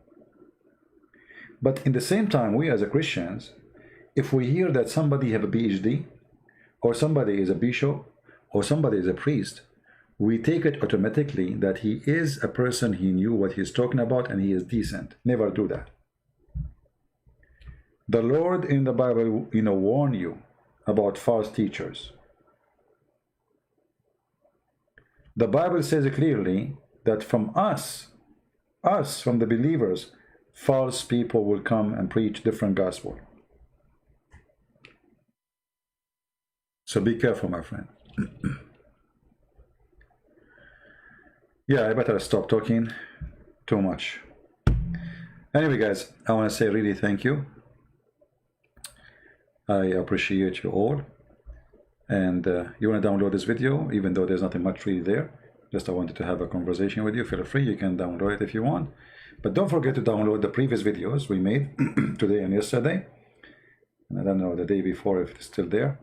But in the same time, we as a Christians, if we hear that somebody have a PhD, or somebody is a bishop, or somebody is a priest, we take it automatically that he is a person, he knew what he's talking about, and he is decent. Never do that. The Lord in the Bible, you know, warn you about false teachers. The Bible says clearly that from us, from the believers, false people will come and preach different gospel. So be careful, my friend. Yeah, I better stop talking too much. Anyway, guys, I want to say really thank you. I appreciate you all. And you want to download this video, even though there's nothing much really there. Just I wanted to have a conversation with you. Feel free, you can download it if you want. But don't forget to download the previous videos we made today and yesterday. And I don't know the day before if it's still there.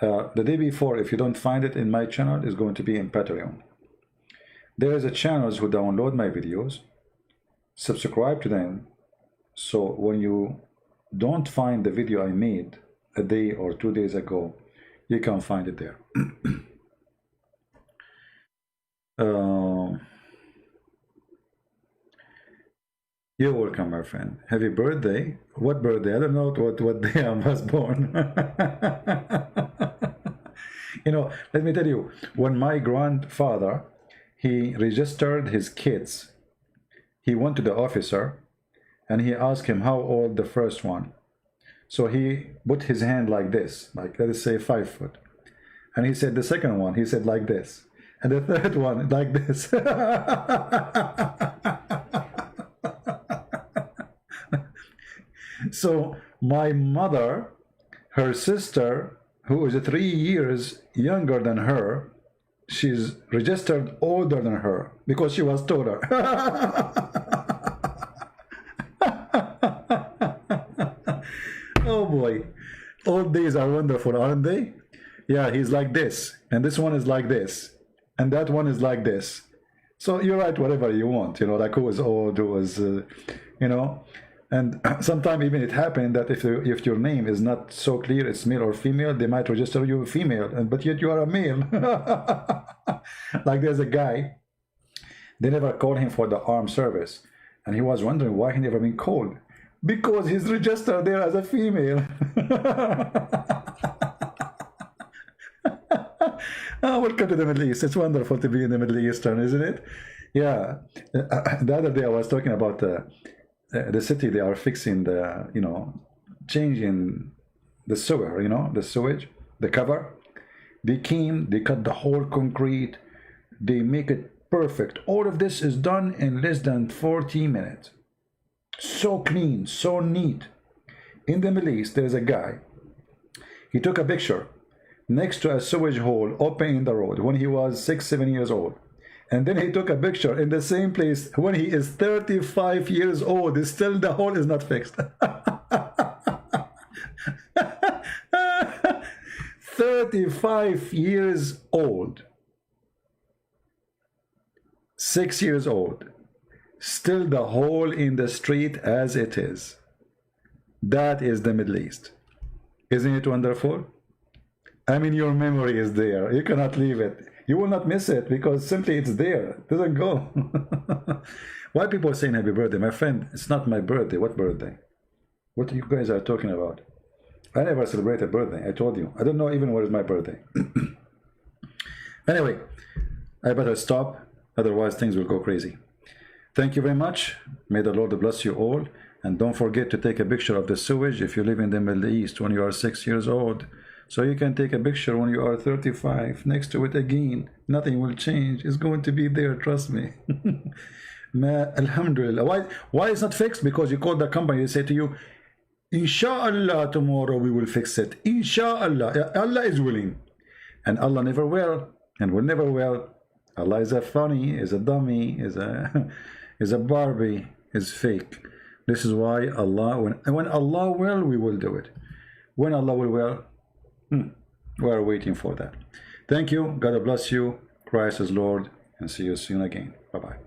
The day before, if you don't find it in my channel, is going to be in Patreon. There is a channels who download my videos, subscribe to them, so when you don't find the video I made a day or 2 days ago, you can find it there. You're welcome, my friend. Happy birthday. What birthday? I don't know what day I was born. You know, let me tell you, when my grandfather, he registered his kids, he went to the officer and he asked him how old the first one. So he put his hand like this, like let us say 5 foot. And he said the second one, he said like this. And the third one, like this. So my mother, her sister, who is 3 years younger than her, she's registered older than her because she was taller. Oh boy, old days are wonderful, aren't they? Yeah, he's like this, and this one is like this, and that one is like this. So you write whatever you want, you know, like who was old, who was, you know. And sometimes even it happened that if your name is not so clear, it's male or female, they might register you female, but yet you are a male. Like there's a guy, they never called him for the armed service, and he was wondering why he never been called. Because he's registered there as a female. Oh, welcome to the Middle East. It's wonderful to be in the Middle Eastern, isn't it? Yeah. The other day I was talking about the city. They are fixing the, you know, changing the sewer, you know, the sewage, the cover. They came, they cut the whole concrete, they make it perfect. All of this is done in less than 40 minutes. So clean, so neat. In the Middle East, there's a guy. He took a picture next to a sewage hole open in the road when he was 6-7 years old. And then he took a picture in the same place when he is 35 years old. Still the hole is not fixed. 35 years old. 6 years old. Still the hole in the street as it is. That is the Middle East. Isn't it wonderful? I mean, your memory is there. You cannot leave it. You will not miss it because simply it's there. It doesn't go. Why people saying happy birthday? My friend, it's not my birthday. What birthday? What you guys are talking about? I never celebrated birthday. I told you. I don't know even what is my birthday. Anyway, I better stop, otherwise things will go crazy. Thank you very much. May the Lord bless you all. And don't forget to take a picture of the sewage if you live in the Middle East when you are 6 years old. So you can take a picture when you are 35 next to it again. Nothing will change. It's going to be there, trust me. Alhamdulillah. Why it's not fixed? Because you call the company, they say to you, Inshallah, tomorrow we will fix it. Inshallah. Allah is willing. And Allah never will and will never will. Allah is a funny, is a dummy, is a Barbie, is fake. This is why Allah, when Allah will, we will do it. When Allah will, we are waiting for that. Thank you. God bless you. Christ is Lord. And see you soon again. Bye-bye.